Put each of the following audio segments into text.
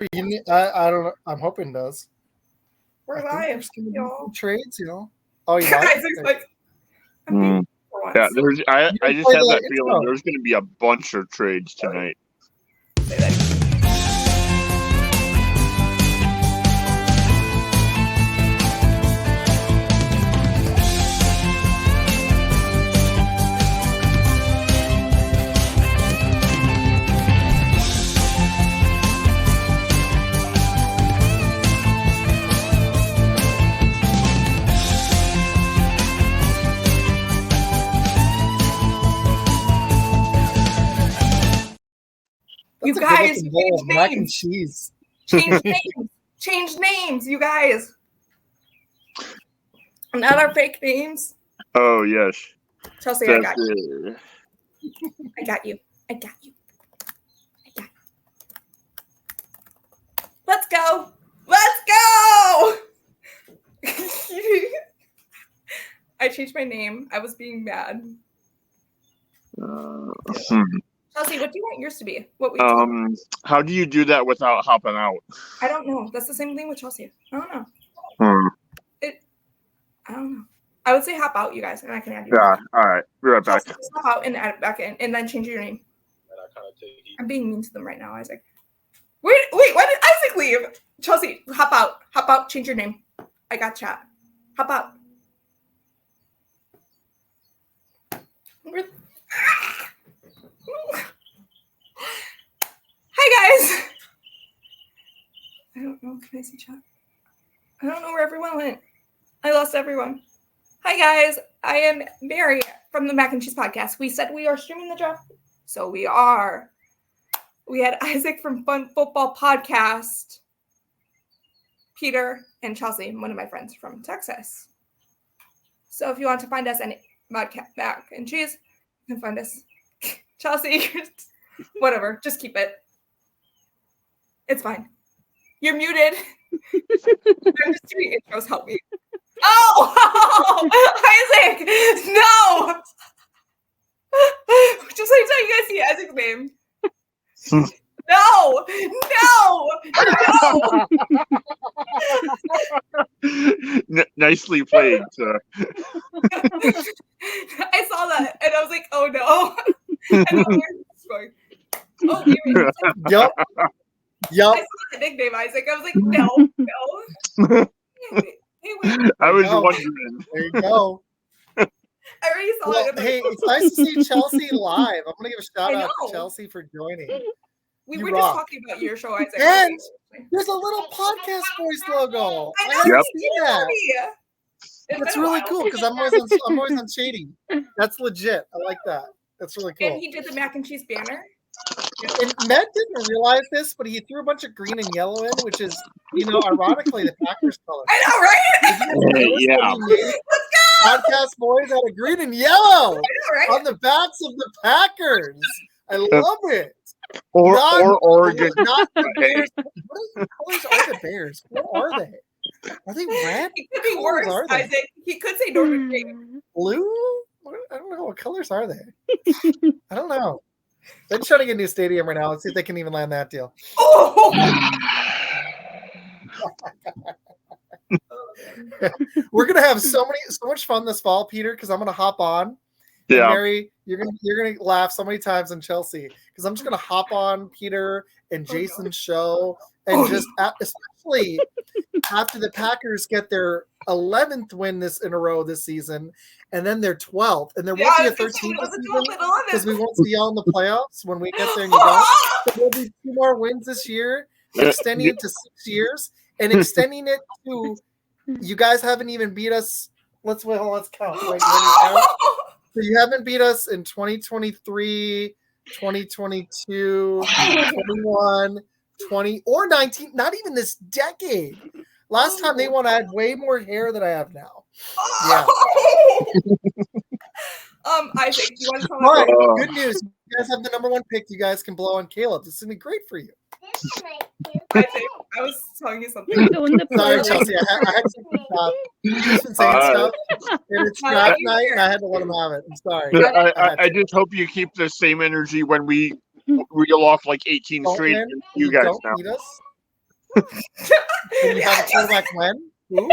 I don't know. I'm hoping it does. We're live, y'all. Trades, Oh, you live? Isaac's like, I'm for once. Yeah, I just play have the that feeling intro. there's going to be a bunch of trades tonight. Say that. You That's a guys, good-looking bowl of change mac and names. cheese. Change names. Change names, you guys. Not our fake names. Oh, yes. Chelsea, I got you. I got you. I got you. I got you. Let's go. Let's go. I changed my name. I was being mad. Chelsea, what do you want yours to be? What we How do you do that without hopping out? I don't know. That's the same thing with Chelsea. I don't know. I don't know. I would say hop out, you guys, and I can add you. Yeah, all right. Be right back. Chelsea, just hop out and add it back in, and then change your name. I'm being mean to them right now, Isaac. Wait, why did Isaac leave? Chelsea, hop out, change your name. I got chat. Hop out. Hi, guys. I don't know. Can I see chat? I don't know where everyone went. I lost everyone. Hi, guys. I am Mary from the Mac and Cheese Podcast. We said we are streaming the draft, so we are. We had Isaac from Fun Football Podcast, Peter, and Chelsea, one of my friends from Texas. So if you want to find us any Mac and Cheese, you can find us. Chelsea, whatever. Just keep it. It's fine. You're muted. I'm just doing intros. Help me. Oh, Isaac! No! Just like so you guys see Isaac's name. No! Nicely played, sir. I saw that and I was like, oh no. I don't know where it's going. Oh, Yep. I saw the nickname Isaac. I was like, no. Hey, wait. I was wondering. There you go. I already saw it. Hey, it's nice to see Chelsea live. I'm going to give a shout out know. to Chelsea for joining. We You were rock. just talking about your show, Isaac. And there's a little Podcast Boys logo. I know. haven't Yep. seen that. It's That's been a really while. cool because I'm always on Shady. That's legit. I like that. That's really cool. And he did the mac and cheese banner. And Matt didn't realize this, but he threw a bunch of green and yellow in, which is, ironically the Packers color. I know, right? Yeah. Podcast Boys out of green and yellow I know, right? on the backs of the Packers. I love it. Or Oregon. Not the Bears. What colors are the Bears? What are they? Are they red? It could be What colors worse, are they? Isaac. He could say Northern Green. Blue? I don't know. What colors are they? I don't know. They're just trying to get a new stadium right now. Let's see if they can even land that deal. Oh! We're gonna have so much fun this fall, Peter, because I'm gonna hop on. Yeah. And Mary, you're gonna laugh so many times in Chelsea because I'm just gonna hop on Peter and Jason's show and especially after the Packers get their 11th win in a row this season, and then their 12th, and there won't be a 13th this season because we won't see y'all in the playoffs when we get there and you don't. So there'll be 2 more wins this year, extending it to 6 years, and extending it to you guys haven't even beat us. Let's count. Wait, so you haven't beat us in 2023, 2022, 21, 20, or 19, not even this decade. Last time they won, I had way more hair than I have now. Yeah. Isaac, you want to tell All right, me? good news. You guys have the number 1 pick. You guys can blow on Caleb. This is going to be great for you. Isaac, I was telling you something. Sorry, Chelsea. I had to stop. You've been saying stuff, and it's draft night, and I had to let him have it. I'm sorry. I just hope you keep the same energy when we reel off like 18 straight. You guys now. Beat us. And you have a quarterback when? Who?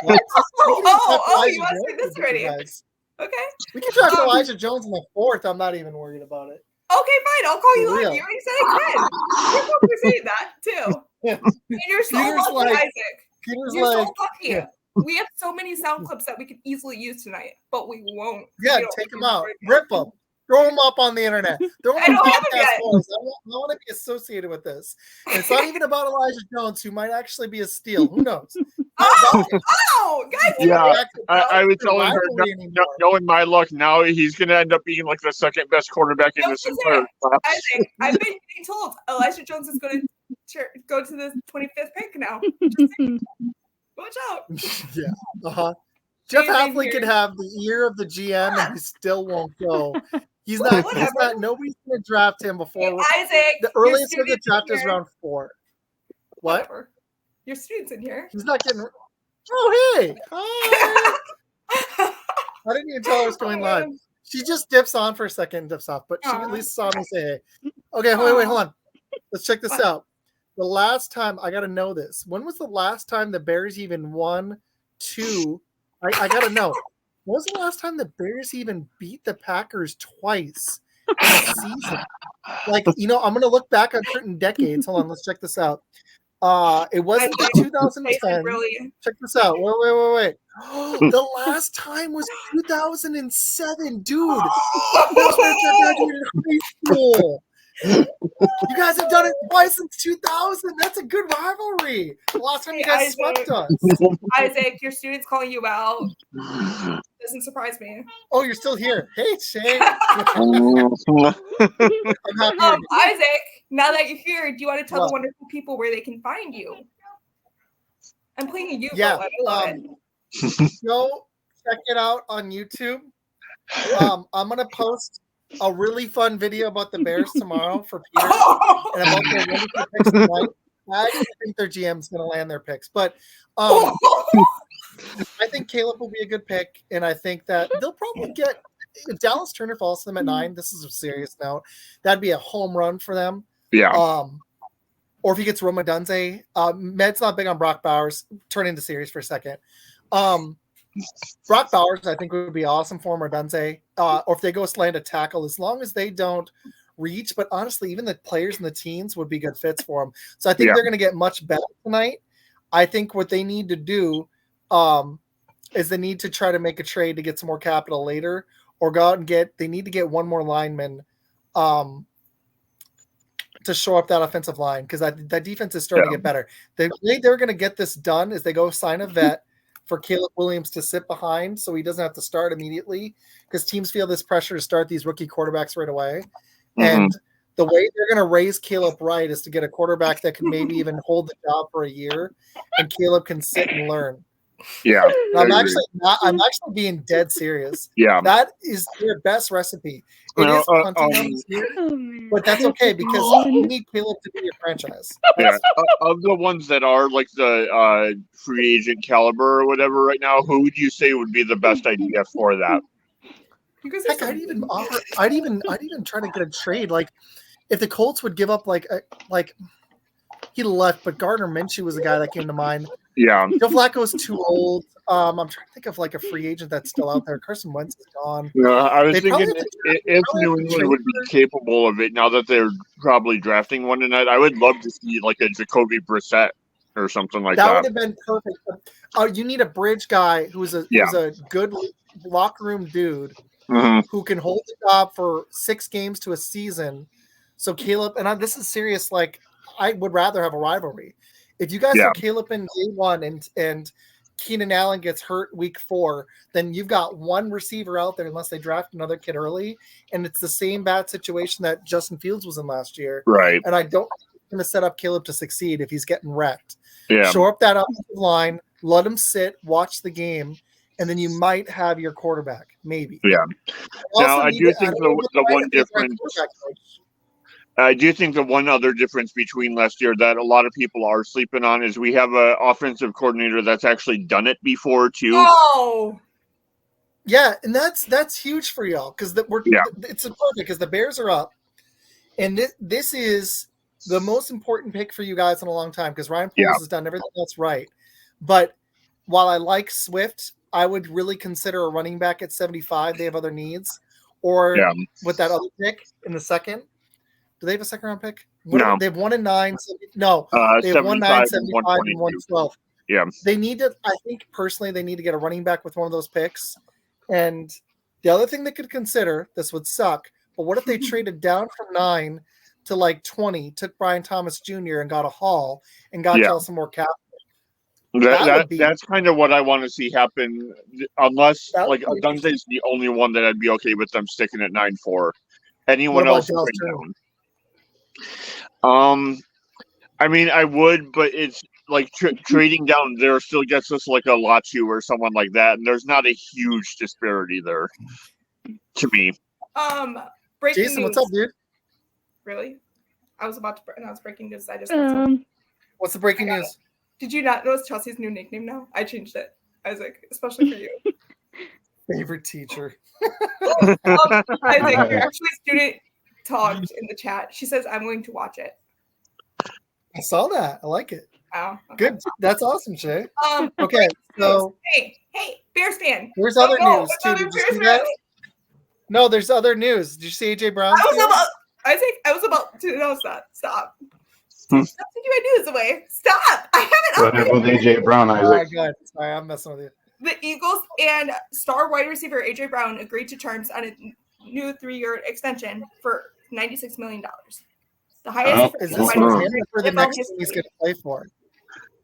What? You want to say this already? Okay. We can draft Elijah Jones in the 4th. I'm not even worried about it. Okay, fine. I'll call you For in. real. You already said I could. You're saying that too. Yeah. And you're so Peter's lucky, like- Isaac. Peter's You're so like, lucky. yeah. We have so many sound clips that we could easily use tonight, but we won't. yeah, We don't take them use out. right now. Rip them. Throw them up on the internet. Throw them I on don't have 'em podcast yet. forums. I want to be associated with this. And it's not even about Elijah Jones, who might actually be a steal. Who knows? Oh, guys. Yeah, I was It's telling her, rivalry anymore. knowing my luck now, he's going to end up being like the second best quarterback in this entire class. Isaac, I've been getting told Elijah Jones is going to go to the 25th pick now. Just saying. Watch out. Yeah. Uh-huh. Jeff Same Hafley here. could have the ear of the GM and he still won't go. He's not, Whatever. nobody's going to draft him before. Hey, Isaac. The your earliest he'll get student's in drafted is here. round 4. What? Whatever. Your student's in here. He's not getting. Oh, hey. Hi. I didn't even tell her I was going live. She just dips on for a second and dips off, but she at least saw me say hey. Okay, wait, hold on. Let's check this out. The last time, I got to know this. When was the last time the Bears even won 2? I got to know. When was the last time the Bears even beat the Packers twice in a season? Like, I'm going to look back on certain decades. Hold on, let's check this out. It wasn't 2010. Really? Check this out. Wait. The last time was 2007, dude. That's when I graduated high school. You guys have done it twice since 2000. That's a good rivalry. The last time you guys swept us. Isaac, your student's calling you out. Doesn't surprise me. Oh, you're still here. Hey, Shane. I'm happy. Isaac, now that you're here, do you want to tell What? the wonderful people where they can find you? I'm playing you. Yeah. I love it. Go check it out on YouTube. I'm gonna post a really fun video about the Bears tomorrow for Peter and about their wonderful picks tonight. I actually think their GM's gonna land their picks, but I think Caleb will be a good pick, and I think that they'll probably get if Dallas Turner falls to them at 9. This is a serious note. That'd be a home run for them. Yeah. Or if he gets Roma Dunze. Med's not big on Brock Bowers. Turn into series for a second. Brock Bowers, I think, would be awesome for him, or Dunze. Or if they go slant a tackle, as long as they don't reach. But honestly, even the players in the teens would be good fits for them. So I think they're going to get much better tonight. I think what they need to do is they need to try to make a trade to get some more capital later, or go out and they need to get one more lineman to shore up that offensive line, because that defense is starting to get better. The way they're going to get this done is they go sign a vet for Caleb Williams to sit behind so he doesn't have to start immediately, because teams feel this pressure to start these rookie quarterbacks right away. Mm-hmm. And the way they're going to raise Caleb right is to get a quarterback that can maybe even hold the job for a year, and Caleb can sit and learn. Yeah, I'm actually being dead serious. Yeah, that is their best recipe. It is punting on this year, but that's okay because you need Caleb to be your franchise. Yeah, of the ones that are like the free agent caliber or whatever right now, who would you say would be the best idea for that? Heck, I'd even try to get a trade. Like, if the Colts would give up like he left, but Gardner Minshew was the guy that came to mind. Yeah, Joe Flacco's too old. I'm trying to think of like a free agent that's still out there. Carson Wentz is gone. Yeah, I was thinking if New England would be capable of it now that they're probably drafting one tonight, I would love to see like a Jacoby Brissett or something like that. That would have been perfect. You need a bridge guy who's a good locker room dude who can hold the job for 6 games to a season. So Caleb, and this is serious. Like, I would rather have a rivalry. If you guys are Caleb in day 1 and Keenan Allen gets hurt week 4, then you've got one receiver out there unless they draft another kid early, and it's the same bad situation that Justin Fields was in last year. Right. And I don't think it's going to set up Caleb to succeed if he's getting wrecked. Yeah. Shore up that offensive line, let him sit, watch the game, and then you might have your quarterback, maybe. Yeah. Now, I do think the one difference. I do think the one other difference between last year that a lot of people are sleeping on is we have an offensive coordinator that's actually done it before too. Oh, yeah, and that's huge for y'all because it's important because the Bears are up, and this is the most important pick for you guys in a long time because Ryan Poles has done everything else right. But while I like Swift, I would really consider a running back at 75. They have other needs. Or with that other pick in the second. Do they have a second round pick? No. They've 1 and 9. No, they have 1, 9, 75, and 112. Yeah. They need to, I think personally, they need to get a running back with one of those picks. And the other thing they could consider, this would suck, but what if they traded down from 9 to like 20, took Brian Thomas Jr. and got a haul and got y'all some more capital? That's kind of what I want to see happen, unless like Dunze's the only one that I'd be okay with them sticking at 9-4. Anyone else down? I mean, I would, but it's like trading down there still gets us like a Latu or someone like that, and there's not a huge disparity there to me. Breaking Jason, news. what's up, dude? Really? I was about to announce breaking news. I just what's the breaking news? Did you not notice Chelsea's new nickname now? I changed it, Isaac, especially for you. Favorite teacher. Isaac, you're actually student talked in the chat. She says, I'm going to watch it. I saw that. I like it. Oh, okay. Good. That's awesome, Shay. Okay, so hey, Bears fan. There's other news too. Did you see that? No, there's other news. Did you see AJ Brown? I was about to announce that. Stop. Stop taking my news away. Stop. I haven't. What happened with AJ Brown, Isaac? All right, good. Sorry, I'm messing with you. The Eagles and star wide receiver AJ Brown agreed to terms on a new 3-year extension for $96 million. The highest is this for the next team he's going to play for?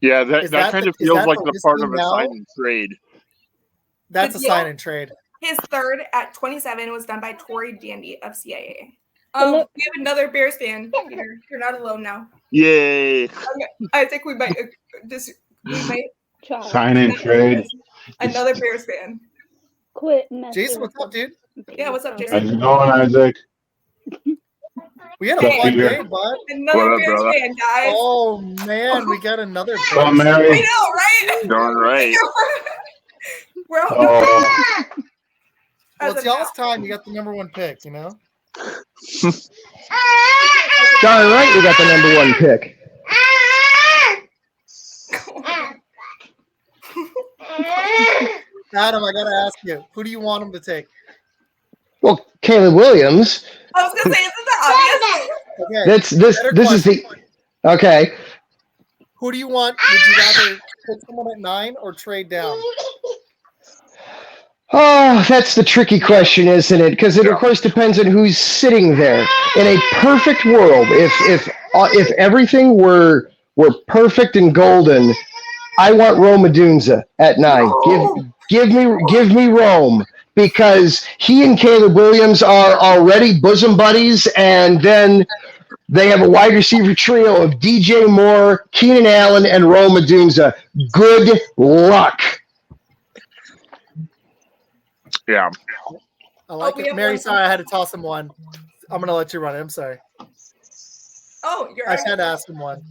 Yeah, that kind of feels like the part of a sign and trade. That's a sign and trade. His third at 27 was done by Tori Dandy of CIAA. We have another Bears fan here. You're not alone now. Yay! I think we might sign and trade. Another Bears fan. Quit. Jason, what's up, dude? Yeah, what's up, Jason? How's it going, Isaac? We had a fun day, bud. Another Bears fan, guys. Oh man, we got another. Oh, Mary. I know, right? Darn right. We're all. Well, it's y'all's time. You got the number 1 pick, you know? Darn right, we got the number 1 pick. Adam, I got to ask you, who do you want him to take? Well, Caleb Williams. I was going to say, isn't that obvious? Okay. This is the okay. Who do you want? Would you rather pick someone at 9 or trade down? Oh, that's the tricky question, isn't it? Because it, of course, depends on who's sitting there. In a perfect world, if everything were perfect and golden, I want Rome Odunze at 9. Give me Rome, because he and Caleb Williams are already bosom buddies, and then they have a wide receiver trio of DJ Moore, Keenan Allen, and Rome Odunze. Good luck. Yeah. I like it. Mary, sorry, I had to toss him one. I'm going to let you run it. I'm sorry. Oh, you're I had to ask him one.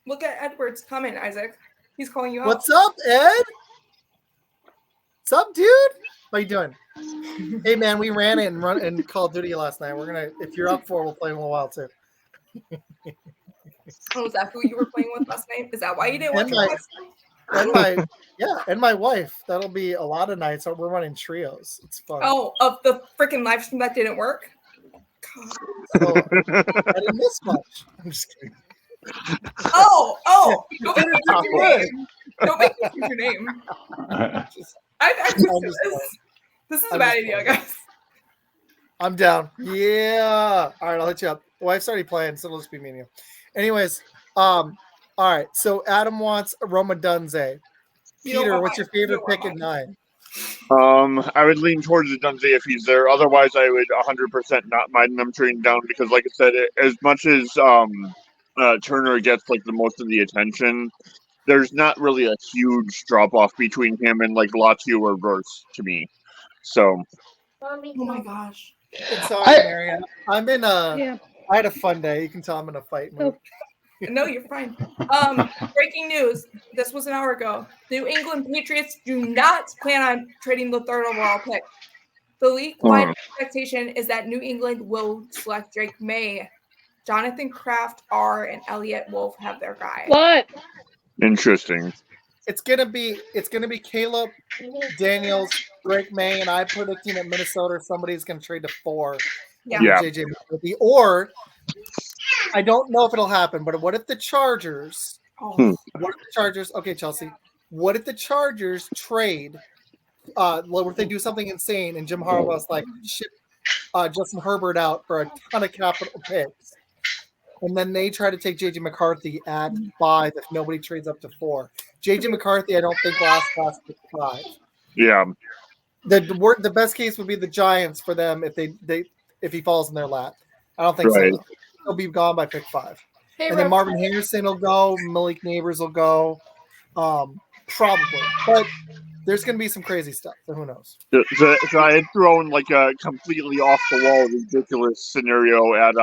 Look at Edward's comment, Isaac. He's calling you out. What's up, Ed? What's up, dude? How you doing? Hey, man, we ran it and run in Call of Duty last night. We're going to, if you're up for it, we'll play in a little while, too. Oh, is that who you were playing with last night? Is that why you didn't watch last night? And my wife. That'll be a lot of nights. We're running trios. It's fun. Oh, of the freaking live stream that didn't work? God. Oh, I didn't miss much. I'm just kidding. Oh! Don't make me use your name. Don't make me use your name. This is a bad idea, guys. I'm down. Yeah. All right, I'll hit you up. The wife's already playing, so it'll just be me and you. Anyways, all right. So Adam wants Rome Odunze. Peter, what's your favorite pick at 9? I would lean towards Odunze if he's there. Otherwise, I would 100% not mind them trading down, because, like I said, as much as Turner gets like the most of the attention, there's not really a huge drop off between him and like Latu or Verse to me. So. Oh my gosh. Sorry, Marianne. I'm in I had a fun day. You can tell I'm in a fight mood. No, you're fine. Breaking news. This was an hour ago. The New England Patriots do not plan on trading the 3rd overall pick. The league-wide expectation is that New England will select Drake May. Jonathan Kraft, R, and Elliot Wolf have their guy. What? Interesting. It's gonna be Caleb Daniels, Drake May, and I'm predicting that Minnesota somebody's gonna trade to 4. Yeah. JJ McCarthy. Or I don't know if it'll happen, but what if the Chargers? Oh. What if the Chargers? Okay, Chelsea. What if the Chargers trade? What if they do something insane and Jim Harbaugh's like ship Justin Herbert out for a ton of capital picks, and then they try to take JJ McCarthy at 5 if nobody trades up to 4. JJ McCarthy, I don't think lasts past 5. Yeah. The best case would be the Giants for them if he falls in their lap. I don't think Right. so. He'll be gone by pick 5. Hey, And then Rev, Marvin Harrison will go, Malik Neighbors will go, probably. But there's going to be some crazy stuff, so who knows? So I had thrown like a completely off the wall ridiculous scenario at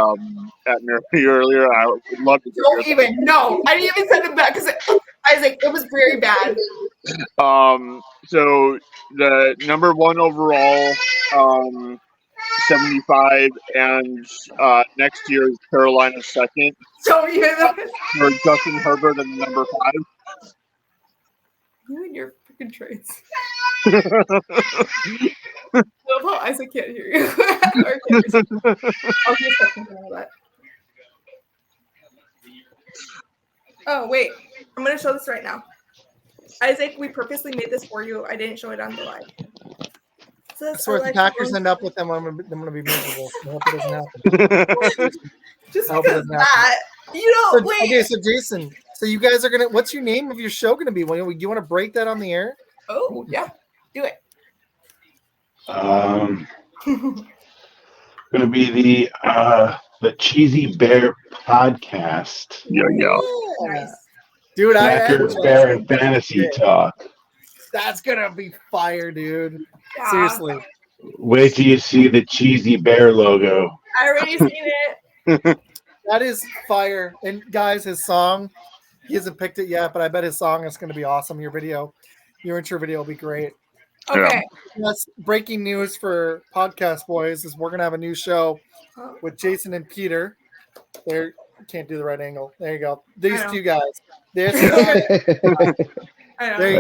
Mary earlier. I would love to don't hear even. No, I didn't even send it back because Isaac, it was very bad. So the number 1 overall, 75, and next year is Carolina's second. Don't even. For Justin Herbert and number 5. You and your freaking trades. I love how Isaac can't hear you. Or can't I'll just second that. Oh, wait. I'm going to show this right now. Isaac, we purposely made this for you. I didn't show it on the live. So I swear if the Packers end up with them, I'm going to be miserable. I hope it doesn't happen. just I hope it because doesn't that. You know, So, wait. okay, so Jason, so you guys are going to, what's your name of your show going to be? Do you want to break that on the air? Oh, yeah. Do it. Gonna be the Cheesy Bear podcast. Yeah. Nice. Dude, Packers, Bear, and Fantasy Talk. That's going to be fire, dude. Yeah. Seriously. Wait till you see the Cheesy Bear logo. I already seen it. That is fire. And guys, his song, he hasn't picked it yet, but I bet his song is going to be awesome. Your intro video will be great. Okay. That's breaking news for Podcast Boys is we're going to have a new show with Jason and Peter. There, can't do the right angle. There you go. These two guys. There you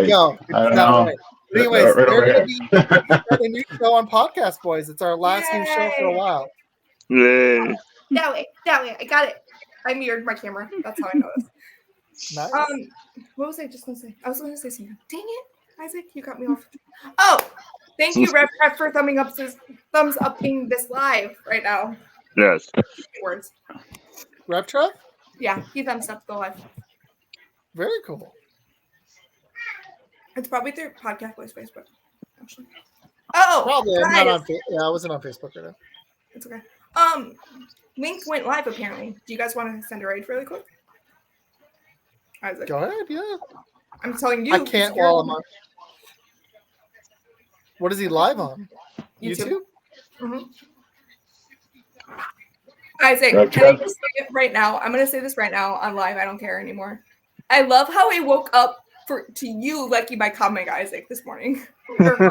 go. I don't know. But anyways, Right they're over going to be a new show on Podcast Boys. It's our last new show for a while. Yay. That way. I got it. I mirrored my camera. That's how I know this. Nice. What was I just going to say? I was going to say something. Dang it, Isaac, you got me off. Oh, thank you, Rev, for thumbs upping this live right now. Yes. Words. Rev Truck? Yeah, he thumbs up the live. Very cool. It's probably through Podcast Boys Facebook. Actually. Oh, Probably. I'm guys. not on. I wasn't on Facebook right now. It's okay. Link went live apparently. Do you guys want to send a raid really quick? Isaac. Go ahead. Yeah. I'm telling you. I can't while I'm on. What is he live on? YouTube? Mm-hmm. Isaac, Rev can I Truck. just say it right now? I'm gonna say this right now on live. I don't care anymore. I love how I woke up to you liking my comic, Isaac, this morning. That's how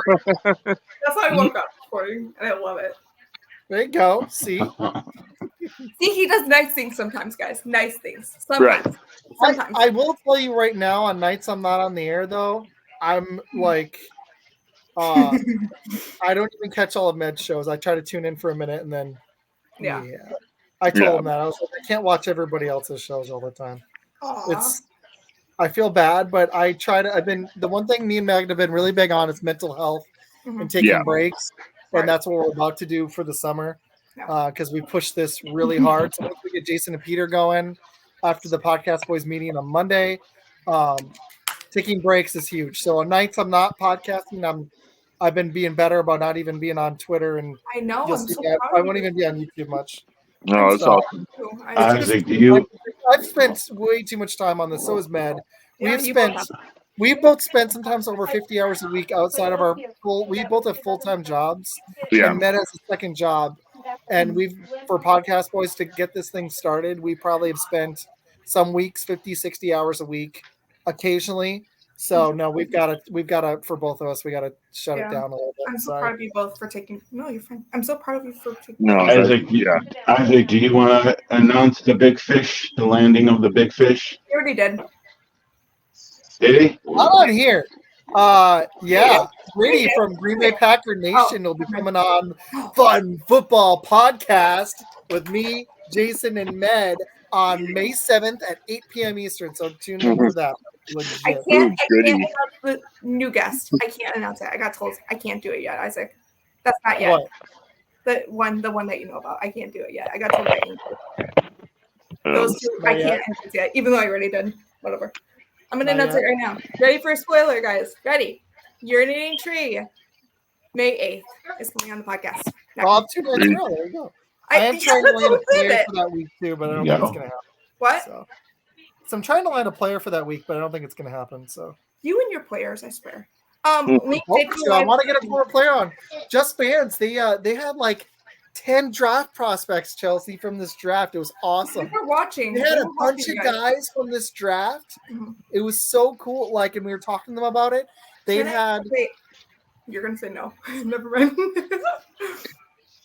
I woke up this morning, and I love it. There you go. See, See, he does nice things sometimes, guys. Nice things. Sometimes. Sometimes. I will tell you right now. On nights I'm not on the air though, I'm like, I don't even catch all of Med's shows. I try to tune in for a minute and then, yeah. I told him that I was like, I can't watch everybody else's shows all the time. Aw. I feel bad, but I try to. The one thing me and Meg have been really big on is mental health and taking breaks, and that's what we're about to do for the summer because we pushed this really hard. So once we get Jason and Peter going after the Podcast Boys meeting on Monday, taking breaks is huge. So on nights I'm not podcasting. I've been being better about not even being on Twitter, and I know. I'm so I proud of won't you. even be on YouTube much. No, it's awesome. Isaac, do you? I've spent way too much time on this. So has Med. Yeah, We've both spent sometimes over 50 hours a week outside of our full. We both have full-time jobs. Yeah. And Med has a second job, and for Podcast Boys to get this thing started, we probably have spent some weeks 50, 60 hours a week, occasionally. So no, we've got to for both of us. We got to shut it down a little bit. I'm so proud of you both for taking. No, you're fine. I'm so proud of you for taking. No, Isaac, Isaac, do you want to announce the big fish, the landing of the big fish? You already did. Did he? On here. Yeah. Brady from Green Bay Packer Nation will be coming on Fun Football Podcast with me, Jason, and Med on May 7th at 8 p.m. Eastern. So tune in for that. I can't announce the new guest. I can't announce it. I got told I can't do it yet, Isaac. That's not yet. What? The one that you know about. I can't do it yet. I got told that. Those two, I can't announce yet, even though I already did. Whatever. I'm gonna announce it right now. Ready for a spoiler, guys? Ready? Urinating Tree, May 8th is coming on the podcast. Oh, 2 days ago. There you go. I am trying to land a player for that week too, but I don't think it's gonna happen. What? So I'm trying to land a player for that week, but I don't think it's gonna happen. So you and your players, I swear. I want to get a former player on. Just Fans. They had like 10 draft prospects, Chelsea, from this draft. It was awesome. We're watching. They had a bunch of guys from this draft. Mm-hmm. It was so cool. Like, and we were talking to them about it. They had. Wait, you're gonna say no. Never mind.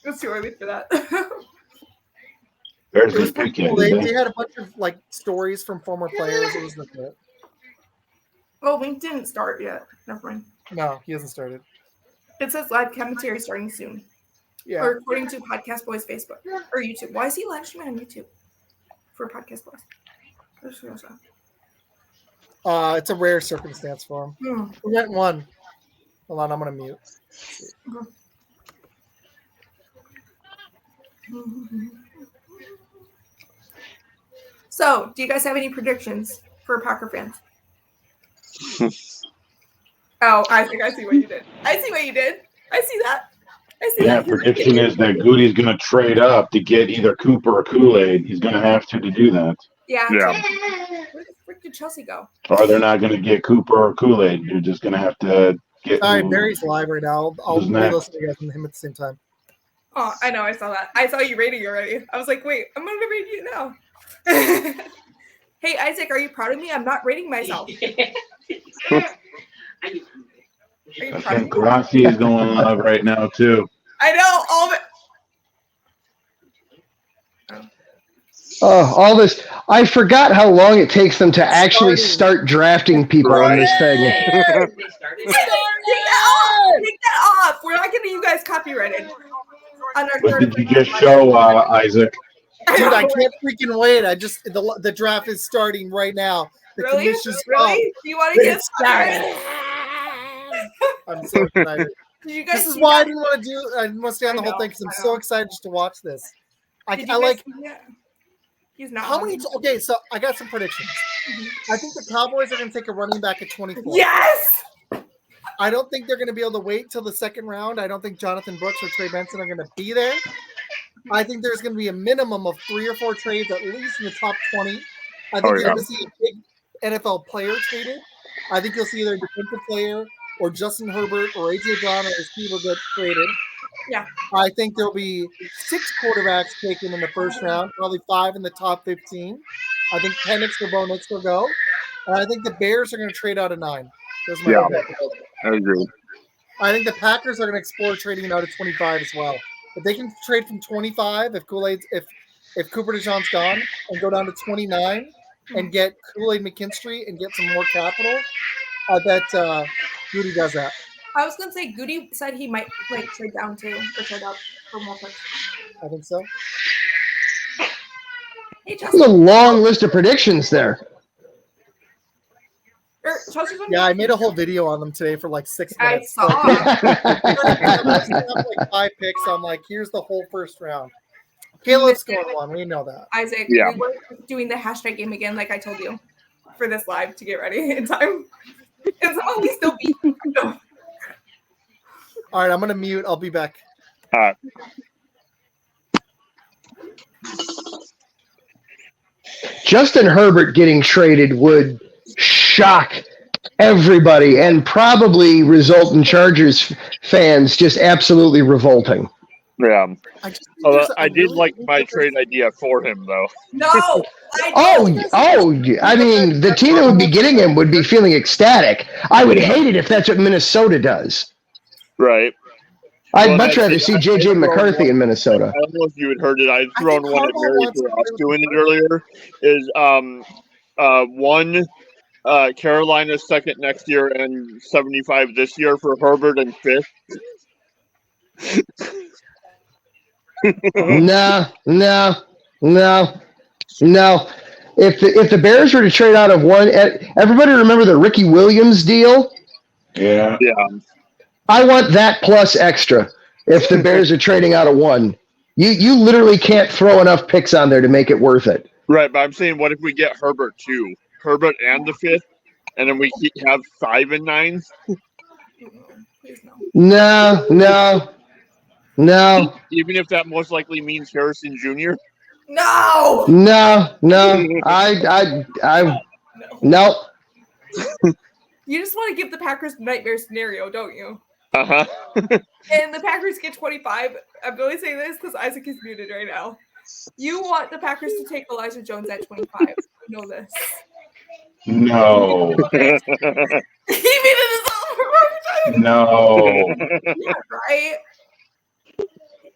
It's too early for that. There's this weekend. They had a bunch of like stories from former players. It was legit. Oh, Link didn't start yet. Never mind. No, he hasn't started. It says live commentary starting soon. Yeah. Or according to Podcast Boys Facebook or YouTube. Why is he live streaming on YouTube for Podcast Boys? It's a rare circumstance for him. We got one. Hold on, I'm gonna mute. So, do you guys have any predictions for Packer fans? Oh, Isaac, I see what you did. I see what you did. I see that. Yeah, prediction is that Goody's going to trade up to get either Cooper or Kool-Aid. He's going to have to do that. Yeah. Where the frick did Chelsea go? Or they're not going to get Cooper or Kool-Aid. You're just going to have to get. All right, Barry's live right now. I'll listen to you guys and him at the same time. Oh, I know. I saw that. I saw you rating already. I was like, wait, I'm going to rate you now. Hey, Isaac, are you proud of me? I'm not rating myself. I think Rossi is going live right now, too. I know. All of it. Oh, all this. I forgot how long it takes them to actually start drafting people on this thing. Take that off. We're not getting you guys copyrighted. What did you just show, Isaac? Dude, I can't freaking wait. The draft is starting right now. The commission's really? Do you want to get started? I'm so excited. This is why I didn't want to stay on the whole thing because I'm so excited just to watch this. I like. He's not. How many? Okay, so I got some predictions. I think the Cowboys are going to take a running back at 24. Yes. I don't think they're going to be able to wait till the second round. I don't think Jonathan Brooks or Trey Benson are going to be there. I think there's going to be a minimum of 3 or 4 trades, at least in the top 20. I think you're going to see a big NFL player traded. I think you'll see either a defensive player or Justin Herbert or A.J. Brown or a receiver get traded. Yeah. I think there'll be 6 quarterbacks taken in the first round, probably 5 in the top 15. I think Penix or Bo Nix will go. And I think the Bears are going to trade out of 9. I agree. I think the Packers are going to explore trading out of 25 as well. If they can trade from 25, if Cooper DeJean's gone, and go down to 29 and get Kool-Aid McKinstry and get some more capital, I bet Goody does that. I was gonna say Goody said he might trade down too or trade up for more picks. I think so. Hey, That's a long list of predictions there. Yeah, I made a whole video on them today for like 6 minutes. I saw. Like 5 picks. I'm like, here's the whole first round. Caleb's going one. We know that. Isaac, we were doing the hashtag game again, like I told you, for this live to get ready in time. And somehow we still beat. No. All right, I'm gonna mute. I'll be back. All right. Justin Herbert getting traded would shock everybody and probably result in Chargers fans just absolutely revolting. Yeah. I just think there's I a did really like cool my difference. trade idea for him, though. No, I Oh, I mean, the team that would be getting him would be feeling ecstatic. I would hate it if that's what Minnesota does. Right. I'd Well, much that's rather it. see I'd JJ thrown McCarthy one- in I Minnesota. don't know if you had heard it. I'd I thrown think one at Harbaugh Mary wants for to us play with doing the it earlier. Is one Carolina's second next year and 75 this year for Herbert and fifth. No. If the Bears were to trade out of one, everybody remember the Ricky Williams deal? Yeah. Yeah. I want that plus extra. If the Bears are trading out of one, you literally can't throw enough picks on there to make it worth it. Right, but I'm saying, what if we get Herbert too? Herbert and the fifth, and then we have 5 and 9. Please no. No. Even if that most likely means Harrison Jr. No. No. You just want to give the Packers the nightmare scenario, don't you? Uh-huh. And the Packers get 25. I'm only saying this because Isaac is muted right now. You want the Packers to take Elijah Jones at 25. You know this. No. He muted himself. No. Yeah, right?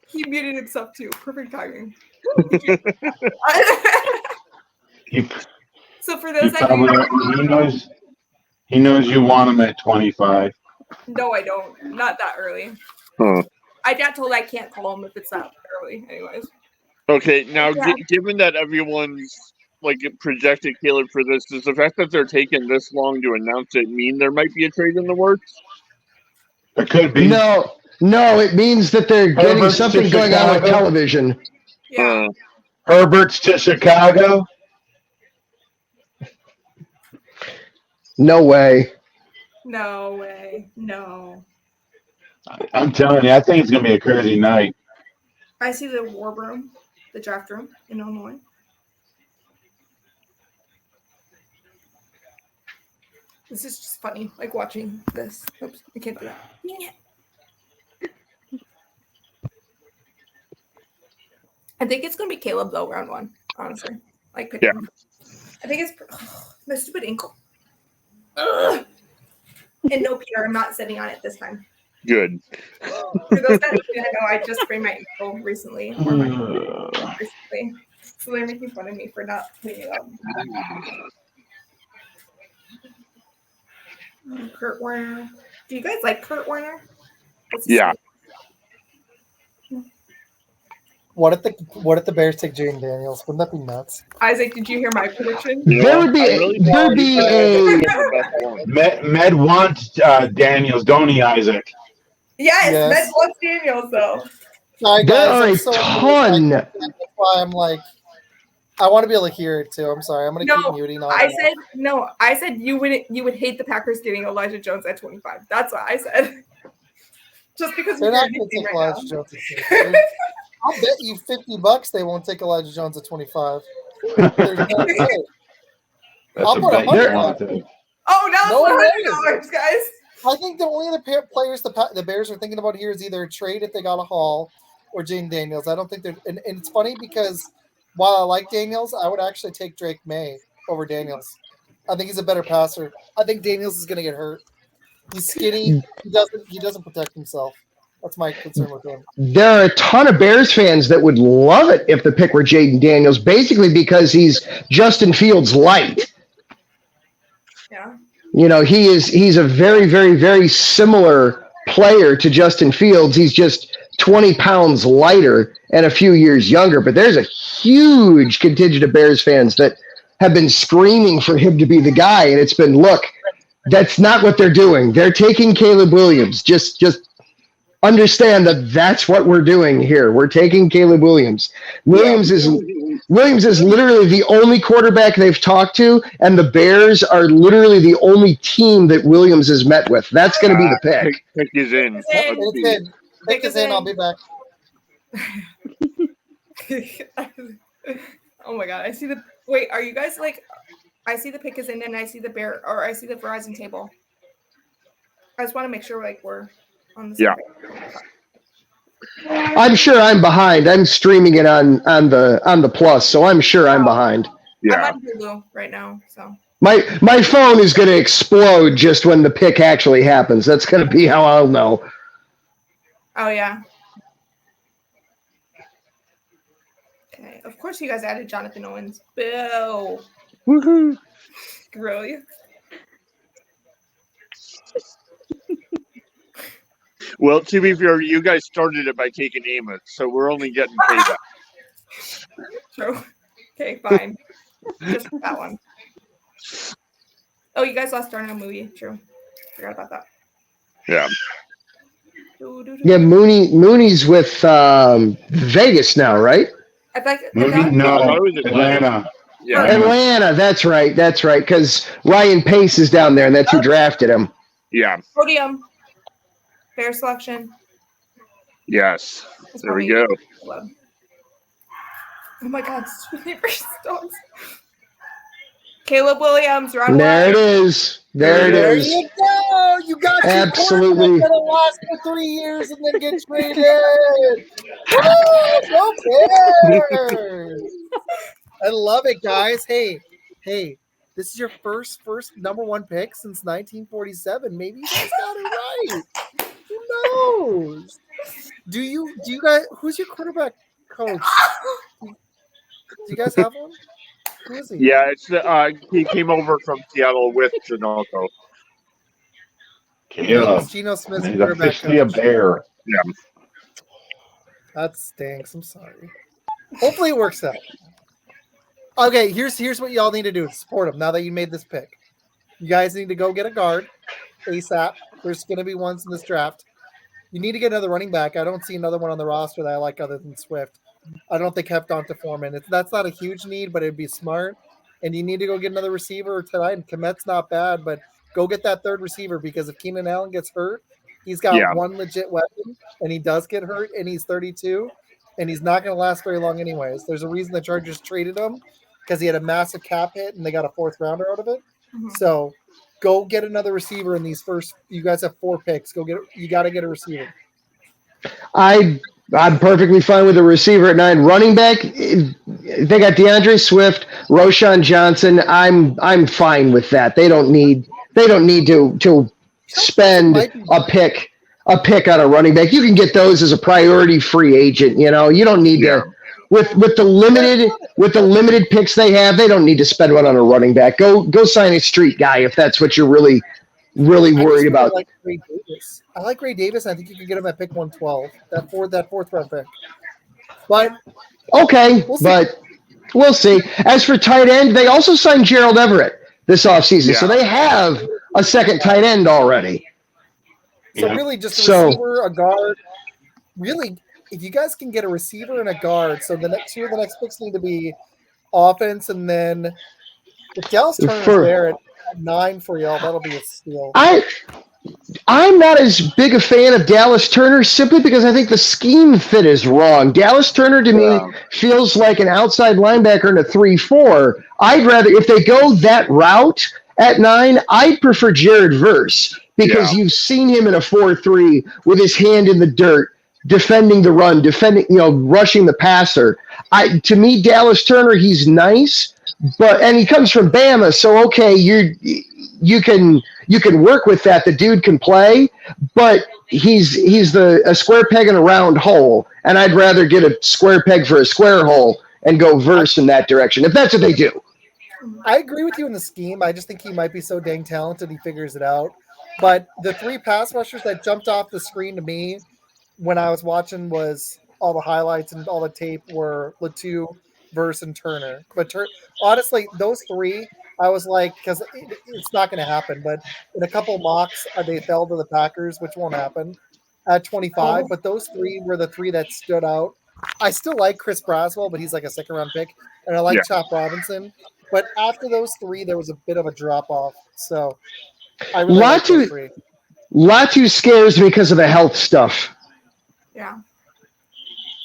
He muted himself too. Perfect timing. He, So for he those that probably he knows you want him at 25. no, I don't. Not that early. Huh. I got told I can't call him if it's that early. Anyways. Okay, now Yeah. given that everyone's like projected Caleb for this, does the fact that they're taking this long to announce it mean there might be a trade in the works? It could be. No, it means that they're getting Herbert's something to going on with Chicago. television. Yeah. Herbert's to Chicago. No way. No way. No. I'm telling you, I think it's gonna be a crazy night. I see the war room, the draft room in Illinois. This is just funny, like watching this. Oops, I can't do that. I think it's gonna be Caleb though, round one. Honestly, like pick him. I think it's my stupid ankle. Ugh. And no, Peter, I'm not sitting on it this time. Good. For those that didn't know, I just sprained my ankle recently, so they're making fun of me for not putting it up. Kurt Warner. Do you guys like Kurt Warner? Yeah. What if the Bears take Jaden Daniels? Wouldn't that be nuts? Isaac, did you hear my prediction? There would be a Med wants Daniels, don't he, Isaac? Yes, Yes. Med wants Daniels though. Sorry, there guys, are I'm a so ton. That's why I'm like, I want to be able to hear it too. I'm sorry. I'm gonna keep muting all. I said you would hate the Packers getting Elijah Jones at 25. That's what I said. Just because They're you're not going to take right Elijah Jones at 25. I'll bet you $50 they won't take Elijah Jones at 25. There's no way. I'll put $100. Oh, now No it's $100, guys. I think the only other players the Bears are thinking about here is either a trade if they got a haul or Jaden Daniels. I don't think they're, and it's funny because while I like Daniels, I would actually take Drake May over Daniels. I think he's a better passer. I think Daniels is going to get hurt. He's skinny. He doesn't protect himself. That's my concern with him. There are a ton of Bears fans that would love it if the pick were Jaden Daniels, basically because he's Justin Fields light. Yeah. You know, he's a very, very, very similar player to Justin Fields. He's just 20 pounds lighter and a few years younger. But there's a huge contingent of Bears fans that have been screaming for him to be the guy. And it's been, look, that's not what they're doing. They're taking Caleb Williams. Just understand that that's what we're doing here. We're taking Caleb Williams. Williams is literally the only quarterback they've talked to, and the Bears are literally the only team that Williams has met with. That's going to be the pick. Pick is in. It's in. Pick is in. I'll be back. Oh my god! I see the wait. Are you guys like? I see the pick is in, and I see the I see the Verizon table. I just want to make sure like we're on the same page. I'm sure I'm behind. I'm streaming it on the Plus, so I'm sure I'm behind. Yeah. I'm on Hulu right now, so. My phone is going to explode just when the pick actually happens. That's going to be how I'll know. Oh yeah. Okay. Of course, you guys added Jonathan Owens. Boo. Woohoo! Really? Well, to be fair, you guys started it by taking Amos, so we're only getting payback. True. Okay, fine. Just that one. Oh, you guys lost Darnell Moody. True. Forgot about that. Yeah. Yeah, Mooney's with Vegas now, right? I thought, Mooney? No, I thought it was Atlanta. Yeah. Atlanta, that's right, because Ryan Pace is down there, and that's who drafted him. Yeah. Podium. Fair selection. Yes. That's There we probably- go. Oh my God, Sweet versus Dogs. Caleb Williams, round There it one. is. There it is. you go. You got two Absolutely. quarterbacks that'll last for 3 years and then get traded. Woo! Go Bears! I love it, guys. Hey, this is your first number one pick since 1947. Maybe you guys got it right. Who knows? Do you guys? Who's your quarterback coach? Do you guys have one? Who is he? Yeah, it's he came over from Seattle with Janoko. Caleb. Geno Smith's He's quarterback officially a coach. Bear. Yeah. That stinks. I'm sorry. Hopefully it works out. Okay, here's what y'all need to do to support him now that you made this pick. You guys need to go get a guard ASAP. There's going to be ones in this draft. You need to get another running back. I don't see another one on the roster that I like other than Swift. I don't think Hepton Foreman. That's not a huge need, but it'd be smart. And you need to go get another receiver tonight. And Komet's not bad, but go get that third receiver because if Keenan Allen gets hurt, he's got one legit weapon, and he does get hurt, and he's 32, and he's not going to last very long anyways. There's a reason the Chargers traded him because he had a massive cap hit, and they got a fourth rounder out of it. Mm-hmm. So go get another receiver in these first. You guys have 4 picks. You got to get a receiver. I'm perfectly fine with a receiver at 9. Running back, they got DeAndre Swift, Roshan Johnson. I'm fine with that. They don't need to spend a pick on a running back. You can get those as a priority free agent. You know, you don't need to with the limited picks they have. They don't need to spend one on a running back. Go sign a street guy if that's what you're really worried about. I like Ray Davis. I think you could get him at pick 112. That fourth round pick. But okay, we'll see. As for tight end, they also signed Gerald Everett this offseason, so they have a second tight end already. So really, just a receiver, a guard. Really, if you guys can get a receiver and a guard, so the next picks need to be offense, and then if Dallas Turner's there at 9 for y'all, that'll be a steal. I'm not as big a fan of Dallas Turner simply because I think the scheme fit is wrong. Dallas Turner to me feels like an outside linebacker in a 3-4. I'd rather, if they go that route at 9, I'd prefer Jared Verse because you've seen him in a 4-3 with his hand in the dirt, defending the run, rushing the passer. To me, Dallas Turner, he's nice, and he comes from Bama, so okay, you can work with that. The dude can play, but he's a square peg in a round hole, and I'd rather get a square peg for a square hole and go Verse in that direction if that's what they do. I agree with you in the scheme. I just think he might be so dang talented he figures it out. But the 3 pass rushers that jumped off the screen to me when I was watching was all the highlights and all the tape were Latu, Verse, and Turner. But honestly, those 3, I was like, because it's not going to happen. But in a couple mocks, they fell to the Packers, which won't happen at 25. But those 3 were the 3 that stood out. I still like Chris Braswell, but he's like a second-round pick. And I like Chop Robinson. But after those 3, there was a bit of a drop-off. So I really like those 3. Latu scares me because of the health stuff. Yeah.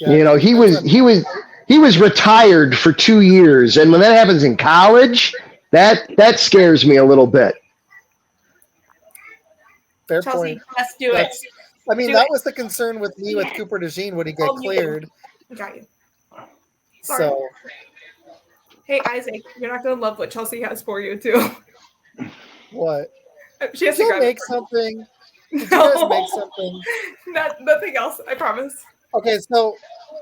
You know, he was retired for 2 years, and when that happens in college, that scares me a little bit. Fair Chelsea, point. let's do it. I mean, Do that it. was the concern with me with Cooper DeJean. Would he get I'll mute him. cleared? Got you. Sorry. So Hey, Isaac, you're not going to love what Chelsea has for you, too. what? She has Did to you grab make it. something? Did No. you guys make something? Nothing else, I promise. Okay, so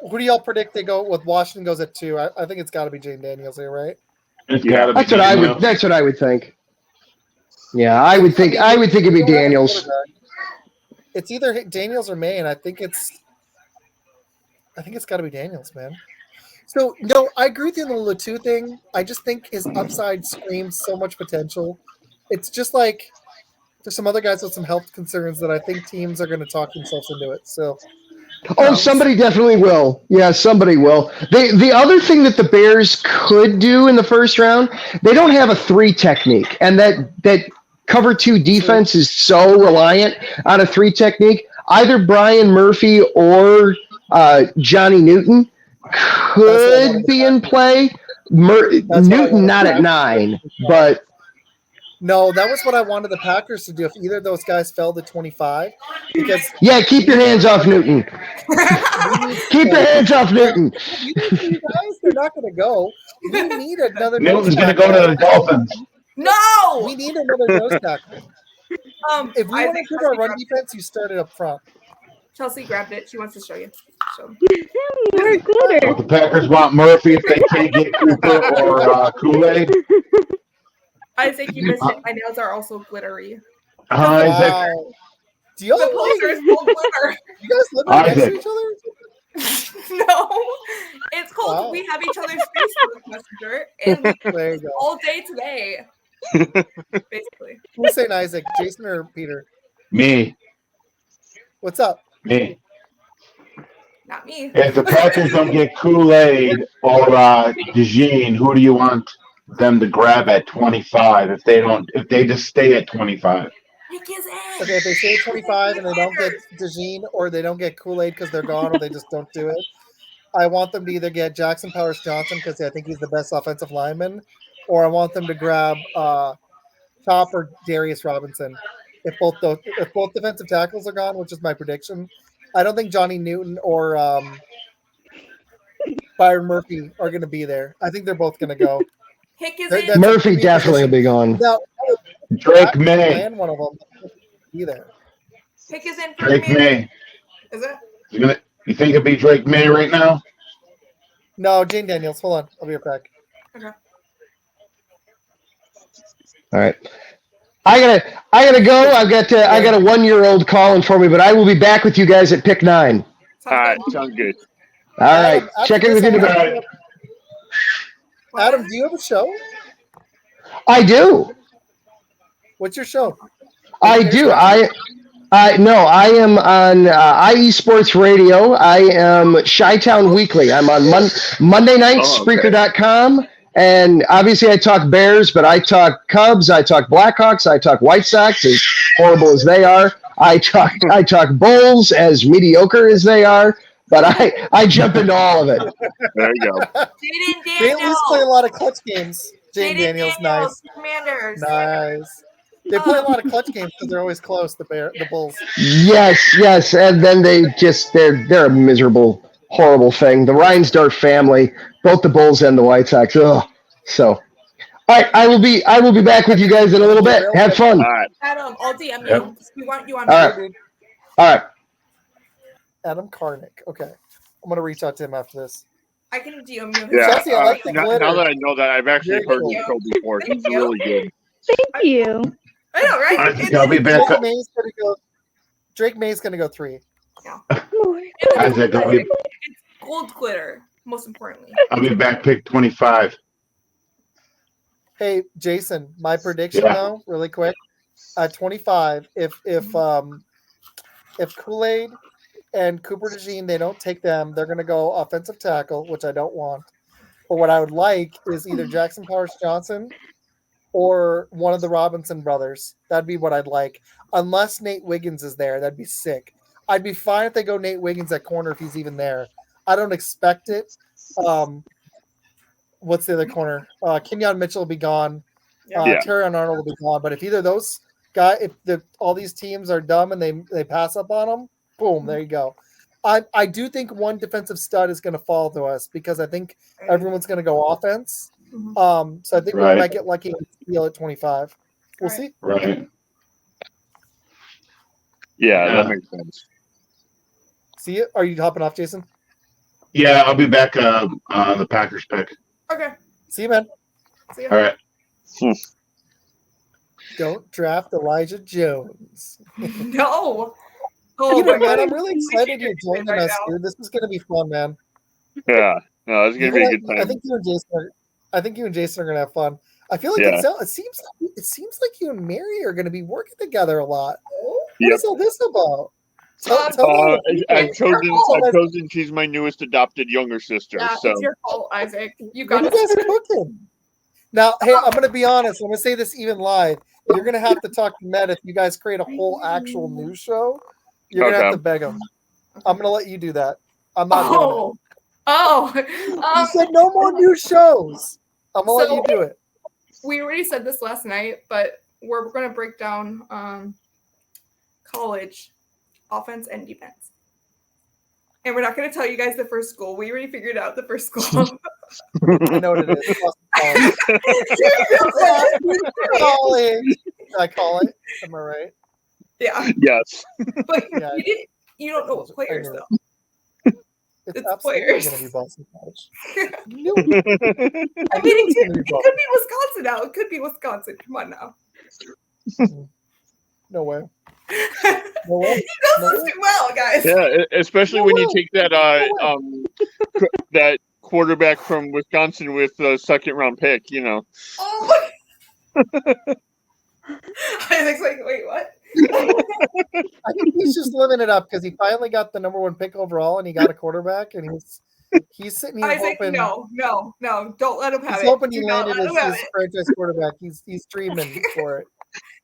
who do y'all predict they go with? Washington goes at 2. I think it's got to be Jane Daniels here, right? It's Yeah. gotta be That's what I would. Daniels. That's what I would think. Yeah, I would think. I would think it'd be we don't have a Daniels. quarterback. It's either Daniels or May, and I think it's got to be Daniels, man. So no, I agree with you on the Latu thing. I just think his upside screams so much potential. It's just like there's some other guys with some health concerns that I think teams are going to talk themselves into it. So Oh, somebody definitely will. Yeah, somebody will. The other thing that the Bears could do in the first round, they don't have a 3 technique, and that cover 2 defense is so reliant on a 3 technique. Either Brian Murphy or Johnny Newton could be in play. Newton not at 9, but no, that was what I wanted the Packers to do. If either of those guys fell to 25, because yeah, keep your hands off Newton. Keep your hands off Newton. You guys, they're not going to go. We need another. Newton's going to go to the Dolphins. No! We need another nose tackle. If we I want to think improve our Chelsea run grabbed defense, you start it up front. Chelsea grabbed it. She wants to show you. So. More glitter. The Packers want Murphy if they can't get Cooper or Kool-Aid. Isaac, you missed it. My nails are also glittery. Isaac. Wow. Do y'all The poster is full glitter. you guys live right next to Isaac. each other? No, it's called Wow. we have each other's Facebook Messenger and There you go. all day today. Basically. Who's saying Isaac? Jason or Peter? Me. What's up? Me. Not me. If the Packers don't get Kool-Aid or DeJean, who do you want them to grab at 25 if they just stay at 25? Okay, if they stay at 25 and they don't get DeJean or they don't get Kool-Aid because they're gone or they just don't do it, I want them to either get Jackson Powers Johnson because I think he's the best offensive lineman, or I want them to grab Top or Darius Robinson. If both defensive tackles are gone, which is my prediction, I don't think Johnny Newton or Byron Murphy are going to be there. I think they're both going to go. Hick is That's in. Murphy definitely will be gone. Now, Drake May. land one of them be there. Hick is in for Drake me. May. Is it? You think it'd be Drake May right now? No, Jane Daniels. Hold on, I'll be right back. Okay. All right. I gotta go. I got a 1-year-old calling for me, but I will be back with you guys at pick 9. All right, sounds good. All right. Adam, after Check in this, with you in a I bit. wanna- Adam, do you have a show? I do. What's your show? I do. I am on IE Sports Radio. I am Chi-Town Weekly. I'm on Monday nights, Oh, okay. Spreaker.com. And obviously I talk Bears, but I talk Cubs, I talk Blackhawks, I talk White Sox, as horrible as they are. I talk Bulls, as mediocre as they are. But I jump into all of it. There you go. Jaden They at least play a Daniels. lot of clutch games. Jane Jaden Daniels, nice. Commanders. Nice. They play a lot of clutch games because they're always close, the Bulls. Yes. And then they're a miserable, horrible thing. The Reinsdorf family, both the Bulls and the White Sox. Ugh. So, all right, I will be back with you guys in a little bit. Have fun. All right. Adam, I'll DM you. Yep. We want you on. All right. All right. Adam Karnick. Okay. I'm going to reach out to him after this. I can DM you. Yeah. Chelsea, I like the now glitter. that I know that, I've actually Very heard cool. the show before. It's Thank you. really good. Thank you. I know, right? I think I'll be back. Drake May's going to go 3. More. Isaac, It's gold glitter, most importantly. I'll be back pick 25. Hey, Jason, my prediction Yeah. though, really quick. At 25, if Kool-Aid and Cooper DeJean, they don't take them, they're going to go offensive tackle, which I don't want. But what I would like is either Jackson Powers Johnson or one of the Robinson brothers. That'd be what I'd like. Unless Nate Wiggins is there, that'd be sick. I'd be fine if they go Nate Wiggins at corner if he's even there. I don't expect it. What's the other corner? Kenyon Mitchell will be gone. Yeah. Terrion Arnold will be gone. But if either of those guys, all these teams are dumb and they pass up on them, Boom, there you go. I do think one defensive stud is going to fall to us because I think everyone's going to go offense. So I think we Right. might get lucky and steal at 25. We'll Right. see. Right. Yeah, Yeah. that makes sense. See it? Are you hopping off, Jason? Yeah, I'll be back on the Packers pick. Okay. See you, man. See ya. All right. Don't draft Elijah Jones. No. Oh Peter, my man, God. I'm really excited you're joining right us, now. dude. This is going to be fun, man. Yeah, no, it's gonna be a good time. I think you and Jason are going to have fun. I feel like Yeah. it seems like you and Mary are going to be working together a lot. What Yep. is all this about? Tell me. I've chosen. She's my newest adopted younger sister. Yeah, So it's your fault, Isaac. You What got are you guys it. cooking? Now, hey, I'm going to be honest. I'm going to say this even live. You're going to have to talk to Matt if you guys create a whole actual news show. You're going to have Okay. to beg him. I'm going to let you do that. I'm not doing it. Oh. You said no more new shows. I'm going to let you do it. We already said this last night, but we're going to break down college offense and defense. And we're not going to tell you guys the first school. We already figured out the first school. I know what it is. College. I call it. Am I right? Yeah. Yes. But Yeah. you don't know what players, I know. though. It's It's absolutely players. going to be Boston College. No, I mean, it gonna be could be Wisconsin now. It could be Wisconsin. Come on now. no way. No way. He knows No this way. too well, guys. Yeah, especially when you take that that quarterback from Wisconsin with the second round pick. You know. Oh my. Isaac's like, wait, what? I think he's just living it up because he finally got the number 1 pick overall and he got a quarterback and he's sitting here Isaac, hoping. No, don't let him have He's it. hoping he Do not landed let him have his it. franchise quarterback. He's dreaming for it.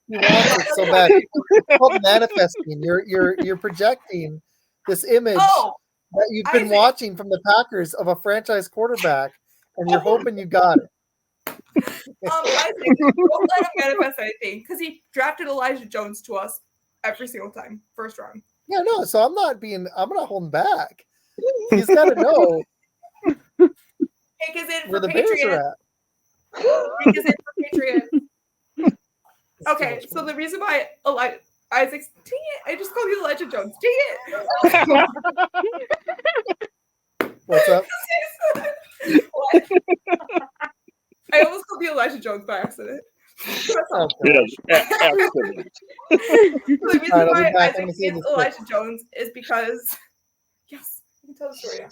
He wants it so bad. It's called manifesting. You're projecting this image Oh, that you've been Isaac. watching from the Packers of a franchise quarterback, and you're hoping you got it. Isaac, don't let him manifest anything because he drafted Elijah Jones to us every single time, first round. Yeah, no. So I'm not holding back. He's got to know Take his in where for the Bears Patriot. are at. Take his in for Patriot. It's Okay, too so much the reason why Isaac's, dang it, I just called you Elijah Jones. Dang it. What's up? What? I almost called you Elijah Jones by accident. Oh, Yes, absolutely. The reason All right, I'll be why back. I'm Isaac gonna say hates this quick. Elijah Jones is because, yes, I can tell the story now.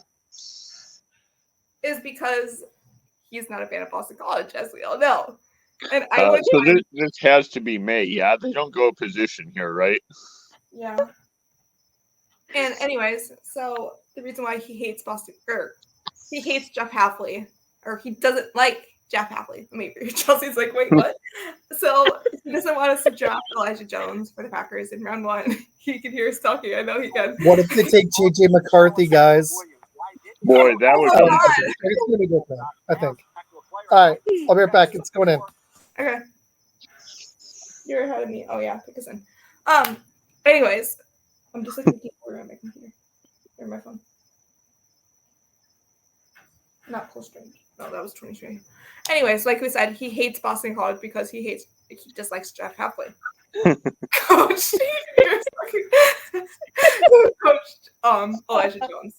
Is because he's not a fan of Boston College, as we all know. And I would, So this has to be May. Yeah, they don't go position here, right? yeah. And anyways, so the reason why he hates he hates Jeff Halfley, or he doesn't like Jeff Halfley. Maybe Chelsea's like, wait, what? So he doesn't want us to draft Elijah Jones for the Packers in round 1. He can hear us talking. I know he can. What if they take JJ McCarthy, guys? Boy, that would Oh, be. God. It's gonna be good, man, I think. All right, I'll be right back. It's going in. Okay. You're ahead of me. Oh yeah, pick us in. Anyways, I'm just looking at the order on my computer. Or my phone. Not close range. No, that was 20 strange. Anyways, like we said, he hates Boston College because he dislikes Jeff Halfley. Coach coached Elijah Jones.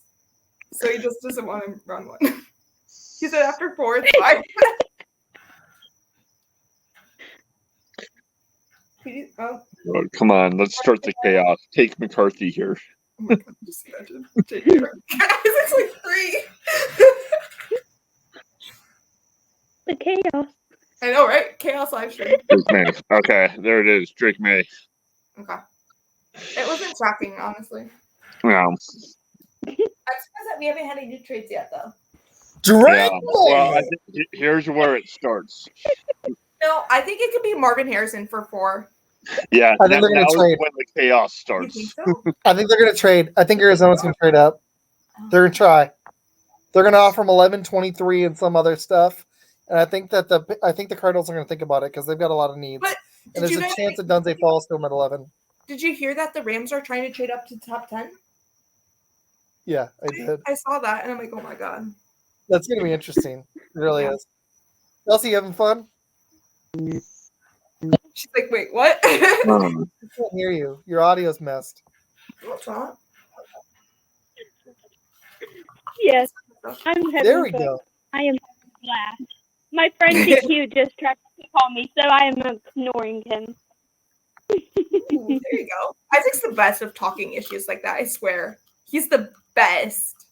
So he just doesn't want him run one. He said after 4 it's fine. Oh, come on, let's start the chaos. Take McCarthy here. Oh my God, just imagine. It's like 3. The chaos. I know, right? Chaos live stream. Drake May. Okay, there it is. Drake May. Okay. It wasn't shocking, honestly. Wow. I'm surprised that we haven't had any new trades yet, though. Drake. Yeah. Well, I think here's where it starts. No, I think it could be Marvin Harrison for 4. Yeah, I think they're now gonna is trade. when the chaos You think starts. so? I think they're going to trade. I think Arizona's going to trade up. They're going to try. They're going to offer him 11, 23, and some other stuff. And I think that the Cardinals are going to think about it because they've got a lot of needs. But And there's you a guys chance that Dunze falls to him at 11. Did you hear that the Rams are trying to trade up to top 10? Yeah, I did. I saw that, and I'm like, oh my god. That's gonna be interesting. It really is. Chelsea, you having fun? She's like, wait, what? I can't hear you. Your audio's messed. No, it's not. Yes, I'm having There we fun. go. I am glad. My friend DQ just tried to call me, so I am ignoring him. Ooh, there you go. Isaac's the best of talking issues like that, I swear. He's the best.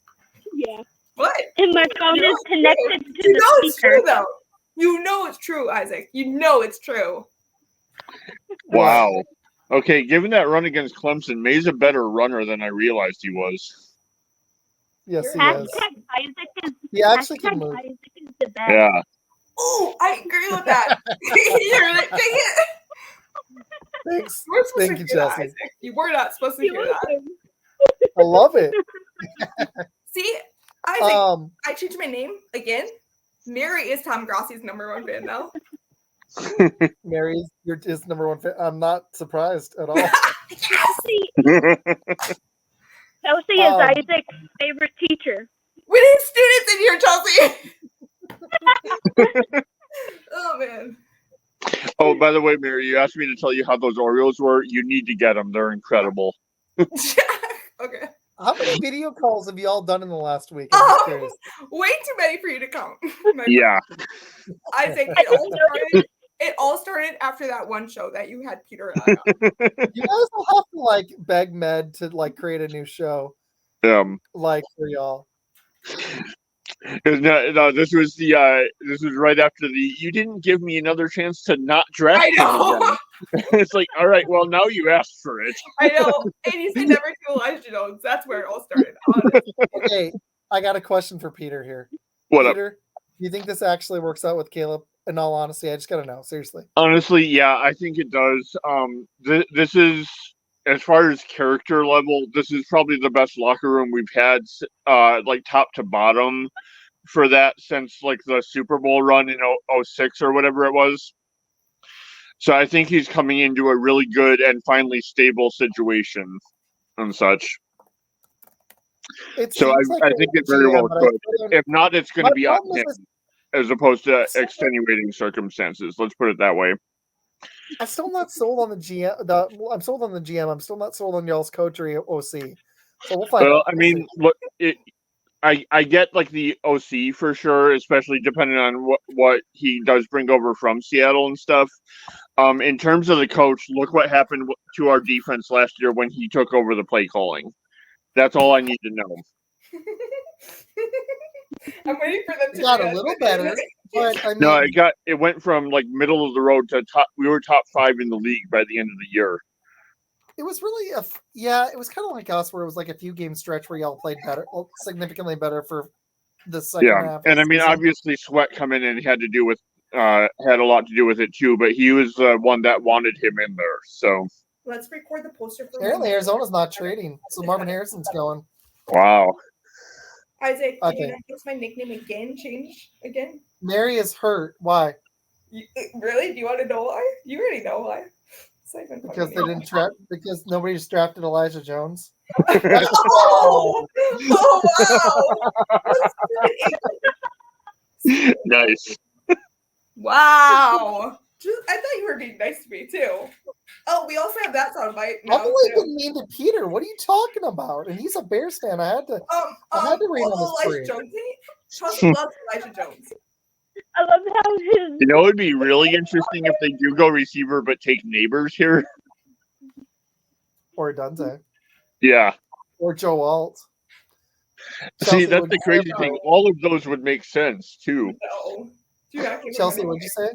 Yeah. What? And my phone You know is it's connected true. to You the know it's speaker. true, though. You know it's true, Isaac. You know it's true. Wow. Okay, given that run against Clemson, May's a better runner than I realized he was. Yes, he Hashtag is. Isaac is, He actually can hashtag move. Isaac is the best. Yeah. Oh, I agree with that. You heard it. Dang it. Thanks. You weren't supposed Thank to you, hear that, Chelsea. Isaac. You were not supposed to You're hear that. welcome. I love it. See, Isaac, Um, I changed my name again. Mary is Tom Grossi's #1 fan now. Mary's his #1 fan. I'm not surprised at all. Chelsea is Isaac's favorite teacher. We need students in here, Chelsea. Oh, man. Oh, by the way, Mary, you asked me to tell you how those Oreos were. You need to get them. They're incredible. Okay. How many video calls have you all done in the last week? I'm just curious. Way too many for you to count. Yeah. Isaac, it all started after that one show that you had Peter and I on. You guys will have to like beg Med to like create a new show like for y'all. No, this was right after you didn't give me another chance to not draft. I know. It's like, all right, well, now you asked for it. I know. And you said never to Elijah Jones. That's where it all started. Honestly. Okay, I got a question for Peter here. What up? Peter, do you think this actually works out with Caleb? In all honesty, I just gotta know, seriously. Honestly, yeah, I think it does. This is, as far as character level, this is probably the best locker room we've had, like top to bottom, for that since like the Super Bowl run in 06 or whatever it was. So I think he's coming into a really good and finally stable situation and such. So I think it very well could. If not, it's going to be on him as opposed to extenuating circumstances. Let's put it that way. I'm still not sold on the GM. I'm sold on the GM. I'm still not sold on y'all's coach or OC. So we'll find out. Well, I mean, look, I get like the OC for sure, especially depending on what he does bring over from Seattle and stuff. In terms of the coach, look what happened to our defense last year when he took over the play calling. That's all I need to know. I'm waiting for them to. It got a little better, but I mean, No, it went from like middle of the road to top. We were top 5 in the league by the end of the year. It was really it was kind of like us, where it was like a few game stretch where y'all played better, significantly better for the second half. And I mean, obviously, Sweat coming in had a lot to do with it too. But he was the one that wanted him in there. So let's record the poster for. Apparently, Arizona's not trading, so Marvin Harrison's going. Wow. Isaac, can you not get my nickname again? Change again? Mary is hurt. Why? Really? Do you want to know why? You already know why. Because they didn't draft. Because nobody just drafted Elijah Jones. Oh wow! Nice. Wow. I thought you were being nice to me too. Oh, we also have that soundbite. I've only been mean to Peter. What are you talking about? And he's a Bears fan. I had to read on the screen. Chelsea loves Elijah Jones. I love how his. You know, it'd be really interesting if they do go receiver, but take Neighbors here. Or Dunze. Yeah. Or Joe Alt. See, that's the crazy thing. All of those would make sense too. No. Chelsea, what'd you say?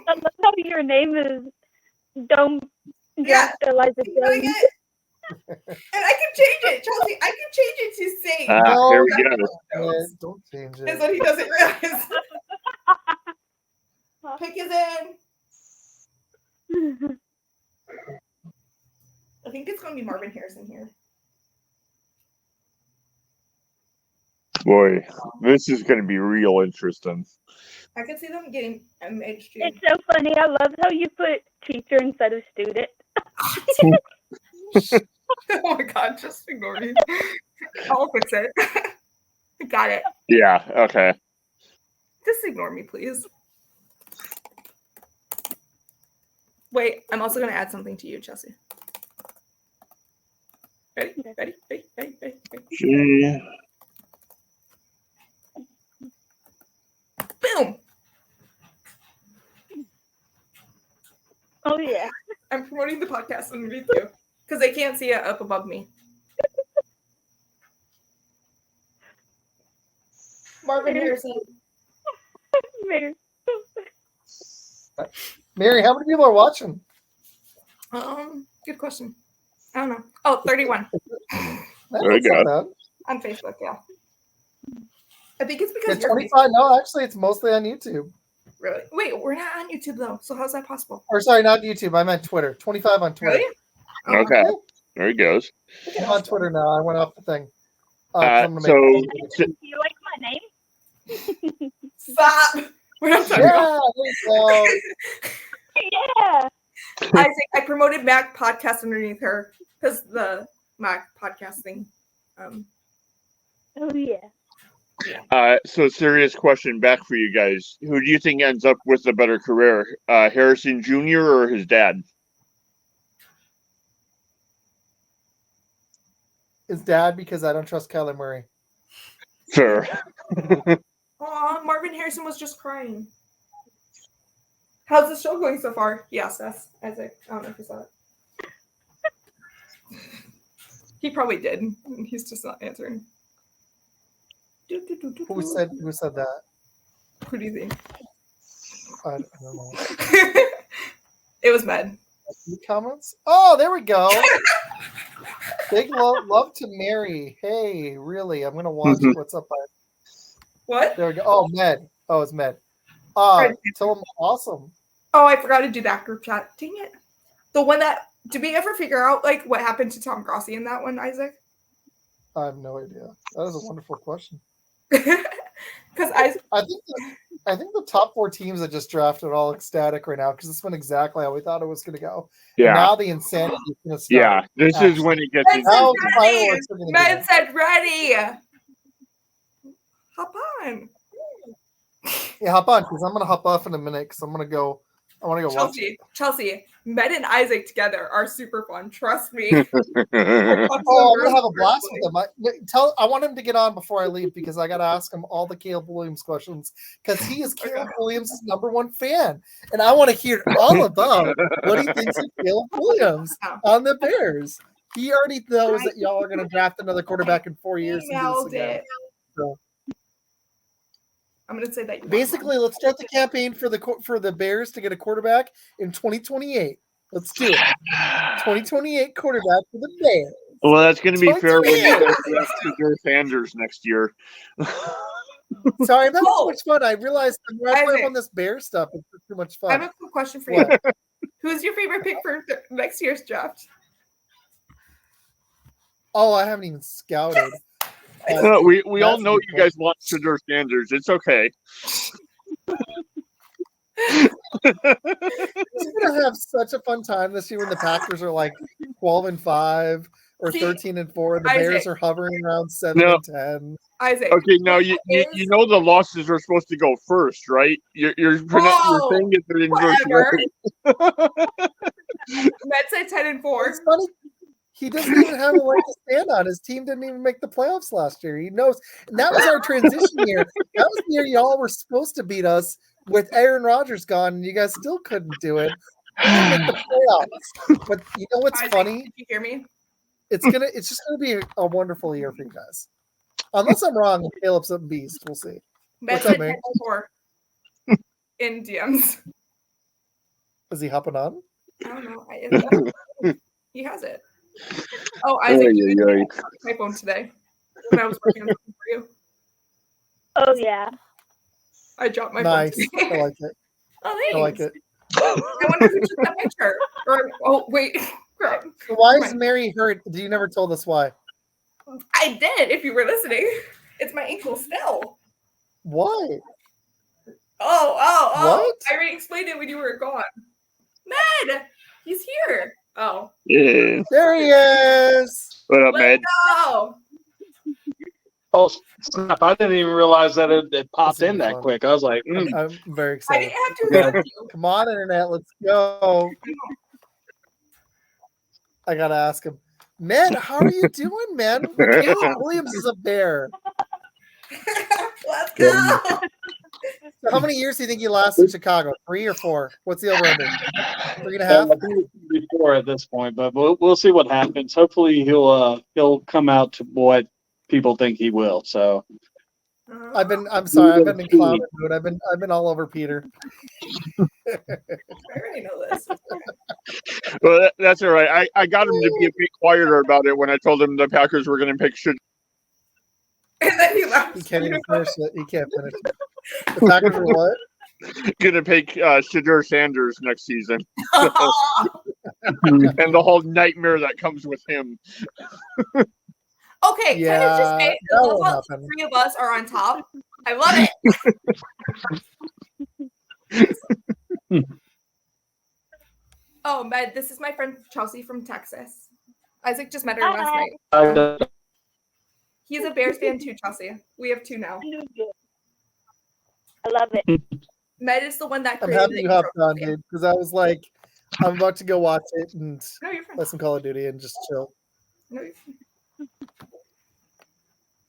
I love how your name is Don't Draft Elijah Jones. And I can change it, Chelsea. I can change it to say. No, here we go. Don't change it. That's what he doesn't realize. Pick is in. I think it's going to be Marvin Harrison here. Boy, this is going to be real interesting. I can see them getting MHG. It's so funny. I love how you put teacher instead of student. Oh my god, just ignore me. I'll fix it. Got it. Yeah. Okay. Just ignore me, please. Wait, I'm also going to add something to you, Chelsea. Ready? She... Boom! Oh yeah. I'm promoting the podcast underneath you because they can't see it up above me. Marvin Harrison. Mary. Mary, how many people are watching? Good question. I don't know. Oh, 31 There we go. Bad. on Facebook, yeah. I think it's because It's you're 25. No, actually, it's mostly on YouTube. really. Wait, we're not on YouTube though. So how's that possible? Or sorry, not YouTube. I meant Twitter. 25 on Twitter. Really? Okay. There he goes. I'm on Twitter now. I went off the thing. So Do you like my name? Stop. We're not talking Yeah, about there you go. Yeah. Isaac. I promoted Mac podcast underneath her because the Mac podcast thing. Oh yeah. So serious question back for you guys. Who do you think ends up with a better career? Harrison Jr. or his dad? His dad, because I don't trust Kyler Murray. Fair. Aw, Marvin Harrison was just crying. How's the show going so far? Yes, that's Isaac. I don't know if you saw it. He probably did. He's just not answering. Who said that? Who do you think? I don't know. It was Med. Any comments? Oh, there we go. Big love to Mary. Hey, really? I'm gonna watch what's up. What? There we go. Oh, Med. Oh, it's Med. Tell him awesome. Oh, I forgot to do that group chat. Dang it. The one that, did we ever figure out like what happened to Tom Grossi in that one, Isaac? I have no idea. That is a wonderful question. Because I think the top 4 teams that just drafted are all ecstatic right now because this went exactly how we thought it was going to go. Yeah. And now the insanity is going to start. Yeah. This is when it gets. Med Now said the ready. fireworks are going to Med said ready. Hop on. Yeah, hop on because I'm going to hop off in a minute because I want to go watch it. Chelsea, Med and Isaac together are super fun. Trust me. Oh, I'm gonna have a blast with him. I want him to get on before I leave because I gotta ask him all the Caleb Williams questions because he is Caleb Williams' #1 fan, and I want to hear all about what he thinks of Caleb Williams on the Bears. He already knows that y'all are gonna draft another quarterback in 4 years. Nailed it. So I'm gonna say that. basically, let's start the campaign for the Bears to get a quarterback in 2028. Let's do it. 2028 quarterback for the Bears. Well, that's going to be fair when you 2028. draft Joe Sanders next year. Sorry, I'm having so much fun. I realized I'm right Isaac. on this Bear stuff. It's too much I have fun. a quick question for you. What? Who's your favorite pick for next year's draft? Oh, I haven't even scouted. We all know you guys want Joe Sanders. It's okay. We're gonna have such a fun time this year when the Packers are like 12-5 or 13-4, and the Bears Isaac. are hovering around 7-10. Isaac. Okay, now you know the losses are supposed to go first, right? You're saying it in whatever. verse. Med said 10-4. It's funny. He doesn't even have a leg to stand on. His team didn't even make the playoffs last year. He knows. And that was our transition year. That was the year y'all were supposed to beat us with Aaron Rodgers gone, and you guys still couldn't do it. We didn't make the playoffs. But you know what's Isaac, funny? Did you hear me? It's just gonna be a wonderful year for you guys. Unless I'm wrong and Caleb's a beast. We'll see. Med What's said up, man? 10-4 in DMs. Is he hopping on? I don't know. He has it. Oh, Isaac, you did my phone today when I was working on something for you. Oh yeah. I dropped my Nice. phone. I like it. Oh, thanks. I like it. I wonder if you took that picture. Or wait, crap. So why is Mary hurt? You never told us why. I did. If you were listening, it's my ankle still. Why? Oh! What? I already explained it when you were gone. Med, he's here. Oh. Yeah. There he is. What up, Let's Med? go. Oh snap! I didn't even realize that it popped This will in be that fun. quick. I was like, I'm very I excited. didn't have to Yeah. invite you. Come on, internet, let's go. I gotta ask him, Med, how are you doing, man? Caleb Williams is up there. Let's go. So how many years do you think you last in Chicago? 3 or 4? What's the over/under? 3.5. I think it's before at this point, but we'll see what happens. Hopefully he'll come out to what people think he will. So I'm sorry, I've been in clown mode. I've been all over Peter. I already know this. Well, that's all right. I got him to be a bit quieter about it when I told him the Packers were going to pick And then he left. He can't even finish it. He can't finish it. The Packers are what? going to pick Shadur Sanders next season, and the whole nightmare that comes with him. Okay, can I just say, that I won't love how happen. 3 of us are on top. I love it. Oh, Med, this is my friend Chelsea from Texas. Isaac just met her last night. He's a Bears fan too, Chelsea. We have 2 now. I love it. Med is the one that I'm created happy the you hopped intro. on, dude, because I was like, I'm about to go watch it and No, you're fine. play some Call of Duty and just chill. No, you're fine.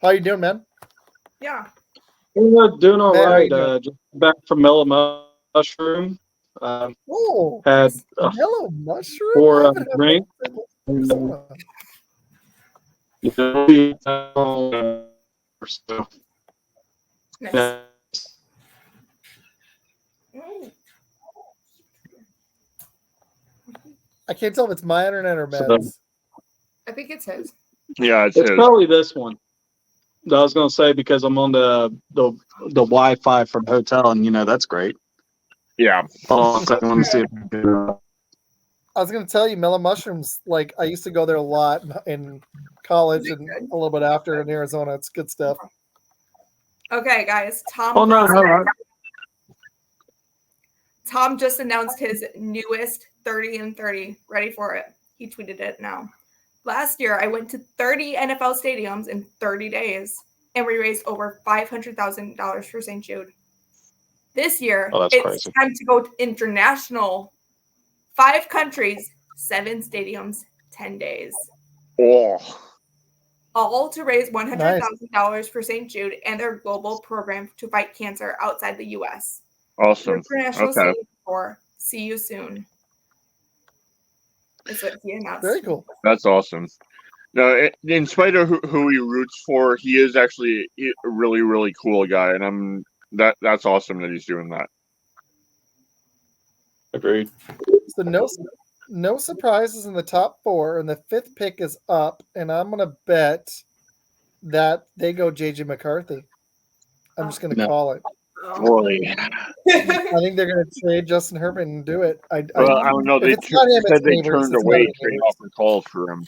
How you doing, man? Yeah. doing all There right. you go. Just back from Mellow Mushroom. Oh, Had yellow mushroom. for I a haven't had drink. that You know, so, Nice. yeah. Mm. I can't tell if it's my internet or So- Matt's. I think it's his. Yeah, it's It's his. probably this one. I was gonna say because I'm on the Wi-Fi from hotel, and that's great. Yeah. Hold on a second, let me see. I was gonna tell you, Mellow Mushrooms. Like I used to go there a lot in college and a little bit after in Arizona. It's good stuff. Okay, guys. Oh no, no. Tom just announced his newest 30 and 30. Ready for it. He tweeted it now. Last year, I went to 30 NFL stadiums in 30 days, and we raised over $500,000 for St. Jude. This year, Oh, that's it's crazy. time to go international. 5 countries, 7 stadiums, 10 days. Oh, All to raise $100,000 for St. Jude and their global program to fight cancer outside the U.S. awesome. International Okay. Stadium Tour. See you soon. That's what he announced. Very cool. That's awesome. No, in spite of who he roots for, he is actually a really, really cool guy, and that's awesome that he's doing that. Agreed. So no surprises in the top 4, and the 5th pick is up, and I'm gonna bet that they go JJ McCarthy. I'm just gonna No. call it. Oh. Boy. I think they're gonna trade Justin Herbert and do it. Well, I don't know. If They it's not him, said it's they Neighbors. turned It's away gotta be trade Neighbors. offer calls for him.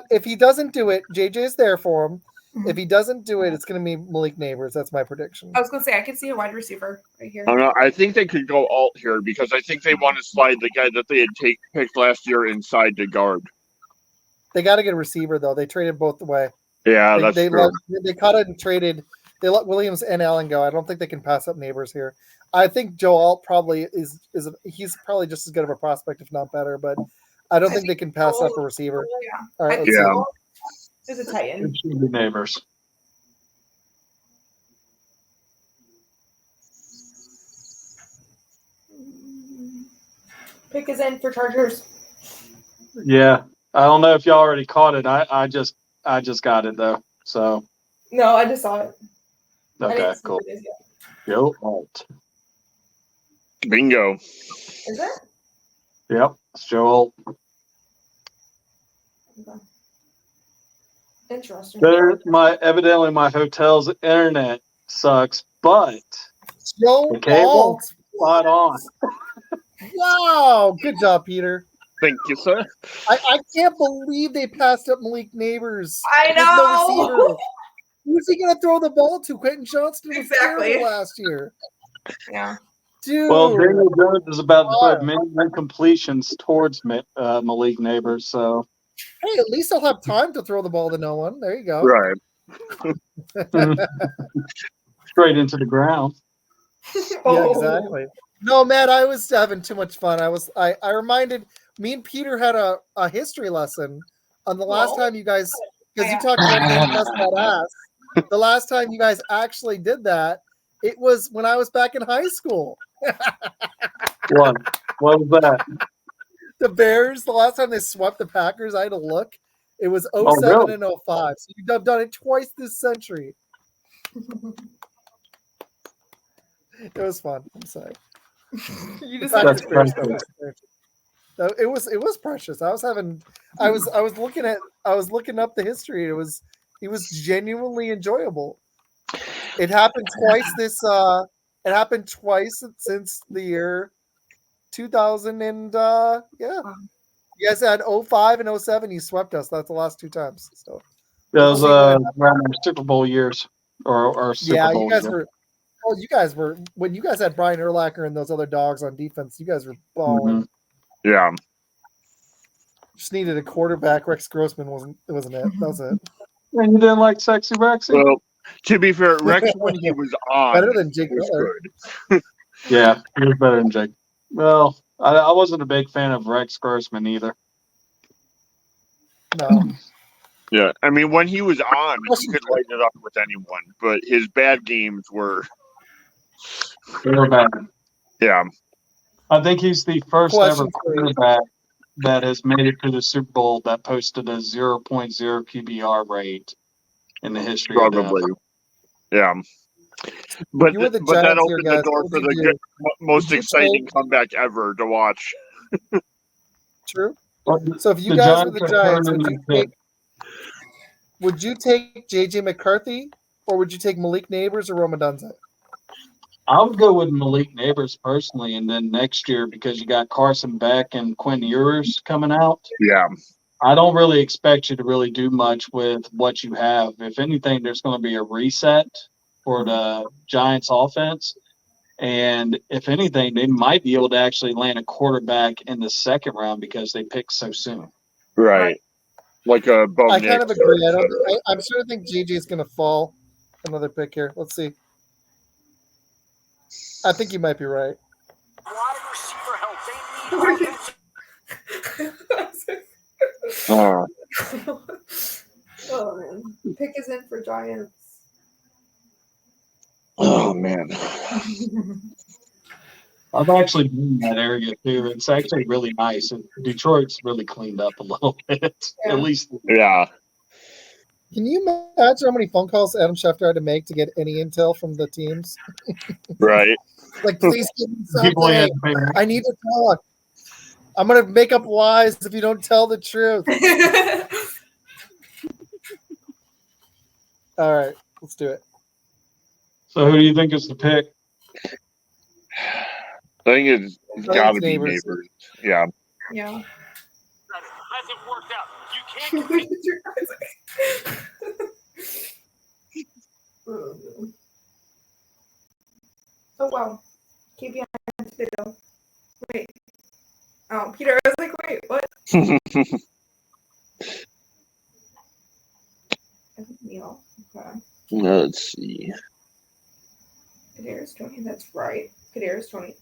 If he doesn't do it, JJ's there for him. If he doesn't do it, it's gonna be Malik Neighbors. That's my prediction. I was gonna say I could see a wide receiver right here. I don't know. I think they could go alt here because I think they want to slide the guy that they had picked last year inside to guard. They got to get a receiver though. They traded both the way. Yeah, They that's they, true. they caught it and traded. They let Williams and Allen go. I don't think they can pass up Neighbors here. I think Joe Alt probably is he's probably just as good of a prospect, if not better. But I don't think they can pass up a receiver. Oh, yeah. All right, I let's think see. Yeah. Is a tight end. It should be Neighbors. Pick is in for Chargers. Yeah, I don't know if y'all already caught it. I just got it though. So No, I just saw it. I okay, didn't see cool. who it is yet. Yo, alt. Bingo. Is it? Yep, it's Joe Alt. Okay. Interesting. Evidently my hotel's internet sucks, but Joe the cable Alt. spot on. Wow, good job, Peter. Thank you, sir. I can't believe they passed up Malik Neighbors. I There's no know. receiver. Who's he going to throw the ball to? Quentin Johnston was Exactly. terrible last year. Yeah. Dude. Well, Daniel Jones is about to put many incompletions towards Malik Neighbors, so. Hey, at least I'll have time to throw the ball to no one. There you go. Right. Straight into the ground. Yeah, exactly. No, Matt, I was having too much fun. I reminded me and Peter had a history lesson on the last time you guys, because you talked about being bust that ass. The last time you guys actually did that, it was when I was back in high school. What? What was that? The Bears, the last time they swept the Packers, I had to look. It was 07 really? and 05. So you've done it twice this century. It was fun. I'm sorry. You just That's precious. It was precious. I was looking up the history. It was genuinely enjoyable. It happened twice it happened twice since the year 2000 and yeah. You guys had 05 and 07, you swept us. That's the last two times. So Those around our Super Bowl years or Super Bowl you guys years. were. Oh, you guys were when you guys had Brian Urlacher and those other dogs on defense. You guys were balling. Mm-hmm. Yeah. Just needed a quarterback. Rex Grossman wasn't it? That was it. And you didn't like Sexy Rexy? Well, to be fair, Rex when he was on Better than Jake was Miller. good. Yeah, he was better than Jake. Well, I wasn't a big fan of Rex Grossman either. No. Yeah, I mean when he was on, he could light it up with anyone, but his bad games were. They were bad. Yeah. I think he's the first Question ever for you. quarterback that has made it to the Super Bowl that posted a 0.0 QBR rate in the history of the Probably. NFL. Yeah. But You were the that Giants opened here, the guys. door What for would the you do? most Would you exciting comeback ever to watch. True. But So if you the guys were the are Giants, turning into would you take JJ McCarthy or would you take Malik Neighbors or Roma Dunze? I would go with Malik Neighbors personally, and then next year because you got Carson Beck and Quinn Ewers coming out. Yeah. I don't really expect you to really do much with what you have. If anything, there's going to be a reset for the Giants offense. And if anything, they might be able to actually land a quarterback in the second round because they picked so soon. Right. Like a Bo I kind of agree. Nix. I'm sure I think JJ is going to fall another pick here. Let's see. I think you might be right. Oh. Oh man, pick is in for Giants. Oh man. I've actually been in that area too. It's actually really nice. And Detroit's really cleaned up a little bit, Yeah. at least. Yeah. Can you imagine how many phone calls Adam Schefter had to make to get any intel from the teams? Right. Like, please give me People had something. I need to talk. I'm going to make up lies if you don't tell the truth. All right, let's do it. So who do you think is the pick? I think it's got to be Neighbors. Neighbors. Yeah. Yeah. Hasn't worked out. You can't compete. Oh wow. Keep your hands video. Wait. Oh, Peter, I was like, wait, what? Neil. Okay. Let's see. Kadarius 20. That's right. Kadarius 20.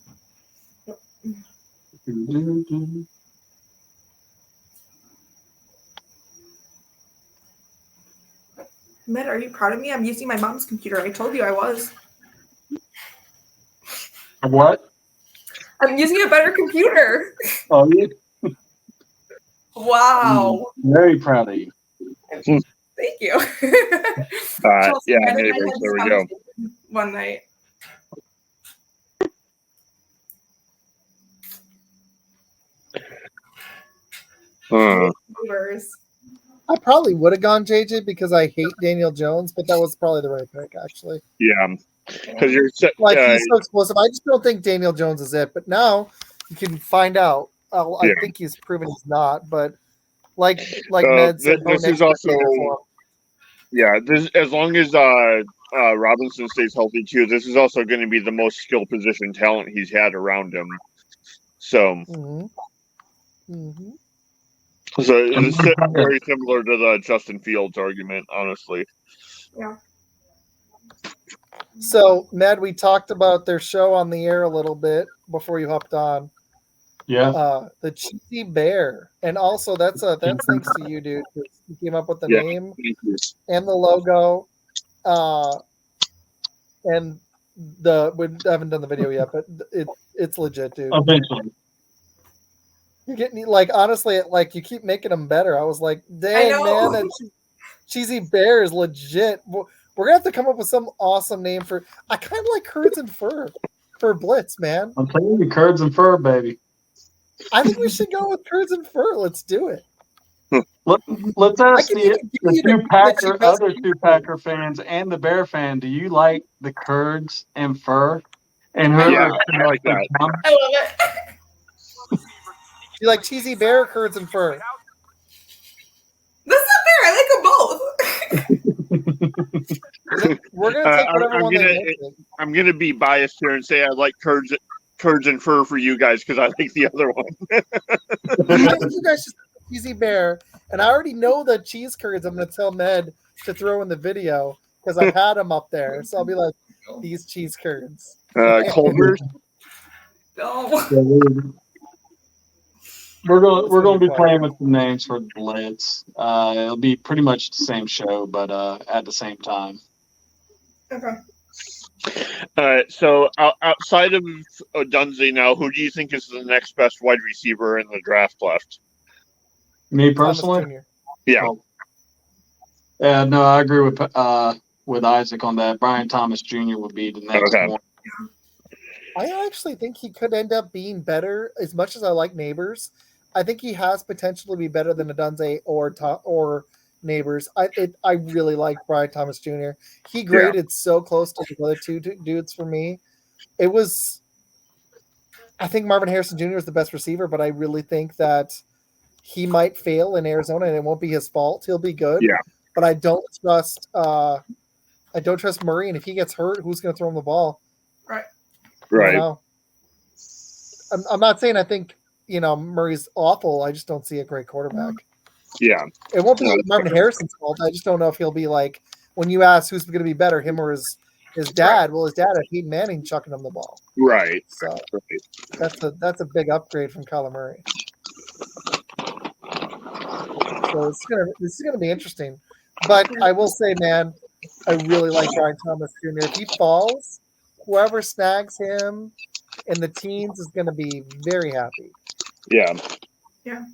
Matt, are you proud of me? I'm using my mom's computer. I told you I was. What? I'm using a better computer. Oh, yeah. Wow. Very proud of you. Thank you. Chelsea, Yeah, I think I Neighbors. had this There we go. conversation one night. Neighbors. I probably would have gone JJ because I hate Daniel Jones, but that was probably the right pick, actually. Yeah. Because you're Like, he's so explosive. I just don't think Daniel Jones is it. But now you can find out. I think he's proven he's not. But like Ned said, this is also. Yeah, this as long as Robinson stays healthy too, this is also going to be the most skill position talent he's had around him. So, so it's very similar to the Justin Fields argument, honestly. Yeah. So, Ned, we talked about their show on the air a little bit before you hopped on. Yeah. The Cheesy Bear, and also that's thanks to you, dude. You came up with the name and the logo, and we haven't done the video yet, but it's legit, dude. Eventually. You're getting honestly, you keep making them better. I was like, dang man, that Cheesy Bear is legit. We're gonna have to come up with some awesome name for. I kind of like Curds and Fur for Blitz, man. I'm telling you, Curds and Fur, baby. I think we should go with Curds and Fur. Let's do it. Let's ask the other two Packer fans and the Bear fan. Do you like the Curds and Fur? And I like that. I love it. You like Cheesy Bear, or Curds and Fur? That's not fair. I like them both. We're gonna take whatever one I'm gonna be biased here and say I like Curds and Fur for you guys because I like the other one. You guys just Cheesy Bear, and I already know the cheese curds. I'm gonna tell Ned to throw in the video because I've had them up there. So I'll be like, these cheese curds. Culver's. No. We're gonna be playing with the names for Blitz. It'll be pretty much the same show, but at the same time. Okay. So outside of Odunze now, who do you think is the next best wide receiver in the draft left? Me personally? Yeah. Yeah, no, I agree with Izac on that. Brian Thomas Jr. would be the next one. I actually think he could end up being better. As much as I like Neighbors, I think he has potential to be better than Odunze or Neighbors. I really like Brian Thomas Jr. He graded so close to the other two dudes for me. It was. I think Marvin Harrison Jr. is the best receiver, but I really think that he might fail in Arizona, and it won't be his fault. He'll be good. Yeah. But I don't trust. I don't trust Murray, and if he gets hurt, who's going to throw him the ball? Right. Right. You know? I'm not saying I think Murray's awful. I just don't see a great quarterback. Yeah. It won't be Marvin Harrison's fault. I just don't know if he'll be like when you ask who's going to be better, him or his dad. Well, his dad had Peyton Manning chucking him the ball. Right. So that's a big upgrade from Kyler Murray. So this is gonna be interesting. But I will say, man, I really like Brian Thomas Jr. If he falls, whoever snags him in the teens is going to be very happy. Yeah. Yeah.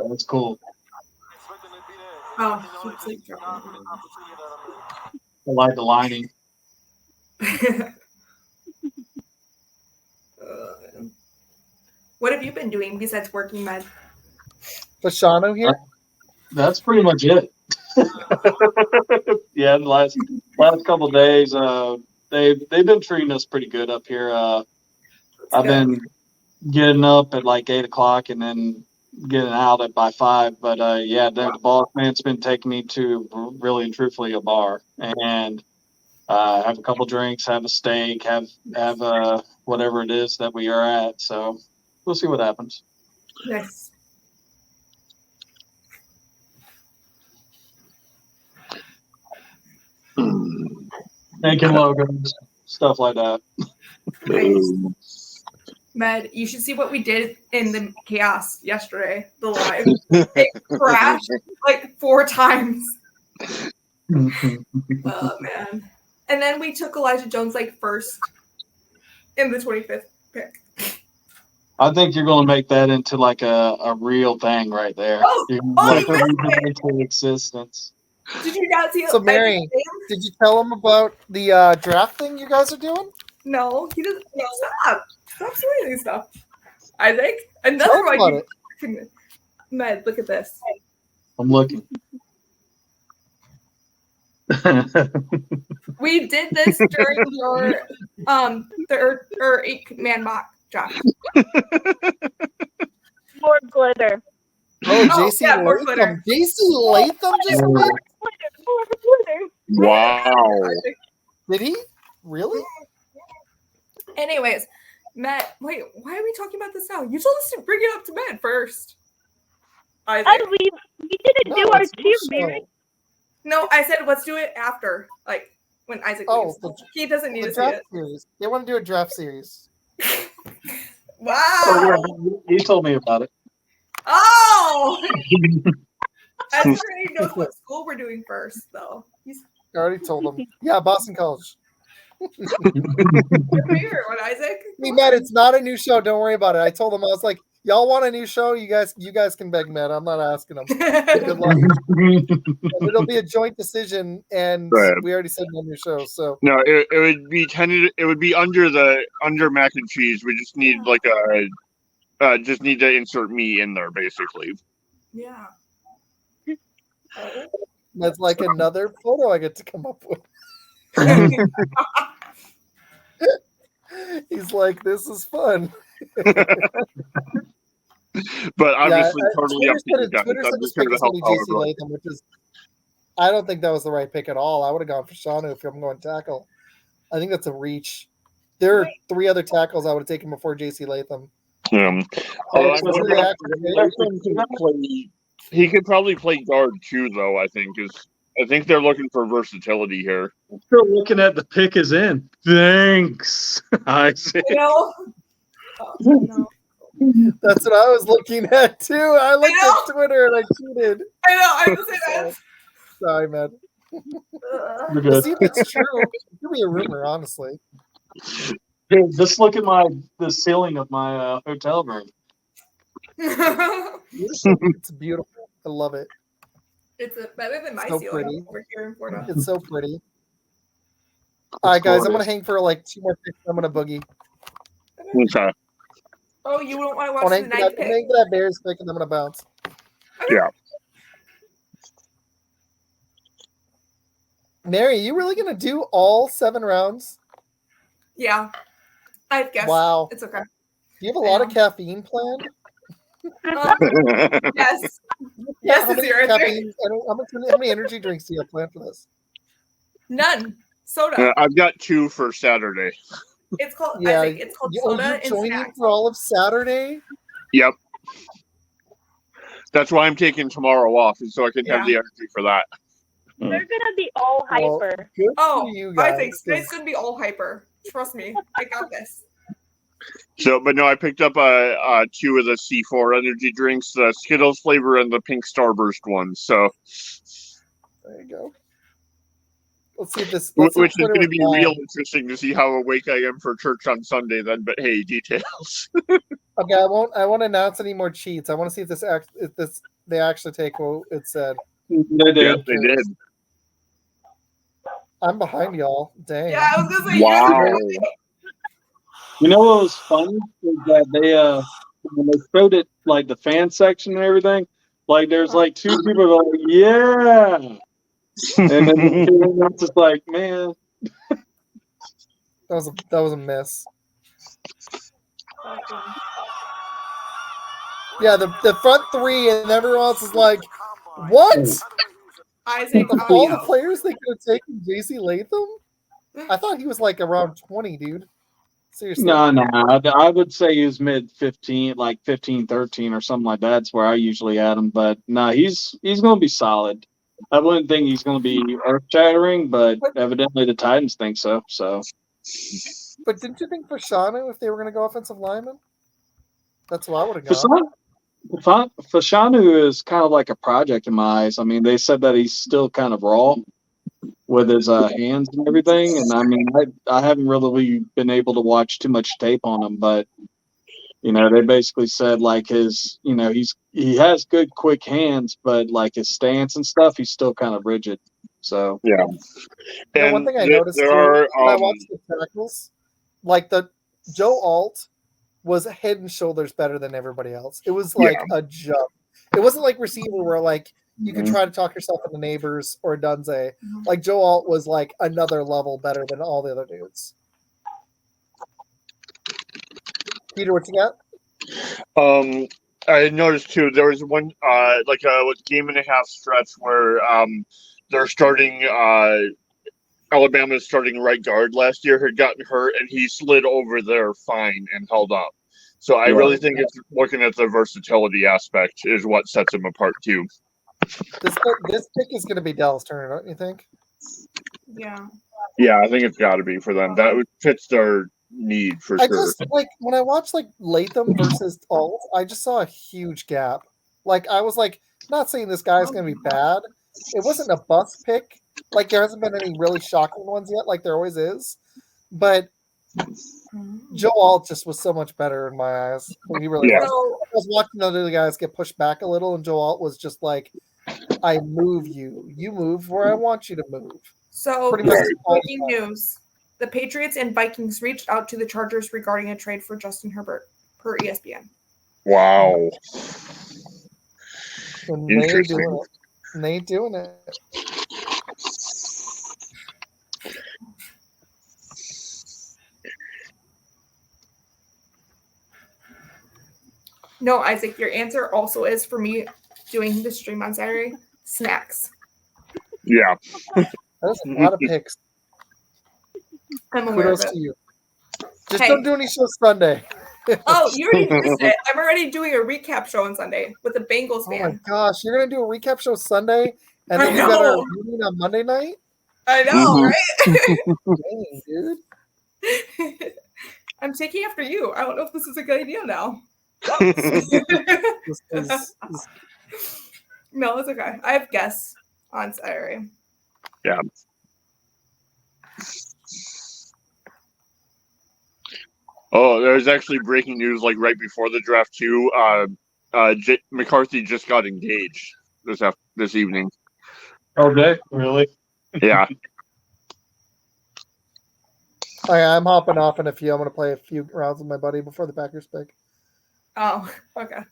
That's cool. Oh, I like the lining. What have you been doing besides working, Med? Fashano here? That's pretty much it. Yeah, the last couple of days, they've been treating us pretty good up here. I've been getting up at like 8 o'clock and then getting out at by 5. But the boss man's been taking me to really and truthfully a bar and have a couple drinks, have a steak, have whatever it is that we are at. So we'll see what happens. Nice. Making logos, stuff like that. Nice. Med, you should see what we did in the chaos yesterday, the live. It crashed like 4 times. Oh, man. And then we took Elijah Jones first in the 25th pick. I think you're going to make that into like a real thing right there. Into existence. Did you not see it? So, Mary, did you tell him about the draft thing you guys are doing? No, he doesn't. No, stop saying stuff. Izac, another one. Med, look at this. I'm looking. We did this during your 8-man mock draft. More glitter. Oh, JC Latham. JC Latham just went? Wow. Did he? Really? Anyways, Matt, wait, why are we talking about this now? You told us to bring it up to Matt first. Isaac. We didn't do our it's your cheer, Mary. show. No, I said let's do it after, like when Isaac leaves. He doesn't need the to see draft it. series. They want to do a draft series. Wow. You told me about it. Oh. I just already knows what school we're doing first, though. I already told them. Yeah, Boston College. Your favorite one, Isaac? Hey, Matt, it's not a new show. Don't worry about it. I told them, I was like, y'all want a new show? You guys can beg Matt. I'm not asking them. Good luck. It'll be a joint decision, and we already said no new show. So no, it would be tended. It would be under mac and cheese. We just need like just need to insert me in there, basically. Yeah. that's like another photo I get to come up with. He's like, this is fun. But obviously, totally up to you guys. Twitter I'm said just this pick here to is help going to be JC out. Latham, which is, I don't think that was the right pick at all. I would have gone for Shaunu if I'm going tackle. I think that's a reach. There are 3 other tackles I would have taken before JC Latham. He could probably play guard too, though. I think they're looking for versatility here. I'm still looking at the pick is in. Thanks, Isaac. No. No. That's what I was looking at too. I looked at Twitter and I tweeted. I know. I was saying that. Sorry, man. You're We'll good. see if it's true. It could be a rumor, honestly. Dude, just look at the ceiling of my hotel room. It's beautiful. I love it. It's better than my So ceiling pretty. over here in Florida. It's so pretty. All right, guys, I'm gonna hang for like 2 more picks. I'm gonna boogie. Okay. Oh, you don't want to I'm watch gonna the hang ninth for pick? that Bears pick, and I'm gonna bounce. Yeah. Mary, you really gonna do all 7 rounds? Yeah. I guess. Wow. It's okay. Do you have a lot of caffeine planned? Yes. Yes, How is many your answer. caffeine? How many energy drinks do you have planned for this? None. Soda. I've got 2 for Saturday. It's called Yeah. Isaac. It's called soda You're and joining snacks. for all of Saturday? Yep. That's why I'm taking tomorrow off, so I can have the Yeah. energy for that. They're gonna be all Well, hyper. good Oh, for you guys. I think it's gonna be all hyper. Trust me, I got this. So, but no, I picked up 2 of the C4 energy drinks, the Skittles flavor and the pink Starburst one. So, There you go. Let's see if this. which Let's is see if going to Twitter be was real live. interesting to see how awake I am for church on Sunday. Then, but hey, details. Okay, I won't announce any more cheats. I want to see if they actually take what it said. They did. Yes, they did. I'm behind y'all. Dang. Yeah, I was gonna say. Wow. You know what was funny is that they when they showed it like the fan section and everything, like there's like 2 people that are like, yeah. And then the just like, man. That was a miss. Yeah, the front 3 and everyone else is like, what? Isaac, Of all the players they could have taken JC Latham? I thought he was like around 20, dude. Seriously. No, I would say he was mid 15, like 15, 13 or something like that. That's where I usually had him. But no, he's going to be solid. I wouldn't think he's going to be earth shattering, but evidently the Titans think so. So, But didn't you think for Shaunu if they were going to go offensive lineman? That's what I would have gone. Fashanu is kind of like a project in my eyes. I mean, they said that he's still kind of raw with his hands and everything. And I mean, I haven't really been able to watch too much tape on him, but you know, they basically said like his, you know, he has good quick hands, but like his stance and stuff, he's still kind of rigid. So yeah. And one thing I noticed too, when I watched the tackles, like the Joe Alt was head and shoulders better than everybody else. It was like a jump. It wasn't like receiver where like you could try to talk yourself into Neighbors or Dunze. Like Joe Alt was like another level better than all the other dudes. Peter, what you got? I noticed too. There was one like a game and a half stretch where They're starting. Alabama's starting right guard last year had gotten hurt, and he slid over there fine and held up. So I really think it's looking at the versatility aspect is what sets him apart too. This pick is going to be Dallas Turner, don't you think? Yeah. Yeah, I think it's got to be for them. That fits their need for I sure. just like when I watched like Latham versus Alt, I just saw a huge gap. Like I was like, not saying this guy's going to be bad. It wasn't a bust pick. Like there hasn't been any really shocking ones yet, like there always is. But Joe Alt just was so much better in my eyes. He really was. I was watching the other guys get pushed back a little, and Joe Alt was just like, "I move you. You move where I want you to move." So, Pretty much breaking news: the Patriots and Vikings reached out to the Chargers regarding a trade for Justin Herbert, per ESPN. Wow. And they doing it. No, Isaac, your answer also is for me doing the stream on Saturday. Snacks. Yeah. There's a lot of picks. I'm aware Kudos of it. to you. Just don't do any shows Sunday. Oh, you already missed it. I'm already doing a recap show on Sunday with the Bengals fan. Oh my gosh, you're gonna do a recap show Sunday, and then you got our meeting on Monday night. I know, right? Dang, dude. I'm taking after you. I don't know if this is a good idea now. No, it's okay. I have guests on Saturday. Yeah. Oh, there's actually breaking news like right before the draft too. McCarthy just got engaged this evening. Okay, really? Yeah. I'm hopping off in a few. I'm gonna play a few rounds with my buddy before the Packers pick. Oh, okay.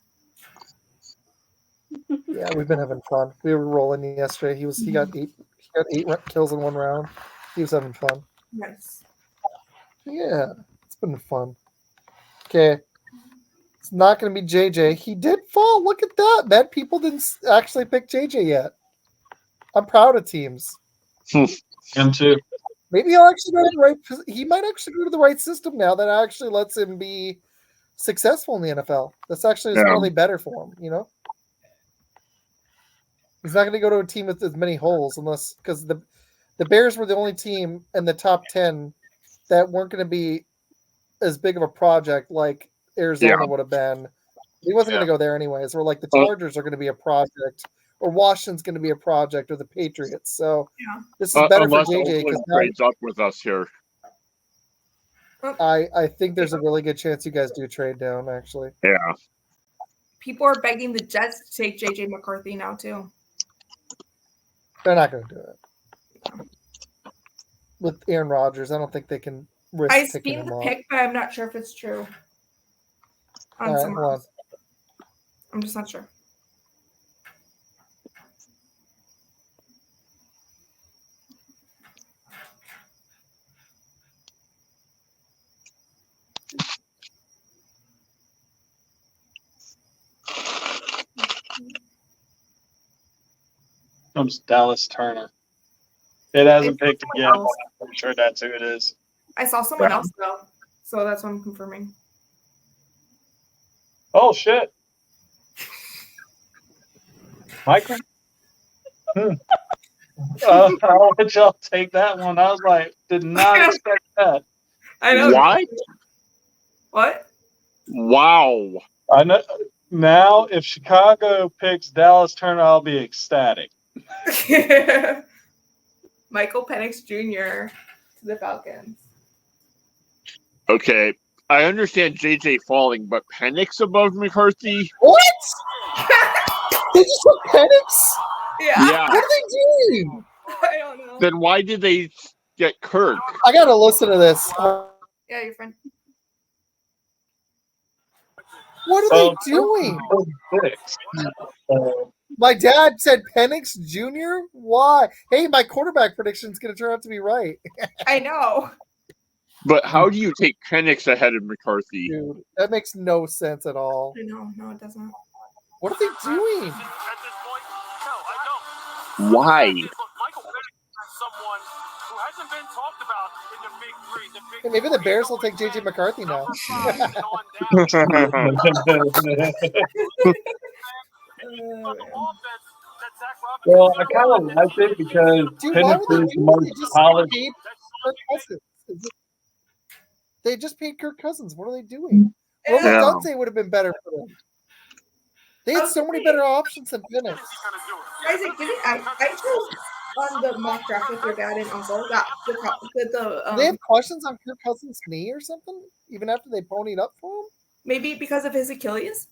Yeah, we've been having fun. We were rolling yesterday. He got eight kills in one round. He was having fun. Nice. Yeah, it's been fun. Okay. It's not going to be JJ. He did fall. Look at that. That people didn't actually pick JJ yet. I'm proud of teams. Him too. Maybe he'll actually go to the right. He might actually go to the right system now that actually lets him be successful in the NFL. That's actually really better for him. You know, he's not going to go to a team with as many holes unless because the Bears were the only team in the top 10 that weren't going to be as big of a project like Arizona would have been. He wasn't going to go there anyways. Or like the Chargers are going to be a project, or Washington's going to be a project, or the Patriots. So this is better for JJ because trades up with us here. I think there's a really good chance you guys do trade down. Actually, yeah. People are begging the Jets to take JJ McCarthy now too. They're not going to do it with Aaron Rodgers. I don't think they can risk I've picking seen him the off. pick, but I'm not sure if it's true. All right, hold on. I'm just not sure. Comes Dallas Turner. It hasn't picked again. I'm sure that's who it is. I saw someone else though, so that's what I'm confirming. Oh shit, Michael. I'll let y'all take that one. I was like, did not expect that. I know. What? What? Wow. I know. Now, if Chicago picks Dallas Turner, I'll be ecstatic. Michael Penix Jr. to the Falcons. Okay. I understand JJ falling, but Penix above McCarthy? What? Did you put Penix? Yeah. What are they doing? I don't know. Then why did they get Kirk? I gotta listen to this. Yeah, your friend. What are they doing? My dad said Penix Jr. Why? Hey, my quarterback prediction is going to turn out to be right. I know. But how do you take Penix ahead of McCarthy? Dude, that makes no sense at all. I know. No, it doesn't. What are they doing? Why? been talked about in the big three. The big Hey, maybe the three Bears will take going JJ down. McCarthy now. Number 5 and on down. On the offense that Zach Robinson Well, I said, kind of liked it because Dude, Penix why would they is the do that? They most just polished. paid Kirk Cousins. They just paid Kirk Cousins. What are they doing? Roman Yeah. Dunsey would have been better for them. They had so many better options than Penix. Isaac, I chose on the mock draft with your dad and uncle that They have questions on Kirk Cousins' knee or something, even after they ponied up for him. maybe because of his Achilles.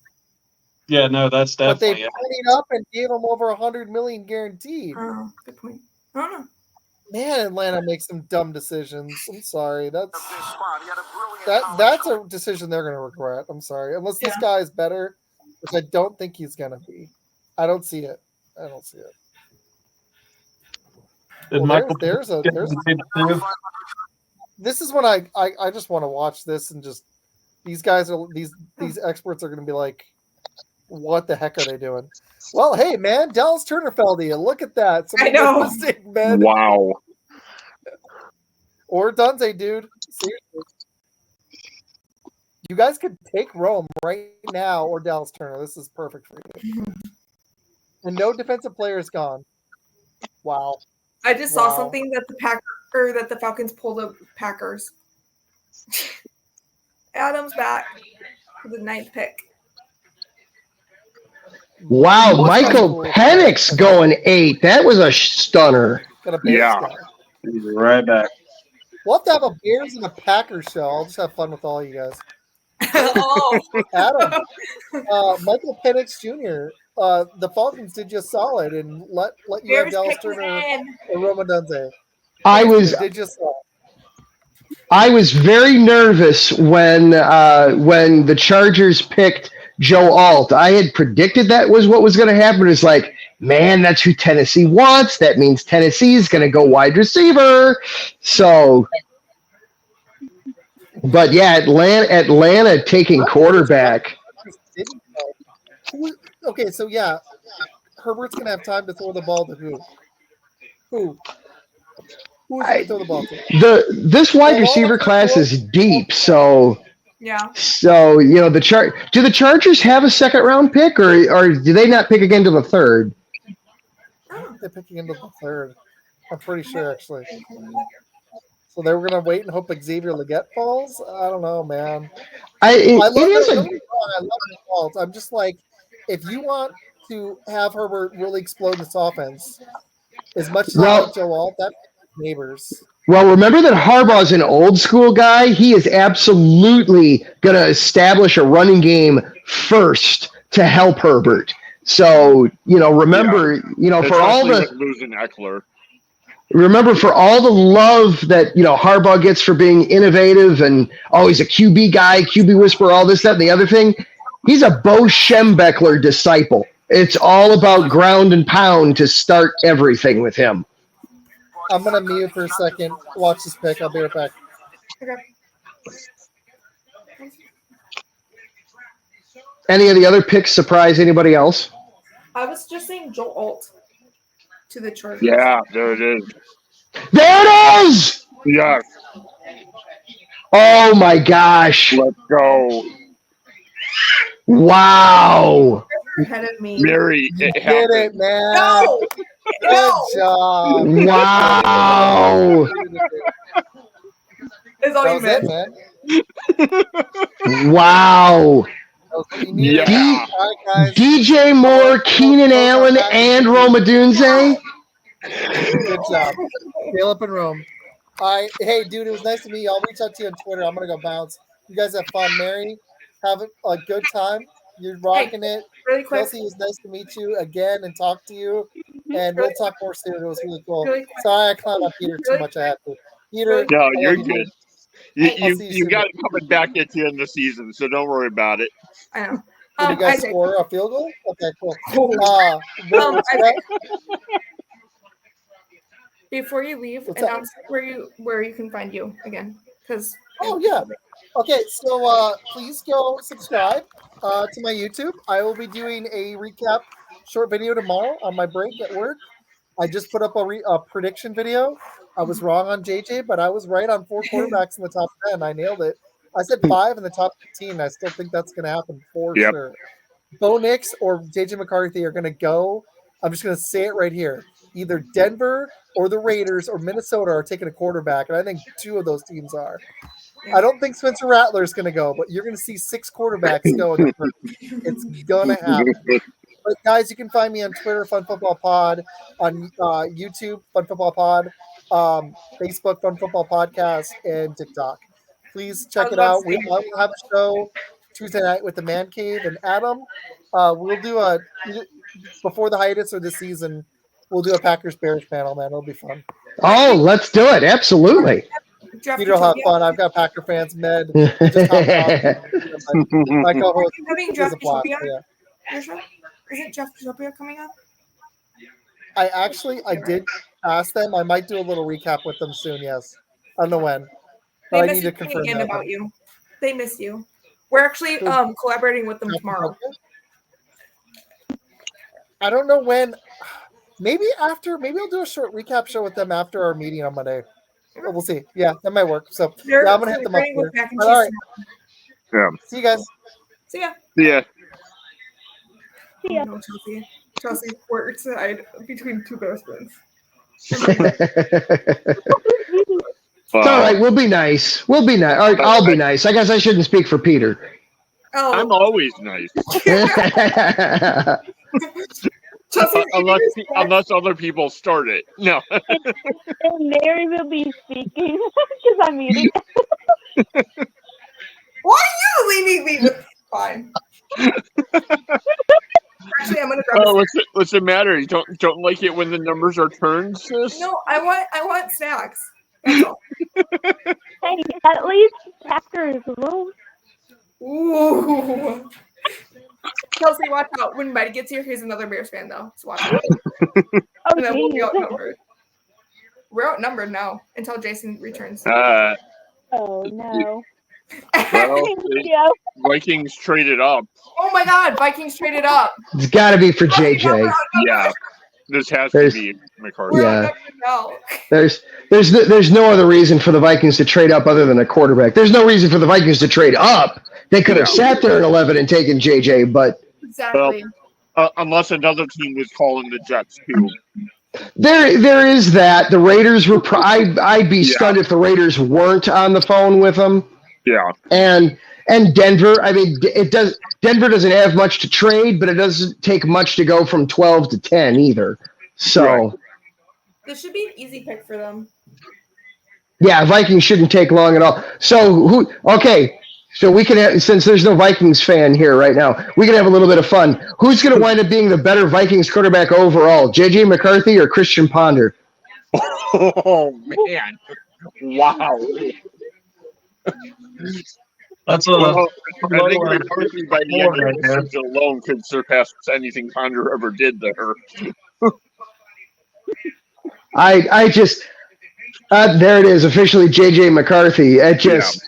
Yeah, no, that's But they definitely it. ponied up and gave him over $100 million guaranteed. Oh, good point. I don't know. Man, Atlanta makes some dumb decisions. I'm sorry. That's a decision they're gonna regret. I'm sorry. Unless this guy is better, which I don't think he's gonna be. I don't see it. Did Well, Michael there's get the big two? this is when I just want to watch this and just these guys are these experts are gonna be like, what the heck are they doing? Well, hey man, Dallas Turner fell to you. Look at that. I know. Mistake, man. Wow. Or Dunsey, dude. Seriously. You guys could take Rome right now or Dallas Turner. This is perfect for you. And no defensive player is gone. Wow. I just saw something that the Falcons pulled the Packers. Adams back for the 9th pick. Wow, Michael Penix going 8. That was a stunner. Got a Bears Yeah. guy. Right back. We'll have to have a Bears and a Packers show. I'll just have fun with all you guys. Oh, Adam, Michael Penix Jr. The Falcons did you solid and let you have Bears Dallas picked Turner him. and Roman Dunsey. I was They did you solid. I was very nervous when the Chargers picked Joe Alt. I had predicted that was what was going to happen. It's like, man, that's who Tennessee wants. That means Tennessee's going to go wide receiver. So, but yeah, Atlanta taking quarterback. Okay, so yeah, Herbert's gonna have time to throw the ball to who? Who's gonna throw the ball to? This wide receiver class is deep, so Yeah. you know do the Chargers have a second round pick or do they not pick again to the third? They're picking into the third. I'm pretty sure actually. So they were gonna wait and hope Xavier Legette falls. I don't know, man. I love the fault. I'm just like, if you want to have Herbert really explode this offense, as much as I like Joe Alt, that's neighbors. Well, remember that Harbaugh's an old school guy. He is absolutely going to establish a running game first to help Herbert. So, remember, for all the losing Eckler. Remember, for all the love that Harbaugh gets for being innovative and always a QB guy, QB whisperer, all this, that, and the other thing, he's a Bo Schembechler disciple. It's all about ground and pound to start everything with him. I'm gonna mute for a second. Watch this pick. I'll be right back. Okay. Any of the other picks surprise anybody else? I was just saying Joe Alt to the Chargers. Yeah, there it is. There it is! Yes. Oh my gosh. Let's go. Wow. Ahead of me. Mary, You it did happened. it, man. No! Good job. Wow. Is all That you was meant. it, man. Wow. That was what you needed. Yeah. All right, guys. DJ Moore, Keenan Allen, and Roma Dunze. Good job. Caleb and Rome. All right. Hey, dude, it was nice to meet you. I'll reach out to you on Twitter. I'm going to go bounce. You guys have fun. Mary, have a good time. You're rocking it. Really quick. Kelsey, it was nice to meet you again and talk to you. And we'll talk more soon. It was really cool. Really quick. Sorry I clowned on Peter too much. I had to. Peter, No, I love you're you, good. dude. You got it coming back at you in the season, so don't worry about it. I know. Did you guys Isaac. score a field goal? Okay, cool. Isaac, before you leave, What's announce where you can find you again. Because Oh yeah. Okay, so please go subscribe to my YouTube. I will be doing a recap short video tomorrow on my break at work. I just put up a prediction video I was wrong on JJ, but I was right on 4 quarterbacks in the top 10. I nailed it. I said 5 in the top 15. I still think that's going to happen for Yep. sure. Bo Nix or JJ McCarthy are going to go. I'm just going to say it right here. Either Denver or the Raiders or Minnesota are taking a quarterback, and I think 2 of those teams are. I don't think Spencer Rattler is going to go, but you're going to see 6 quarterbacks go. It's going to happen. But guys, you can find me on Twitter, Fun Football Pod, on YouTube, Fun Football Pod, Facebook, Fun Football Podcast, and TikTok. Please check it out. We will have a show Tuesday night with the Man Cave and Adam. We'll do before the hiatus of the season. We'll do a Packers Bears panel, man. It'll be fun. Oh, let's do it. Absolutely. Peter will have fun. I've got Packer fans, Med. Just hopped on. My co-host is a blast. Yeah. Isn't Jeff Jopia coming up? I did ask them. I might do a little recap with them soon. Yes, I don't know when. But I need to confirm that. About you. They miss you. We're actually collaborating with them tomorrow. I don't know when. Maybe after. Maybe I'll do a short recap show with them after our meeting on Monday. We'll see. Yeah, that might work. So yeah, I'm gonna hit them up there. All right. Yeah. See you guys. See ya. Yeah. Yeah. No, Chelsea, we're tied between 2 best friends. It's all right. We'll be nice. We'll be nice. I'll be nice. I guess I shouldn't speak for Peter. Oh. I'm always nice. Chelsea, unless other people start it. No. And Mary will be speaking because I'm eating. Why are you leaving me with fine? Actually, I'm gonna grab what's the matter? You don't like it when the numbers are turned, sis? No, I want snacks. That's all. Hey, at least Packers lose. Ooh. Chelsea, watch out. When Buddy gets here, here's another Bears fan, though. So watch out. And then we'll be outnumbered. We're outnumbered now until Jason returns. Oh, no. Well, Vikings traded up. Oh, my God. Vikings traded up. It's got to be for JJ. Yeah. This has to be McCarthy. Yeah. There's no other reason for the Vikings to trade up other than a quarterback. There's no reason for the Vikings to trade up. They could have sat there at 11 and taken JJ, but exactly. Unless another team was calling the Jets too. There is that. The Raiders were. I'd be stunned if the Raiders weren't on the phone with them. Yeah. And Denver. I mean, Denver doesn't have much to trade, but it doesn't take much to go from 12 to 10 either. So this should be an easy pick for them. Yeah, Vikings shouldn't take long at all. So who? Okay. So we can have, since there's no Vikings fan here right now, we can have a little bit of fun. Who's going to wind up being the better Vikings quarterback overall, J.J. McCarthy or Christian Ponder? Oh, man. Wow. That's I think McCarthy by the end of the season alone could surpass anything Ponder ever did there. I just, there it is, officially J.J. McCarthy. It just...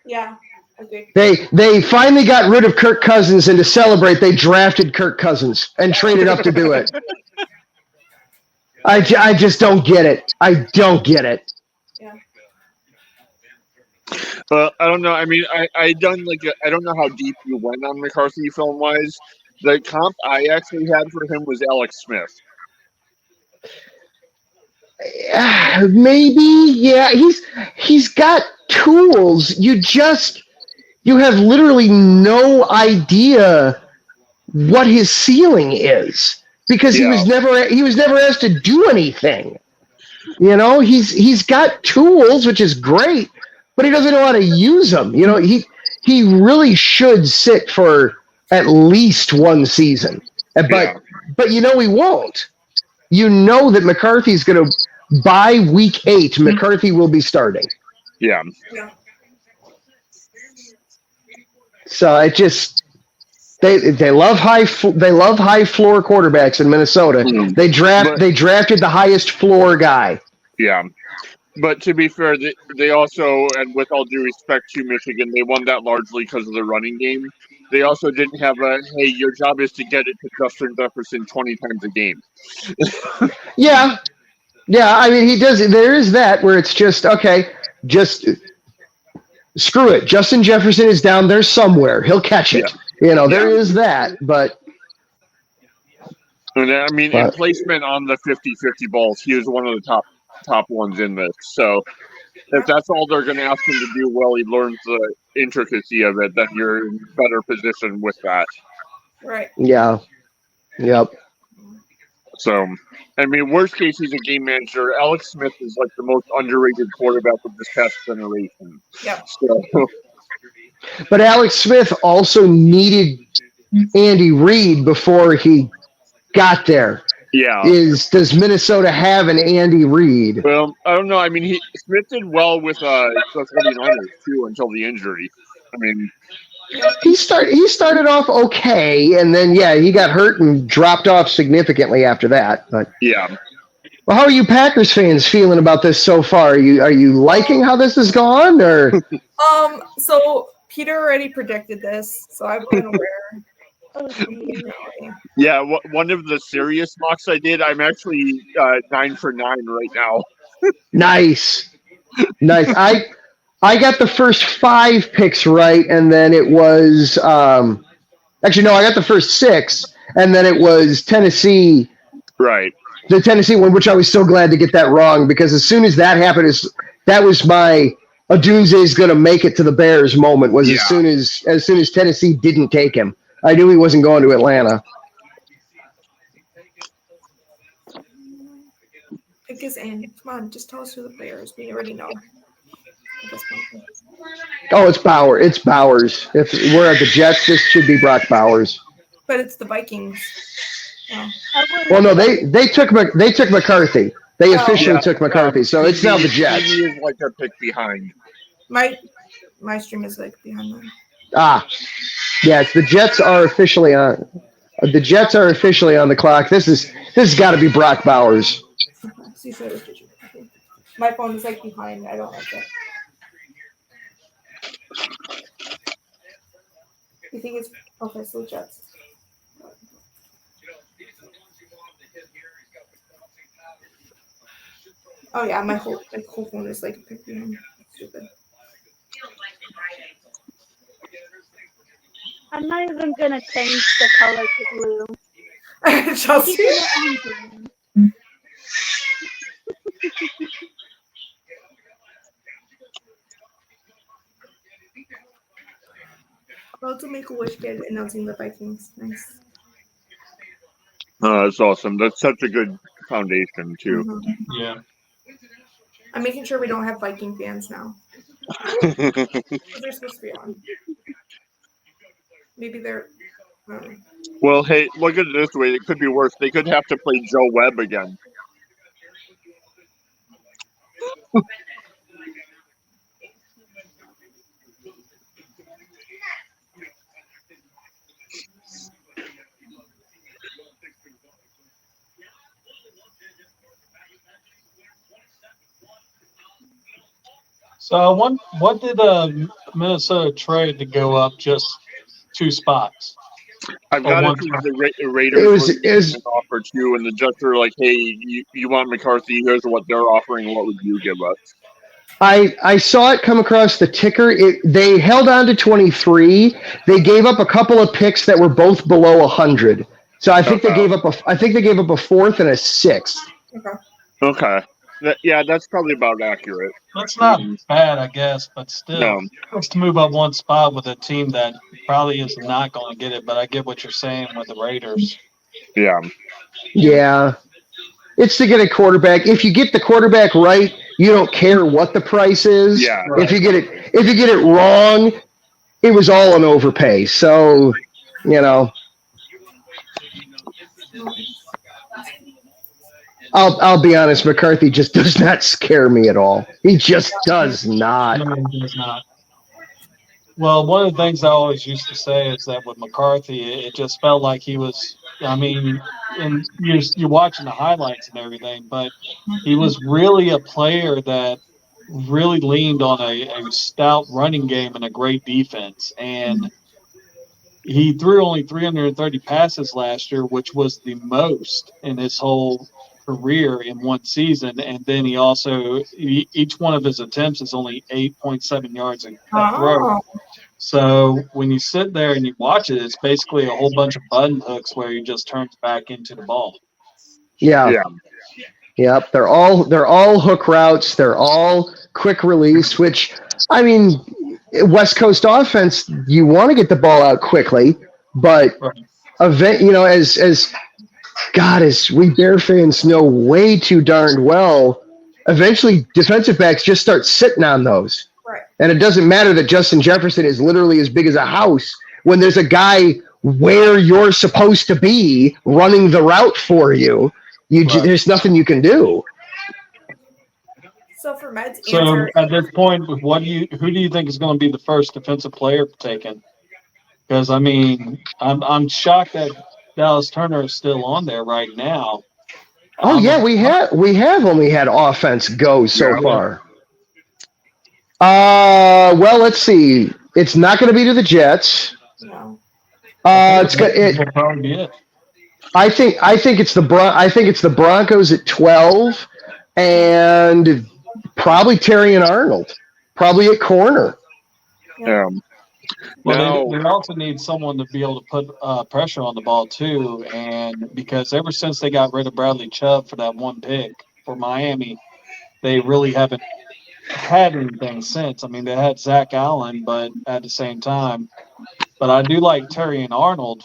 Yeah. Okay. They finally got rid of Kirk Cousins, and to celebrate, they drafted Kirk Cousins and traded up to do it. I just don't get it. I don't get it. Yeah. I don't know. I mean, I don't know how deep you went on McCarthy film wise. The comp I actually had for him was Alex Smith. Maybe, yeah. He's got tools. You have literally no idea what his ceiling is because he was never asked to do anything. You know, he's got tools, which is great, but he doesn't know how to use them. You know, he really should sit for at least one season. But you know he won't. You know that McCarthy's going to, by week 8, McCarthy will be starting. Yeah. So it just they love high floor quarterbacks in Minnesota. Mm-hmm. They drafted the highest floor guy. Yeah, but to be fair, they also, and with all due respect to Michigan, they won that largely because of the running game. They also didn't have hey, your job is to get it to Justin Jefferson 20 times a game. Yeah. Yeah, I mean, he does. There is that where it's just okay. Just screw it. Justin Jefferson is down there somewhere. He'll catch Yeah. it. There is that, but And I mean, in placement on the 50-50 balls, he was one of the top ones in this. So if that's all they're going to ask him to do, well, he learns the intricacy of it, then you're in better position with that. Right. yeah, yep. So, I mean, worst case, he's a game manager. Alex Smith is like the most underrated quarterback of this past generation. Yep. So, But Alex Smith also needed Andy Reid before he got there. yeah. Does Minnesota have an Andy Reid? Well, I don't know. I mean, Smith did well with the 49ers, too, until the injury. I mean, He started off okay, and then he got hurt and dropped off significantly after that. But yeah. well, how are you Packers fans feeling about this so far? Are you liking how this has gone, or? So Peter already predicted this, so I've been aware. Yeah, one of the serious mocks I did, I'm actually 9 for 9 right now. Nice. I got the first 5 picks right, and then it was actually no, I got the first 6, and then it was Tennessee. Right. The Tennessee one, which I was so glad to get that wrong, because as soon as that happened, that was my Odunze's going to make it to the Bears moment. Was as soon as Tennessee didn't take him, I knew he wasn't going to Atlanta. Pick his in. Come on, just tell us who the player is. We already know. At this point. Oh, it's Bowers. It's Bowers. If we're at the Jets, this should be Brock Bowers. But it's the Vikings. Oh. Well, no, they took McCarthy. They officially took McCarthy, so it's now the Jets. He is like a pick behind. My stream is like behind them. Yes, the Jets are officially on. The Jets are officially on the clock. This has got to be Brock Bowers. My phone is like behind. I don't like it. You think it's okay? So Jets. Oh yeah, my whole phone is like picked behind. Stupid. I'm not even gonna change the color to blue. Chelsea. About to make a wish kid announcing the Vikings. Nice. That's awesome. That's such a good foundation too. Mm-hmm. Yeah. I'm making sure we don't have Viking fans now. They're supposed to be on. Maybe they're. Well, hey, look at it this way. It could be worse. They could have to play Joe Webb again. So what did Minnesota trade to go up just 2 spots? I've got to think the Raiders was offer too, and the Jets are like, "Hey, you want McCarthy? Here's what they're offering. What would you give us?" I saw it come across the ticker. They held on to 23. They gave up a couple of picks that were both below 100. So I think they gave up a 4th and a 6th. Okay. That's probably about accurate. That's not bad, I guess, but still, just to move up 1 spot with a team that probably is not going to get it. But I get what you're saying with the Raiders. Yeah. Yeah. It's to get a quarterback. If you get the quarterback right, you don't care what the price is. Yeah. Right. If you get it wrong, it was all an overpay. So, I'll be honest, McCarthy just does not scare me at all. He just does not. No, he does not. Well, one of the things I always used to say is that with McCarthy, it just felt like he was, and you're watching the highlights and everything, but he was really a player that really leaned on a stout running game and a great defense. And he threw only 330 passes last year, which was the most in his whole career in one season, and then each one of his attempts is only 8.7 yards a throw. Oh. So when you sit there and you watch it, it's basically a whole bunch of button hooks where he just turns back into the ball. Yeah. Yep. They're all hook routes. They're all quick release, which, I mean, West Coast offense, you want to get the ball out quickly, but as we Bear fans know way too darned well, eventually defensive backs just start sitting on those. Right. And it doesn't matter that Justin Jefferson is literally as big as a house when there's a guy where you're supposed to be running the route for you. There's nothing you can do. So for Med's So answer, at this point, who do you think is going to be the first defensive player taken? Because I mean, I'm shocked that Dallas Turner is still on there right now. Oh yeah, we have only had offense go so far. Well, let's see. It's not going to be to the Jets. no. It's good. Will probably be it. I think it's the Broncos at 12, and probably Terry and Arnold, probably at corner. Well, they also need someone to be able to put pressure on the ball too, and because ever since they got rid of Bradley Chubb for that one pick for Miami, they really haven't had anything since. I mean, they had Zach Allen, but at the same time, but I do like Terry and Arnold.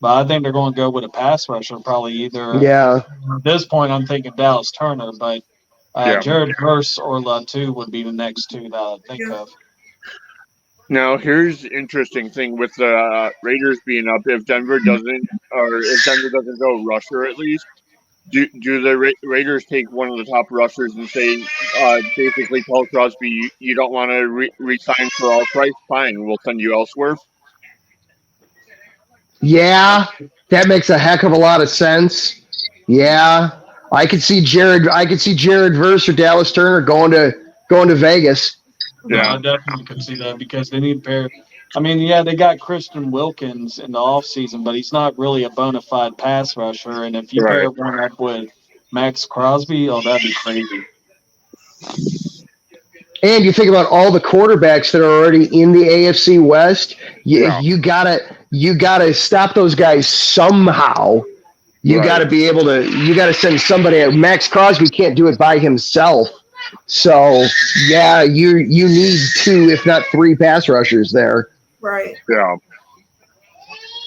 But I think they're going to go with a pass rusher, probably either. Yeah. At this point, I'm thinking Dallas Turner, but Jared Verse or Latu would be the next two that I think of. Now, here's the interesting thing with the Raiders being up. If Denver doesn't go rusher at least, do the Raiders take one of the top rushers and say, basically tell Crosby, you don't want to re-sign for our price? Fine, we'll send you elsewhere. Yeah, that makes a heck of a lot of sense. Yeah, I could see Jared Verse or Dallas Turner going to Vegas. Yeah, I definitely could see that because they need a pair. I mean, yeah, they got Christian Wilkins in the offseason, but he's not really a bona fide pass rusher. And if you pair one up with Max Crosby, that'd be crazy. And you think about all the quarterbacks that are already in the AFC West. You gotta stop those guys somehow. You gotta send somebody. Max Crosby can't do it by himself. So yeah, you need 2, if not 3 pass rushers there. Right. Yeah.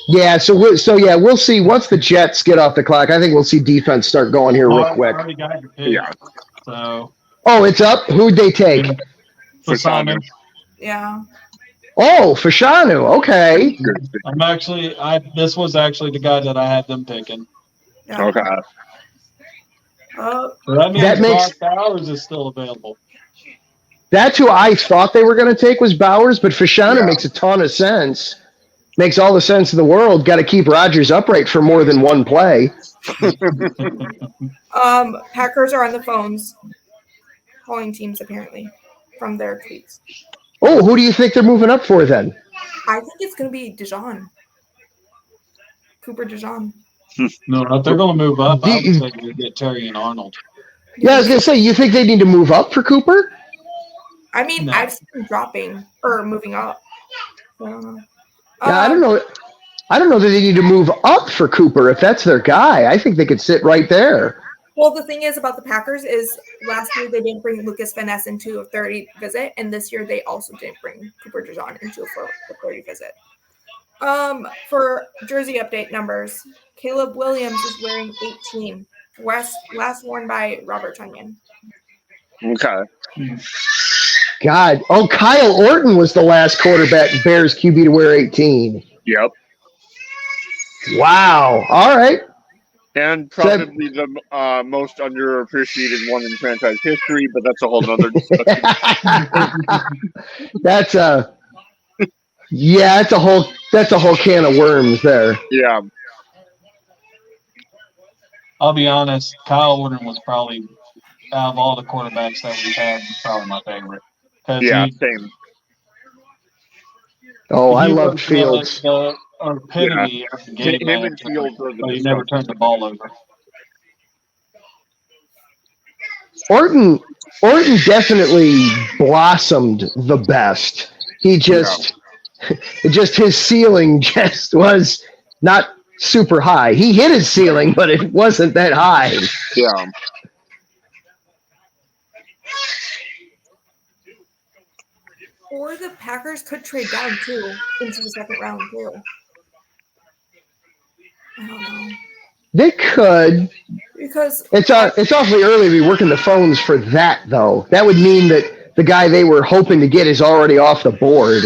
Yeah. So we'll see once the Jets get off the clock. I think we'll see defense start going here real quick. I already got your pick, so. Oh, it's up. Who'd they take? Fasano. Yeah. Oh, Fashanu. Okay. This was actually the guy that I had them picking. Yeah. Okay. So that means Brock Bowers is still available. That's who I thought they were going to take was Bowers, but Fashanu makes a ton of sense. Makes all the sense in the world. Got to keep Rodgers upright for more than one play. Packers are on the phones calling teams apparently from their tweets. Oh, who do you think they're moving up for then? I think it's going to be Cooper DeJean. No, if they're going to move up, I would say they get Terry and Arnold. Yeah, I was going to say, you think they need to move up for Cooper? I mean, I've seen them dropping or moving up. I don't know. Yeah, I don't know. I don't know that they need to move up for Cooper if that's their guy. I think they could sit right there. Well, the thing is about the Packers is last year they didn't bring Lucas Van Ness into a 30 visit, and this year they also didn't bring Cooper DeJean into a 30 visit. For jersey update numbers, Caleb Williams is wearing 18. Last worn by Robert Tonyan. Okay. God. Oh, Kyle Orton was the last quarterback Bears QB to wear 18. Yep. Wow. All right. And probably the most underappreciated one in franchise history, but that's a whole other discussion. That's a whole can of worms there. Yeah. I'll be honest, Kyle Orton was probably, out of all the quarterbacks that we've had, probably my favorite. Yeah, same. Oh, I love Fields. The epitome of the game manager, but he never turned the ball over. Orton definitely blossomed the best. He just his ceiling just was not super high. He hit his ceiling, but it wasn't that high. Yeah. Or the Packers could trade down too into the second round too. I don't know. They could. Because It's awfully early to be working the phones for that, though. That would mean that the guy they were hoping to get is already off the board.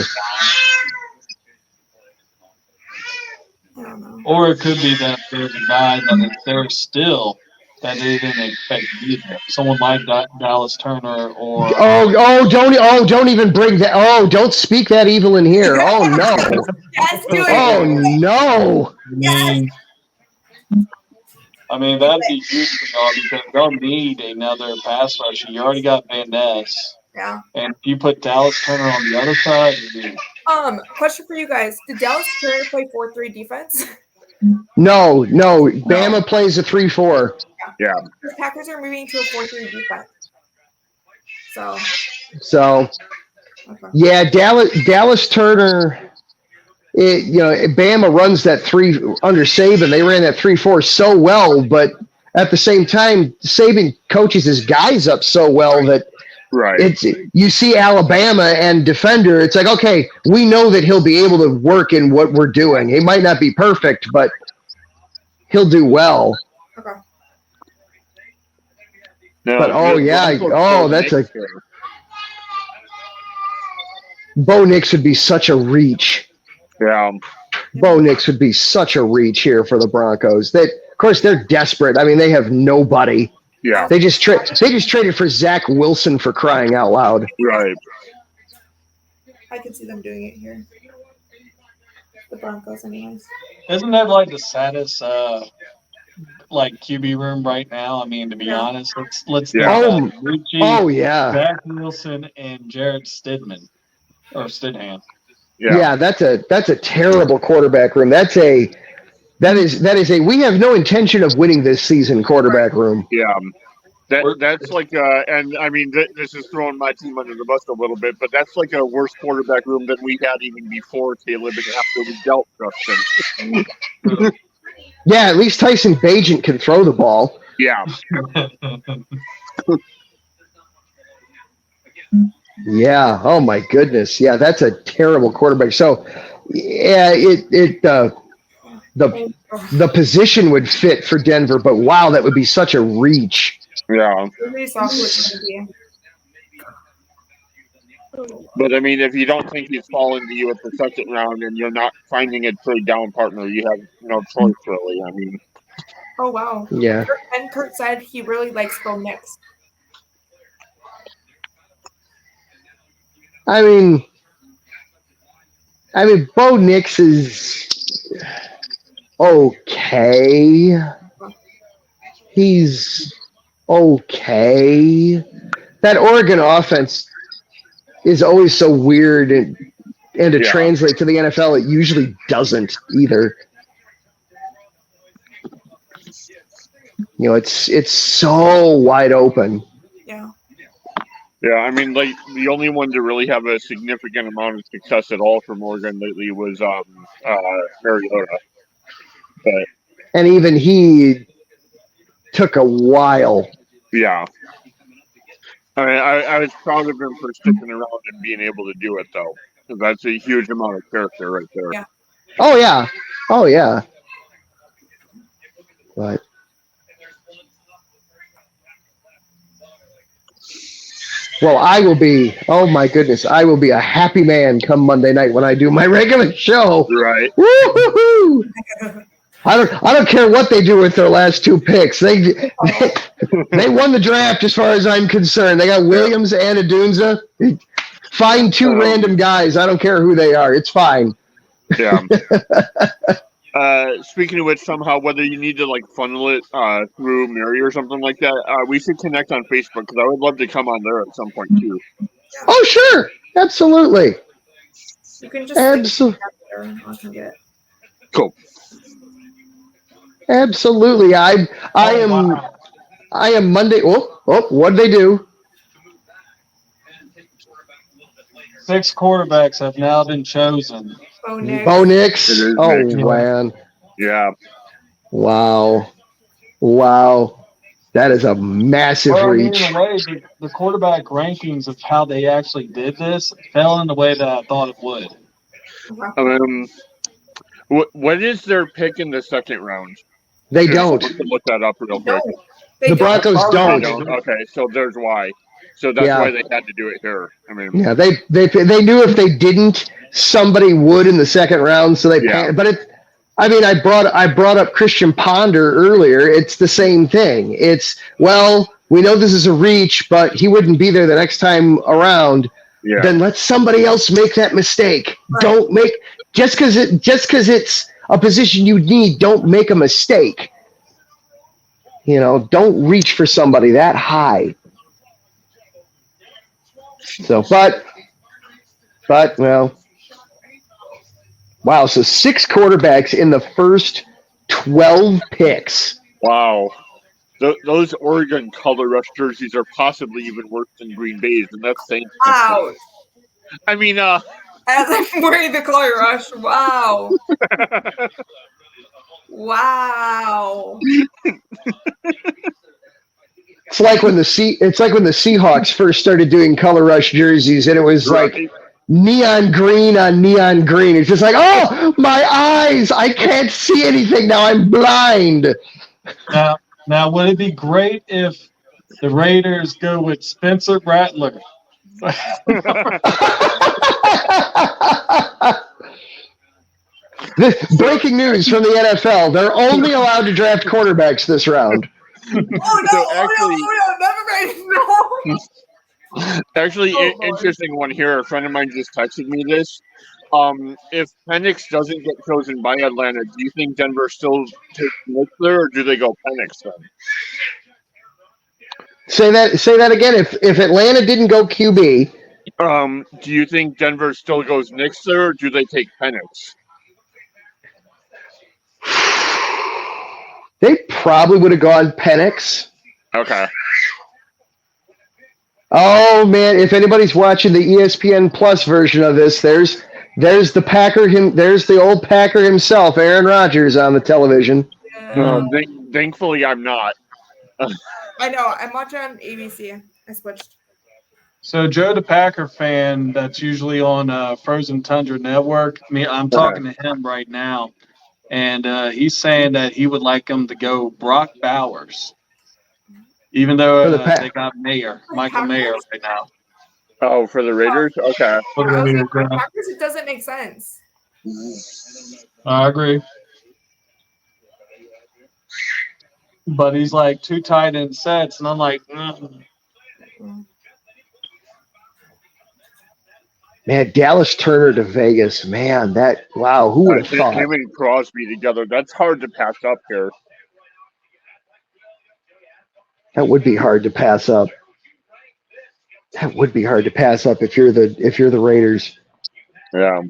I don't know. Or it could be that there's a guy that is there still that they didn't expect to be there. Someone like Dallas Turner or Don't even bring that. Oh, don't speak that evil in here. Oh no. Yes, do it. Oh no. I mean, that'd be huge for y'all because they'll need another pass rusher. You already got Van Ness. Yeah. And if you put Dallas Turner on the other side, Question for you guys. Did Dallas Turner play 4-3 defense? No. Bama plays a 3-4. Yeah. The Packers are moving to a 4-3 defense. So okay. yeah, Dallas Turner. Bama runs that 3 under Saban. They ran that 3-4 so well, but at the same time, Saban coaches his guys up so well that you see Alabama and defender. It's like, okay, we know that he'll be able to work in what we're doing. He might not be perfect, but he'll do well. Okay. No, but that's a Bo Nix would be such a reach. Yeah. Bo Nix would be such a reach here for the Broncos. Of course, they're desperate. I mean, they have nobody. Yeah. They just traded for Zach Wilson for crying out loud. Right. I can see them doing it here. The Broncos, anyways. Isn't that like the saddest QB room right now? I mean, to be honest, let's think about Richie, Zach Wilson, and Jarrett Stidham. Yeah, that's a terrible quarterback room. That is a we have no intention of winning this season quarterback room. Yeah. That's like and I mean this is throwing my team under the bus a little bit, but that's like a worse quarterback room than we had even before Caleb and after we dealt Justin. Yeah, at least Tyson Bagent can throw the ball. Yeah. Yeah. Oh my goodness. Yeah, that's a terrible quarterback. So, yeah, the position would fit for Denver, but wow, that would be such a reach. Yeah. But I mean, if you don't think he's falling to you at the second round and you're not finding a trade down partner, you have no choice really. I mean. Oh wow. Yeah. And Kurt said he really likes Bo Nix. I mean, Bo Nix is okay. He's okay. That Oregon offense is always so weird, and to translate to the NFL, it usually doesn't either. It's so wide open. Yeah. Yeah, I mean, like the only one to really have a significant amount of success at all from Oregon lately was Mariota. And even he took a while. Yeah. I mean, I was proud of him for sticking around and being able to do it, though. Because that's a huge amount of character right there. Yeah. Oh, yeah. But well, I will be a happy man come Monday night when I do my regular show. Right. Woo-hoo-hoo! I don't care what they do with their last 2 picks. They won the draft as far as I'm concerned. They got Williams and Adunza. Find 2 random guys. I don't care who they are. It's fine. Yeah. Speaking of which, somehow, whether you need to funnel it through Mary or something like that, we should connect on Facebook because I would love to come on there at some point too. Oh, sure, absolutely. You can just Cool. Absolutely, I am. I am Monday. What did they do? 6 quarterbacks have now been chosen. Bo Nix. Bo Nix. It is Oh, Nix. man. Yeah. Wow. That is a massive Well, I mean, reach. in a way, the quarterback rankings of how they actually did this fell in the way that I thought it would. What is their pick in the second round? They If don't. someone could look that up real quick. They The don't. Broncos They don't. don't. Okay, so there's why. So that's Yeah. why they had to do it here. I mean, Yeah, they knew if they didn't, somebody would in the second round, so they Yeah. But I brought up Christian Ponder earlier. It's the same thing. It's, well, we know this is a reach, but he wouldn't be there the next time around. yeah. Then let somebody else make that mistake. Right. Don't make just because it's a position you need. Don't make a mistake. Don't reach for somebody that high. So, but well, wow. So 6 quarterbacks in the first 12 picks. Wow. Those Oregon color rush jerseys are possibly even worse than Green Bay's, and that's saying something. Ouch. I mean, As I'm wearing the color rush. Wow. Wow. It's like when the Seahawks first started doing color rush jerseys, and it was Right. like neon green on neon green. It's just like, oh, my eyes! I can't see anything now. I'm blind. Now, would it be great if the Raiders go with Spencer Rattler? Breaking news from the NFL: they're only allowed to draft quarterbacks this round. Oh no! So Actually, Actually, interesting one here. A friend of mine just texted me this. If Penix doesn't get chosen by Atlanta, do you think Denver still takes Nickler, or do they go Penix then? Say that again. If Atlanta didn't go QB, Do you think Denver still goes Nixler, or do they take Penix? they probably would have gone Penix. Okay. Oh man, if anybody's watching the ESPN Plus version of this, there's the Packer there's the old Packer himself, Aaron Rodgers, on the television. Thankfully, I'm not. I know. I'm watching on ABC. I switched. So Joe, the Packer fan that's usually on Frozen Tundra Network, I'm talking to him right now, and he's saying that he would like him to go Brock Bowers, even though they got Michael Mayer right now. Oh, for the Raiders? Okay. For the Raiders, yeah. Packers, it doesn't make sense. I agree. But he's like 2 tight end sets, and I'm like, Man, Dallas Turner to Vegas, man, who would have thought? Him and Crosby together, that's hard to pass up here. That would be hard to pass up. That would be hard to pass up if you're the Raiders. Yeah.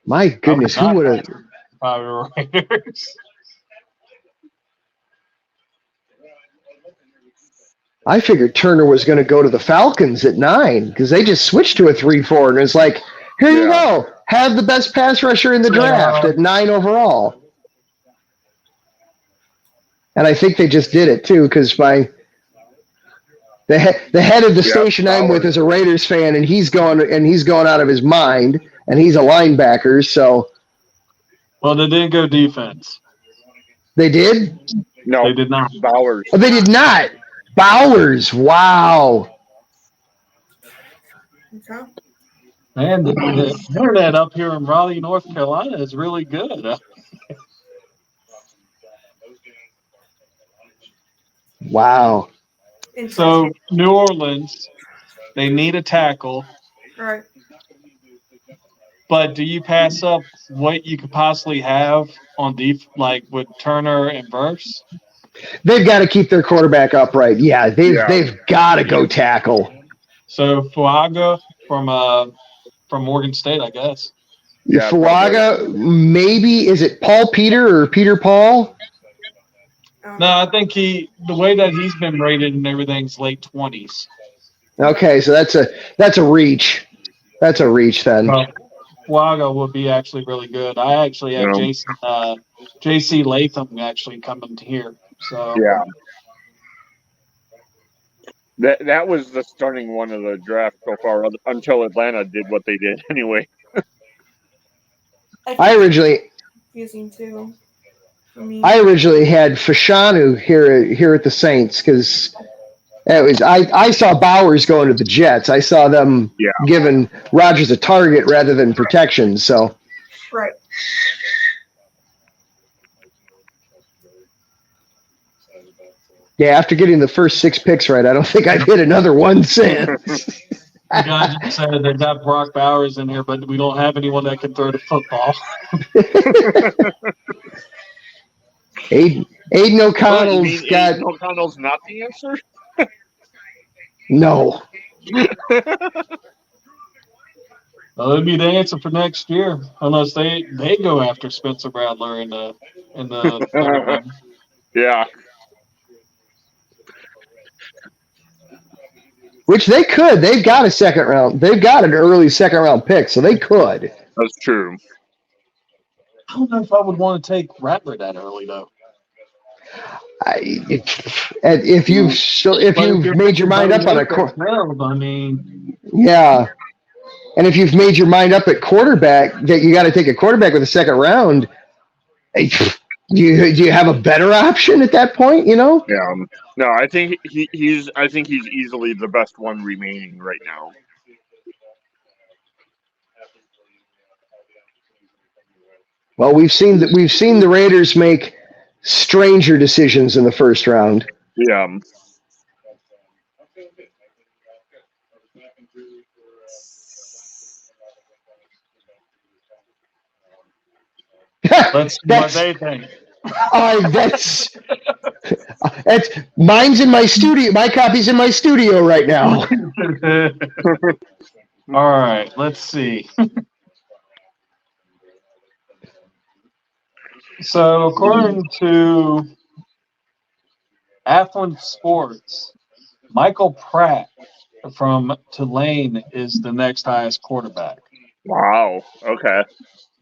My goodness, who would have? Raiders. I figured Turner was going to go to the Falcons at 9 because they just switched to a 3-4, and it's like, here you go, have the best pass rusher in the draft at 9 overall. And I think they just did it too because the head of the station I'm with is a Raiders fan, and he's going out of his mind, and he's a linebacker. So, well, they didn't go defense. They did? No, they did not. Bowers. Oh, they did not. Bowers. Wow. Okay. Man, the internet up here in Raleigh, North Carolina is really good. Wow. So New Orleans, they need a tackle. All right. But do you pass up what you could possibly have on like with Turner and Verse? They've got to keep their quarterback upright. Yeah, they've got to go tackle. So Fuaga from Morgan State, I guess. Yeah, Fuaga, maybe is it Paul Peter or Peter Paul? No, I think the way that he's been rated and everything's late 20s. Okay, so that's a reach. That's a reach then. Well, Wago would be actually really good. I actually have JC Latham actually coming here. So Yeah. That was the stunning one of the draft so far until Atlanta did what they did anyway. I originally confusing too. For me. I originally had Fashanu here at the Saints because I saw Bowers going to the Jets. I saw them giving Rodgers a target rather than protection. So Right. yeah, after getting the first 6 picks right, I don't think I've hit another one since. the guy just said they got Brock Bowers in here, but we don't have anyone that can throw the football. Aiden O'Connell's got. Aiden O'Connell's not the answer? No. Well, it'll be the answer for next year, unless they go after Spencer Rattler in the third round. Yeah. Which they could. They've got a second round. They've got an early second round pick, so they could. That's true. I don't know if I would want to take Rattler that early though. If you've made your mind up on a I mean, yeah, and if you've made your mind up at quarterback that you got to take a quarterback with a second round, do you have a better option at that point? You know? Yeah. No, I think he's easily the best one remaining right now. Well, we've seen the Raiders make stranger decisions in the first round. Yeah. let's see what they think. That's mine's in my studio. My copy's in my studio right now. All right, let's see. So, according to Athlon Sports, Michael Pratt from Tulane is the next highest quarterback. Wow. Okay.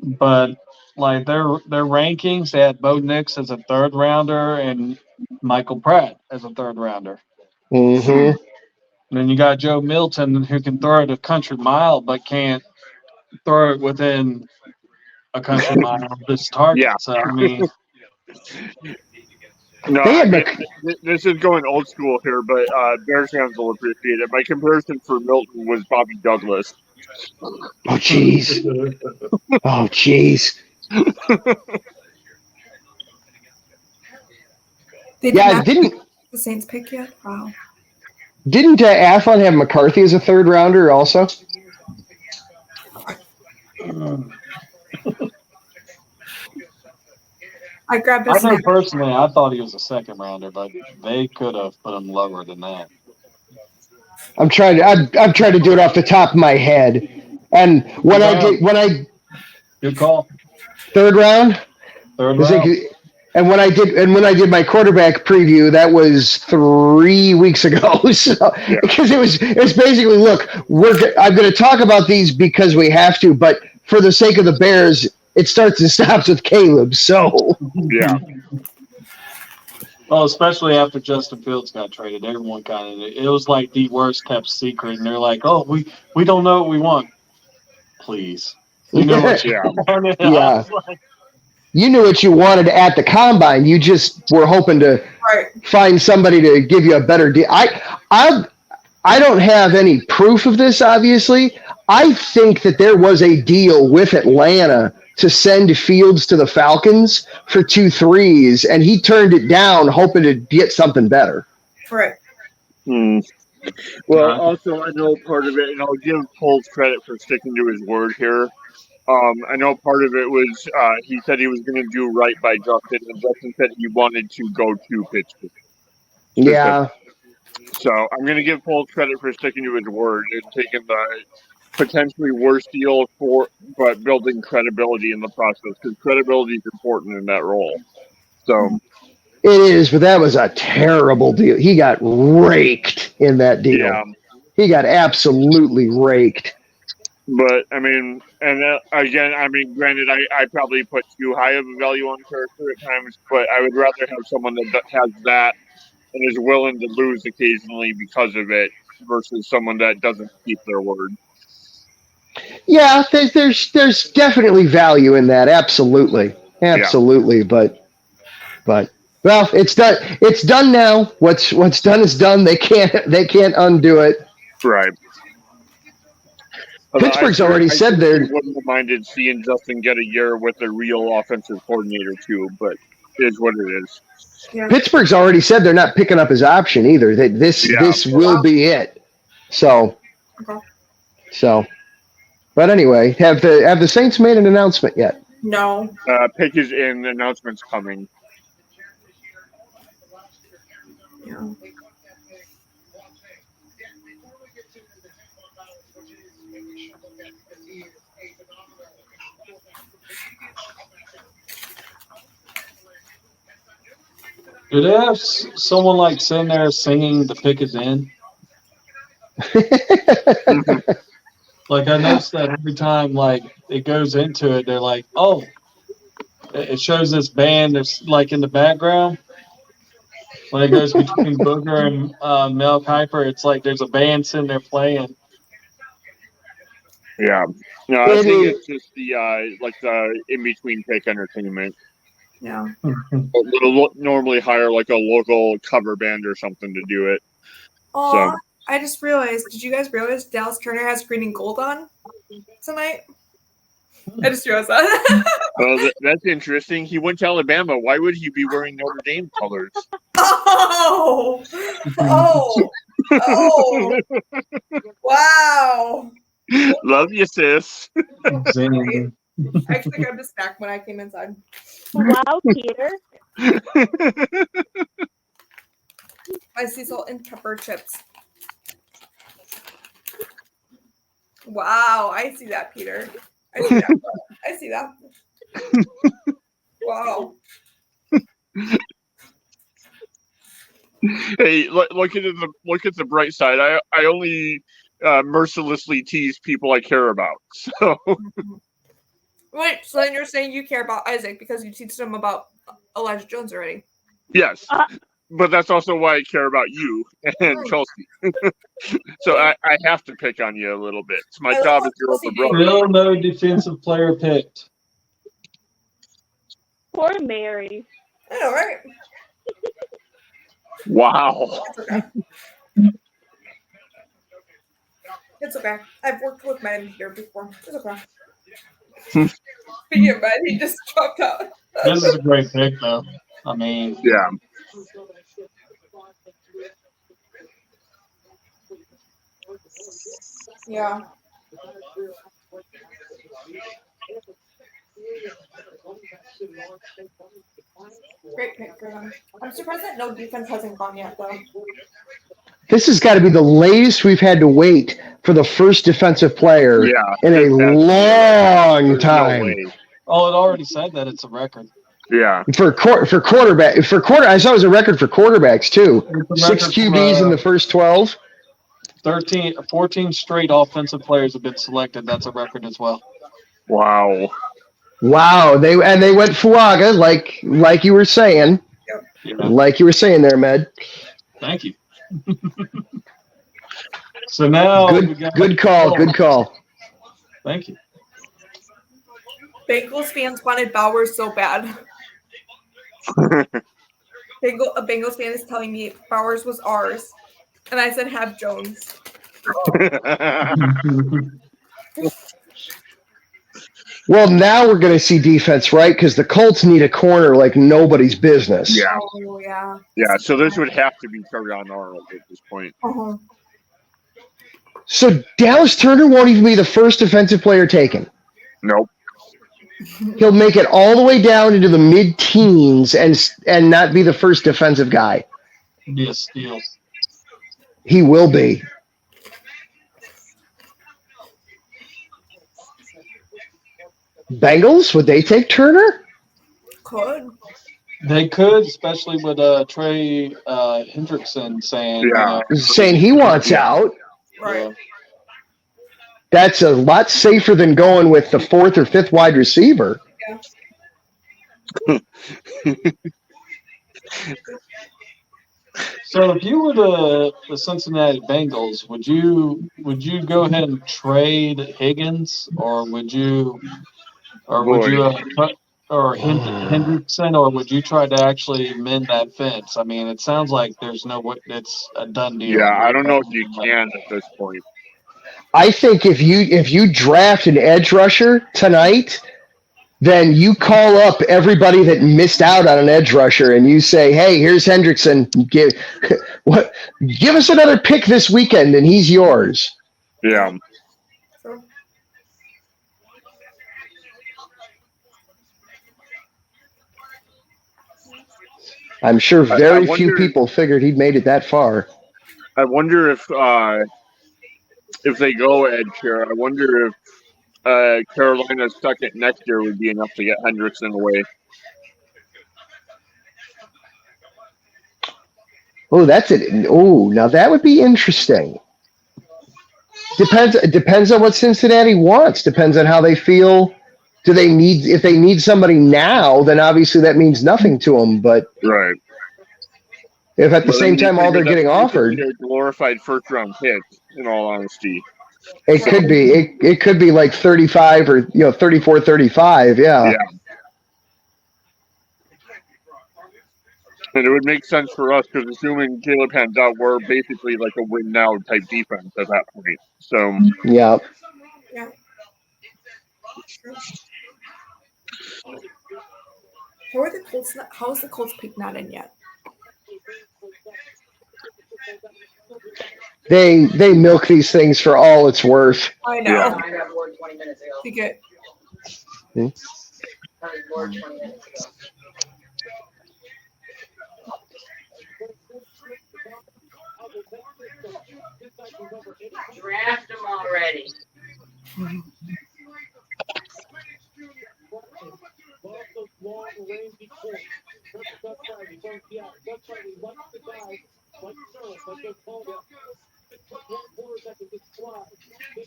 But like their rankings, they had Bo Nix as a third rounder and Michael Pratt as a third rounder. Mm-hmm. And then you got Joe Milton, who can throw it a country mile, but can't throw it within a country mile of this target. Yeah. So, I mean, no, this is going old school here, but Bears fans will appreciate it. My comparison for Milton was Bobby Douglas. Oh, jeez. Oh, jeez. Didn't the Saints pick yet? Wow. Didn't Athlon have McCarthy as a third rounder also? I grabbed I know personally, I thought he was a second rounder, but they could have put him lower than that. I'm trying to do it off the top of my head, and when I good call. Third round. And when I did my quarterback preview, that was 3 weeks ago. So because it was basically, look, I'm going to talk about these because we have to, but for the sake of the Bears, it starts and stops with Caleb. So yeah. Well, especially after Justin Fields got traded, everyone it was like the worst kept secret, and they're like, "Oh, we don't know what we want." Please, you know what you want. Yeah. You knew what you wanted at the combine. You just were hoping to find somebody to give you a better deal. I don't have any proof of this, obviously. I think that there was a deal with Atlanta to send Fields to the Falcons for 2 3s, and he turned it down, hoping to get something better. Right. Well, also, I know part of it, and I'll give Poles credit for sticking to his word here. I know part of it was he said he was going to do right by Justin, and Justin said he wanted to go to Pittsburgh. Yeah. So I'm going to give Poles credit for sticking to his word and taking the potentially worst deal but building credibility in the process, because credibility is important in that role. So It is, but that was a terrible deal. He got raked in that deal. Yeah. He got absolutely raked. But I mean, and again, I mean, granted, I probably put too high of a value on character at times, but I would rather have someone that has that and is willing to lose occasionally because of it versus someone that doesn't keep their word. Yeah, there's definitely value in that. Absolutely. Yeah. But well, it's done. It's done now. What's done is done. They can't undo it. Right. Pittsburgh's already said they're. Wouldn't have minded seeing Justin get a year with a real offensive coordinator too, but it is what it is. Yeah. Pittsburgh's already said they're not picking up his option either. That this will be it. So. Okay. So. But anyway, have the Saints made an announcement yet? No. Pick is in. Announcement's coming. Yeah. Do they have someone like sitting there singing "The Pick Is In"? Like I noticed that every time like it goes into it, they're like, "Oh," it shows this band that's like in the background. When it goes between Booger and Mel Kiper, it's like there's a band sitting there playing. Yeah. No, I think it's just the like the in between pick entertainment. Yeah. They'll normally hire like a local cover band or something to do it. Oh, So. I just realized. Did you guys realize Dallas Turner has green and gold on tonight? I just realized that. Well, that's interesting. He went to Alabama. Why would he be wearing Notre Dame colors? Oh, wow. Love you, sis. Zing. I actually grabbed a snack when I came inside. Wow, Peter. My sea salt and pepper chips. Wow, I see that, Peter. I see that. I see that. Wow. Hey, look at the bright side. I only mercilessly tease people I care about. So. Wait, so then you're saying you care about Izac because you teach them about Elijah Jones already? Yes. But that's also why I care about you and Chelsea. So I have to pick on you a little bit. It's my job as your older brother. Still no defensive player picked. Poor Mary. I know, right? Wow. It's okay. It's okay. I've worked with men here before. It's okay. Speaking of men, he just dropped out. This is a great pick, though. I mean, yeah. Yeah. Great pick for them. I'm surprised that no defense hasn't gone yet, though. This has got to be the latest we've had to wait for the first defensive player in a long time. No, oh, it already said that it's a record. Yeah. For quarterback, I saw it was a record for quarterbacks too. 6 QBs in the first 12. 14 straight offensive players have been selected. That's a record as well. Wow. Wow. They went Fuaga like you were saying. Yeah. Like you were saying there, Med. Thank you. So now good call. Good call. Thank you. Bengals fans wanted Bowers so bad. A Bengals fan is telling me Bowers was ours. And I said, have Jones. Well, now we're going to see defense, right? Because the Colts need a corner like nobody's business. Yeah. Oh, yeah. Yeah, so this would have to be Trevon Arnold at this point. Uh-huh. So Dallas Turner won't even be the first defensive player taken. Nope. He'll make it all the way down into the mid-teens and not be the first defensive guy. Be a steal. He will be. Bengals, would they take Turner? Could. They could, especially with Trey Hendrickson saying, saying he wants out. Right. That's a lot safer than going with the fourth or fifth wide receiver. Yeah. So if you were the Cincinnati Bengals, would you go ahead and trade Higgins, or would you Hendrickson, or would you try to actually mend that fence? I mean, it sounds like there's no way it's a done deal. Yeah, I don't know if you can at this point. I think if you draft an edge rusher tonight, then you call up everybody that missed out on an edge rusher and you say, "Hey, here's Hendrickson. Give us another pick this weekend, and he's yours." Yeah. So, I'm sure very few people figured he'd made it that far. I wonder if they go edge here. I wonder if Carolina's second next year would be enough to get Hendrickson away. Oh, that's it. Oh, now that would be interesting. Depends on what Cincinnati wants. Depends on how they feel. If they need somebody now, then obviously that means nothing to them. But right. If at the same time all they're getting offered, a glorified first round pick, in all honesty, it could be it could be like 35 or 34, 35. Yeah. And it would make sense for us because assuming Caleb pans out, we're basically like a win now type defense at that point. So yeah. How is the Colts pick not in yet? They milk these things for all it's worth. I know. Yeah. I got bored 20 minutes ago. You get. Hmm? I was bored 20 minutes ago. Draft them already.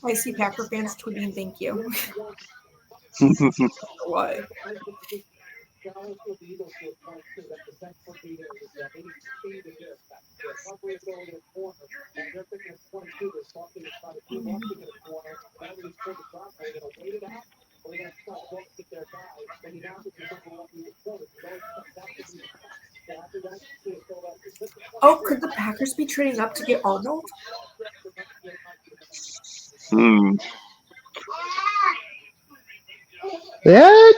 I see Packer fans tweeting thank you. Why? Oh, could the Packers be trading up to get Arnold? Yeah.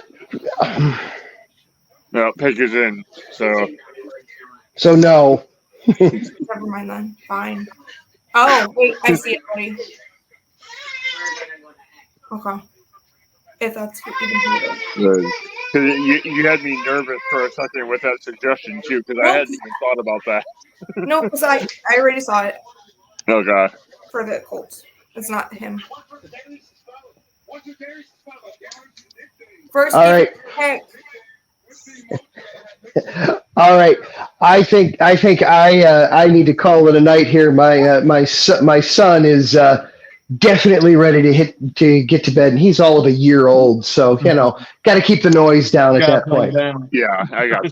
No, pick is in. So no. Never mind then. Fine. Oh, wait, I see it already. Okay. If that's even You had me nervous for a second with that suggestion too, because I hadn't even thought about that. No, because I already saw it Oh god. for the Colts. It's not him. First All right. pick. All right. I think I need to call it a night here. My son is definitely ready to get to bed, and he's all of a year old. So got to keep the noise down at that point. Yeah, I got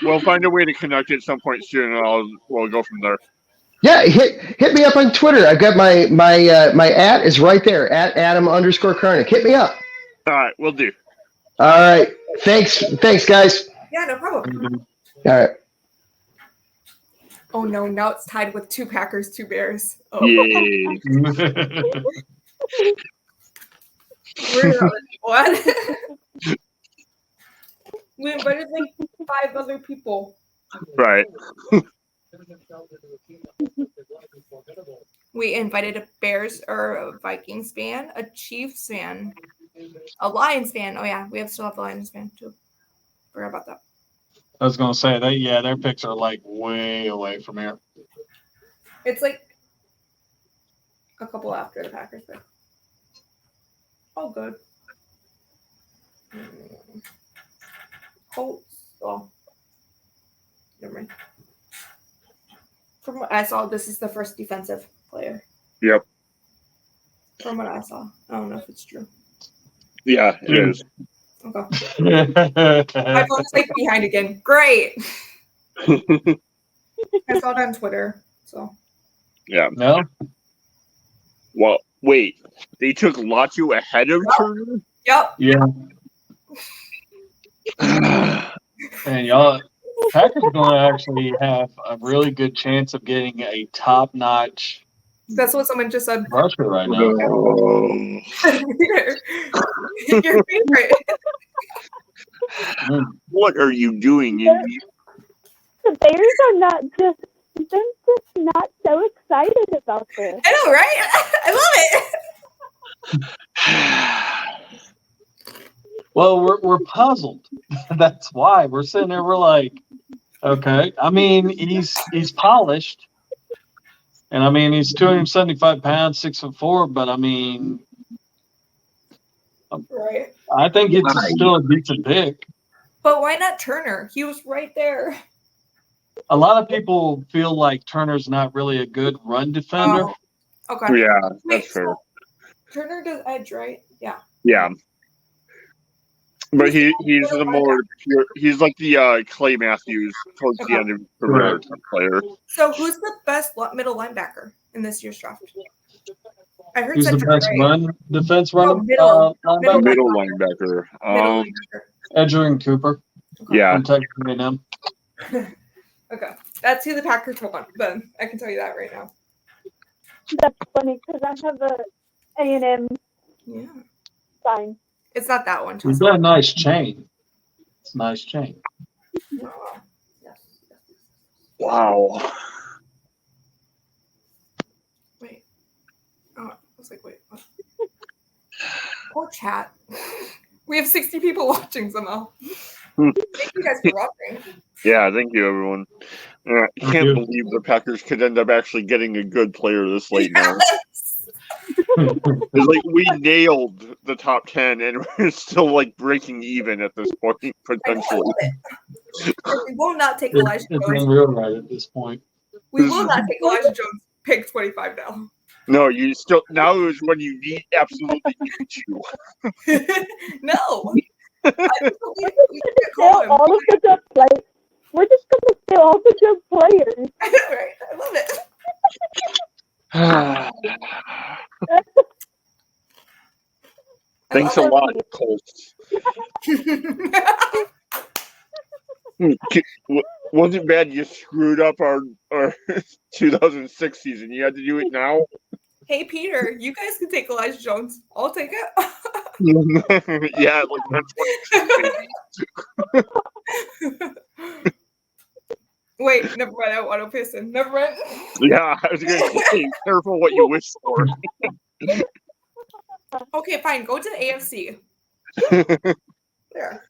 you. We'll find a way to connect at some point soon, and we'll go from there. Yeah, hit me up on Twitter. I've got my at is right there at Adam_Karnick. Hit me up. All right, we'll do. All right. Thanks, guys. Yeah, no problem. All right. Oh no, now it's tied with 2 Packers, 2 Bears. Oh. Yay. What? We invited like 5 other people. Right. We invited a Bears or a Vikings fan, a Chiefs fan, a Lions fan. Oh yeah, we still have the Lions fan too. Forgot about that. I was gonna say that. Their picks are like way away from here. It's like a couple after the Packers pick. Oh, good. Colts. Oh, never mind. From what I saw, this is the first defensive player. Yep. From what I saw, I don't know if it's true. Yeah, it is. Okay. My phone's like behind again. Great. I saw it on Twitter. So. Yeah. No. Well, wait. They took Latu ahead of Turner? Yep. Yeah. And y'all, Packers are going to actually have a really good chance of getting a top-notch That's what someone just said. rusher right now. Oh. Your favorite. What are you doing, Indy? The Bears are not just, they're just not so excited about this. I know, right? I love it. Well, we're puzzled. That's why we're sitting there. We're like, okay. I mean, he's polished, and I mean he's 275 pounds, 6'4". But I mean, Right. I think it's still a decent pick. But why not Turner? He was right there. A lot of people feel like Turner's not really a good run defender. Oh, okay. Yeah, Wait, that's fair. so Turner does edge, right? Yeah. Yeah. But he's the more pure, he's like the Clay Matthews towards the end of his career player. So who's the best middle linebacker in this year's draft? I heard Who's the Cedric best Gray. run defense runner? Middle linebacker? Middle linebacker. Middle linebacker. Edgerrin Cooper. Okay. Yeah. From Texas A&M. Okay. That's who the Packers want, then. I can tell you that right now. That's funny because I have a A&M Yeah. sign. It's not that one. He's got a nice chain. It's a nice chain. Oh, yes. Wow. Wait. Oh, I was like, wait. What? Poor chat. We have 60 people watching somehow. Thank you guys for watching. Yeah, thank you, everyone. I can't believe the Packers could end up actually getting a good player this late now. It's like we nailed the top 10 and we're still like breaking even at this point, potentially. We will not take Elijah It's Jones. unreal right at this point. We will not take Elijah Jones pick 25 now. No, you still now is when you absolutely need you. No. We're just gonna steal all of the good players. We're just gonna steal all the good players. Right. I love it. Thanks a lot, Colts. Wasn't bad you screwed up our 2006 season. You had to do it now? Hey, Peter, you guys can take Elijah Jones. I'll take it. Yeah, like that's what. Wait, never mind. I want to piss him. Never mind. Yeah, I was going to say, careful what you wish for. Okay, fine. Go to the AFC. There.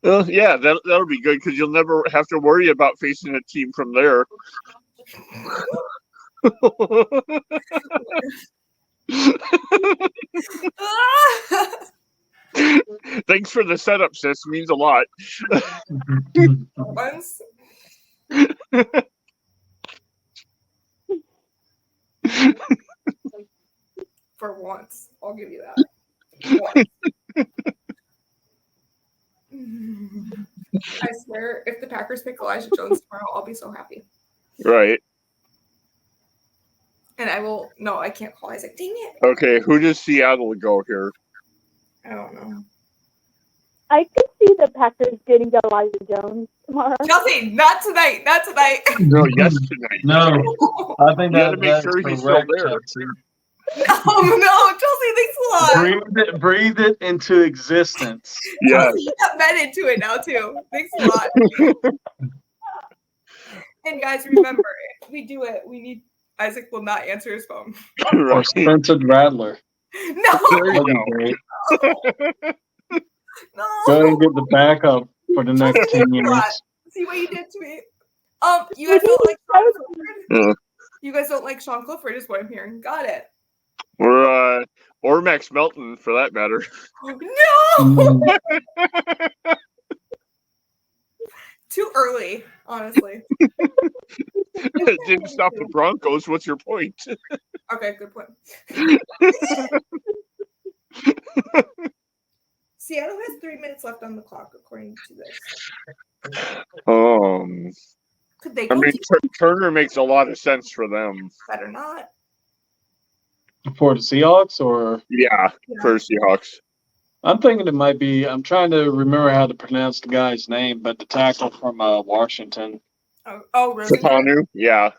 Well, yeah, that'll be good because you'll never have to worry about facing a team from there. Thanks for the setup, sis. Means a lot. Once. For once, I'll give you that. Once. I swear, if the Packers pick Elijah Jones tomorrow, I'll be so happy. Right. And I will. No, I can't call Isaac. Dang it. Okay, who does Seattle go here? I don't know. I could see the Packers getting Elijah Jones tomorrow. Chelsea, not tonight. Not tonight. No, yes tonight. No, I think You gotta make that's sure he's still correct, there. Chelsea. No, Chelsea, thanks a lot. Breathe it into existence. Yes. Chelsea, you got men into it now, too. Thanks a lot. And guys, remember, if we do it, we need Isaac will not answer his phone. Or Right. Spencer Rattler. No, There you That'd go. be great. no. Go ahead and get the backup for the next 10 years. See what you did to me. You guys don't like Sean Clifford? You guys don't like Sean Clifford is what I'm hearing. Got it. Or Max Melton, for that matter. No! Too early, honestly. It didn't stop the Broncos. What's your point? Okay, good point. Seattle has 3 minutes left on the clock, according to this. Could they I go mean, deep? Turner makes a lot of sense for them. Better not. For the Seahawks, or Yeah, for Seahawks. I'm thinking it might be. I'm trying to remember how to pronounce the guy's name, but the tackle from Washington. Oh, really? Satanu? Yeah.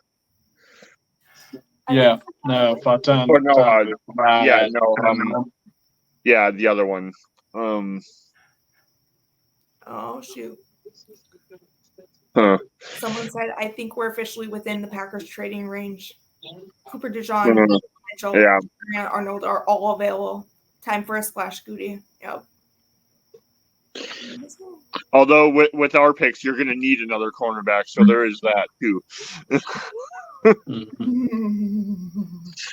Yeah, no, Fatan. Oh no, yeah, no, yeah, the other one. Oh shoot. Huh. Someone said, I think we're officially within the Packers trading range. Cooper DeJean, Mitchell, Yeah. and Arnold are all available. Time for a splash, Goody. Yep. Although with our picks, you're going to need another cornerback, so there is that too.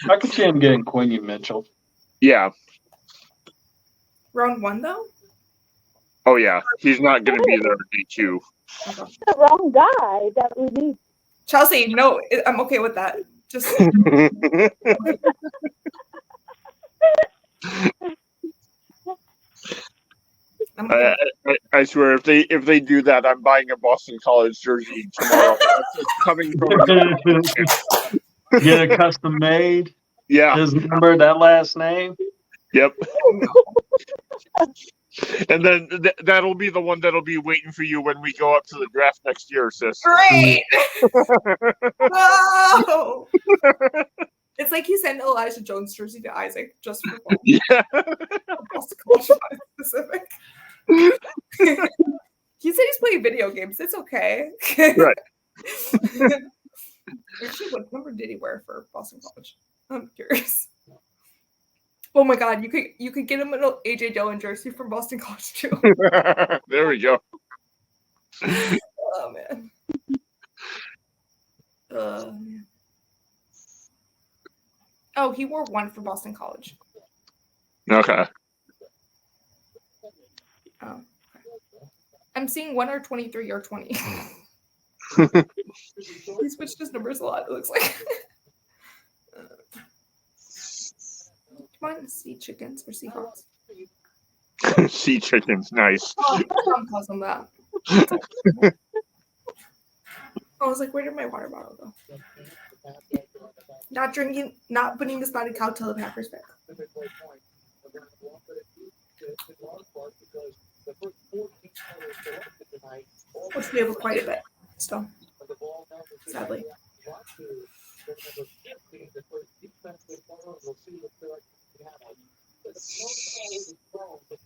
I could see him getting Quinion Mitchell. Yeah. Round 1 though? Oh yeah, he's not going to be there day 2. Okay. The wrong guy that we need. Chelsea, no, I'm okay with that. Just I swear, if they do that, I'm buying a Boston College jersey tomorrow. That's just coming from Get a custom made. Yeah. His number, that last name. Yep. And then that'll be the one that'll be waiting for you when we go up to the draft next year, sis. great. No. It's like he sent Elijah Jones jersey to Isaac just for fun. Yeah. Specific. He said he's playing video games. It's okay. Right. Actually, what number did he wear for Boston College? I'm curious. Oh my God, you could get him an AJ Dillon jersey from Boston College too. There we go. Oh man. Man. Oh, he wore one for Boston College. Okay. Oh. Okay. I'm seeing 1 or 23 or 20. He switched his numbers a lot, it looks like. Come on, sea chickens or Seahawks. Sea chickens, nice. Oh, Mom calls them that. I was like, where did my water bottle go? Not drinking, not putting the spotted cow till the Packers pick. Which we have quite a bit still, sadly.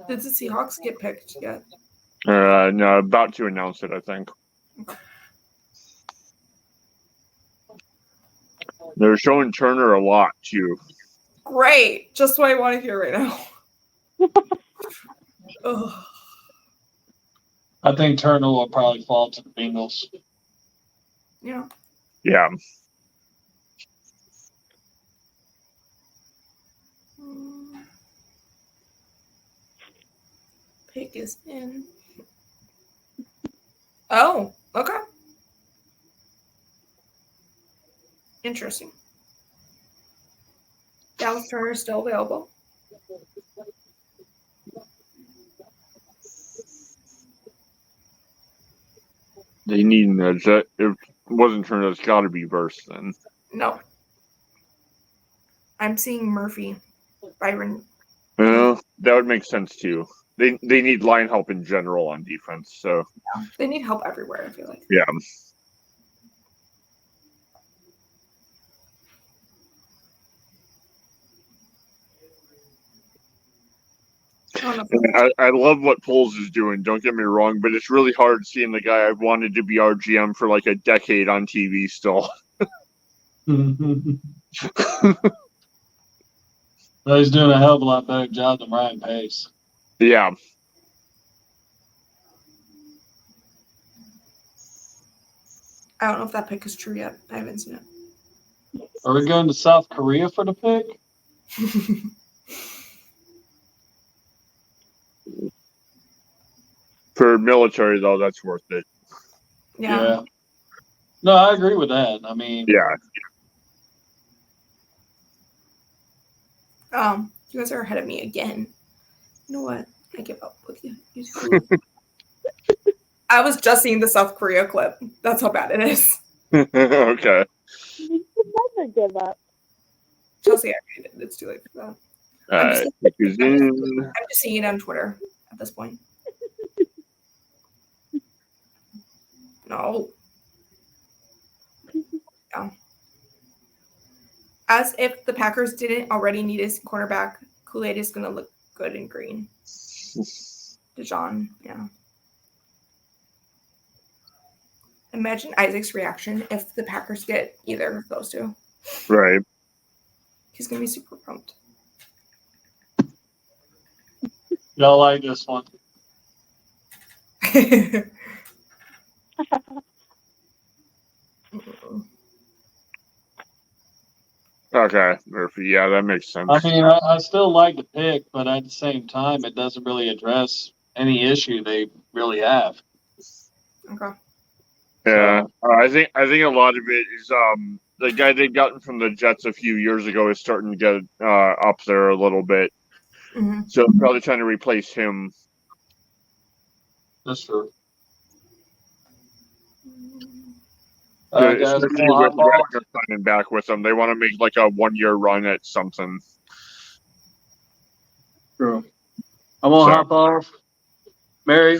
Did the Seahawks get picked yet? No, about to announce it, I think. They're showing Turner a lot too. Great, just what I want to hear right now. Ugh. I think Turner will probably fall to the Bengals. Yeah. Yeah. Pick is in. Oh, okay. Interesting. Dallas Turner is still available. They need an edge. If it wasn't Turner, it's got to be Verse then. No. I'm seeing Murphy. Byron. That would make sense too. They need line help in general on defense. So Yeah, they need help everywhere, I feel like. yeah. I love what Poles is doing, don't get me wrong, but it's really hard seeing the guy I've wanted to be our GM for like a decade on TV still. Well, he's doing a hell of a lot better job than Ryan Pace. Yeah. I don't know if that pick is true yet. I haven't seen it. Are we going to South Korea for the pick? For military, though, that's worth it. Yeah. No, I agree with that. I mean, Yeah. You guys are ahead of me again. You know what? I give up with you. I was just seeing the South Korea clip. That's how bad it is. Okay. You should never give up. Chelsea, I read it. It's too late for that. All right. Who's in? I'm just seeing it on Twitter at this point. No. Yeah. As if the Packers didn't already need his cornerback, Kool-Aid is going to look good in green. Dijon, yeah. Imagine Isaac's reaction if the Packers get either of those two. Right. He's going to be super pumped. y'all like this one. Okay, Murphy. Yeah, that makes sense. I mean, I still like the pick, but at the same time, it doesn't really address any issue they really have. Okay. Yeah, I think a lot of it is the guy they'd gotten from the Jets a few years ago is starting to get up there a little bit. Mm-hmm. So probably trying to replace him. That's true. All right, guys, Especially with Wagner signing back with them, they want to make like a 1-year run at something. True. I'm gonna hop off. Mary,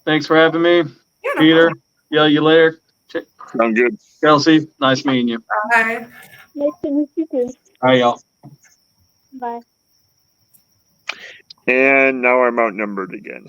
thanks for having me. Yeah, no Peter, problem. yeah, you later. Sound good. Kelsey, nice meeting you. Bye. Nice to meet you too. All right, y'all. Bye. And now I'm outnumbered again.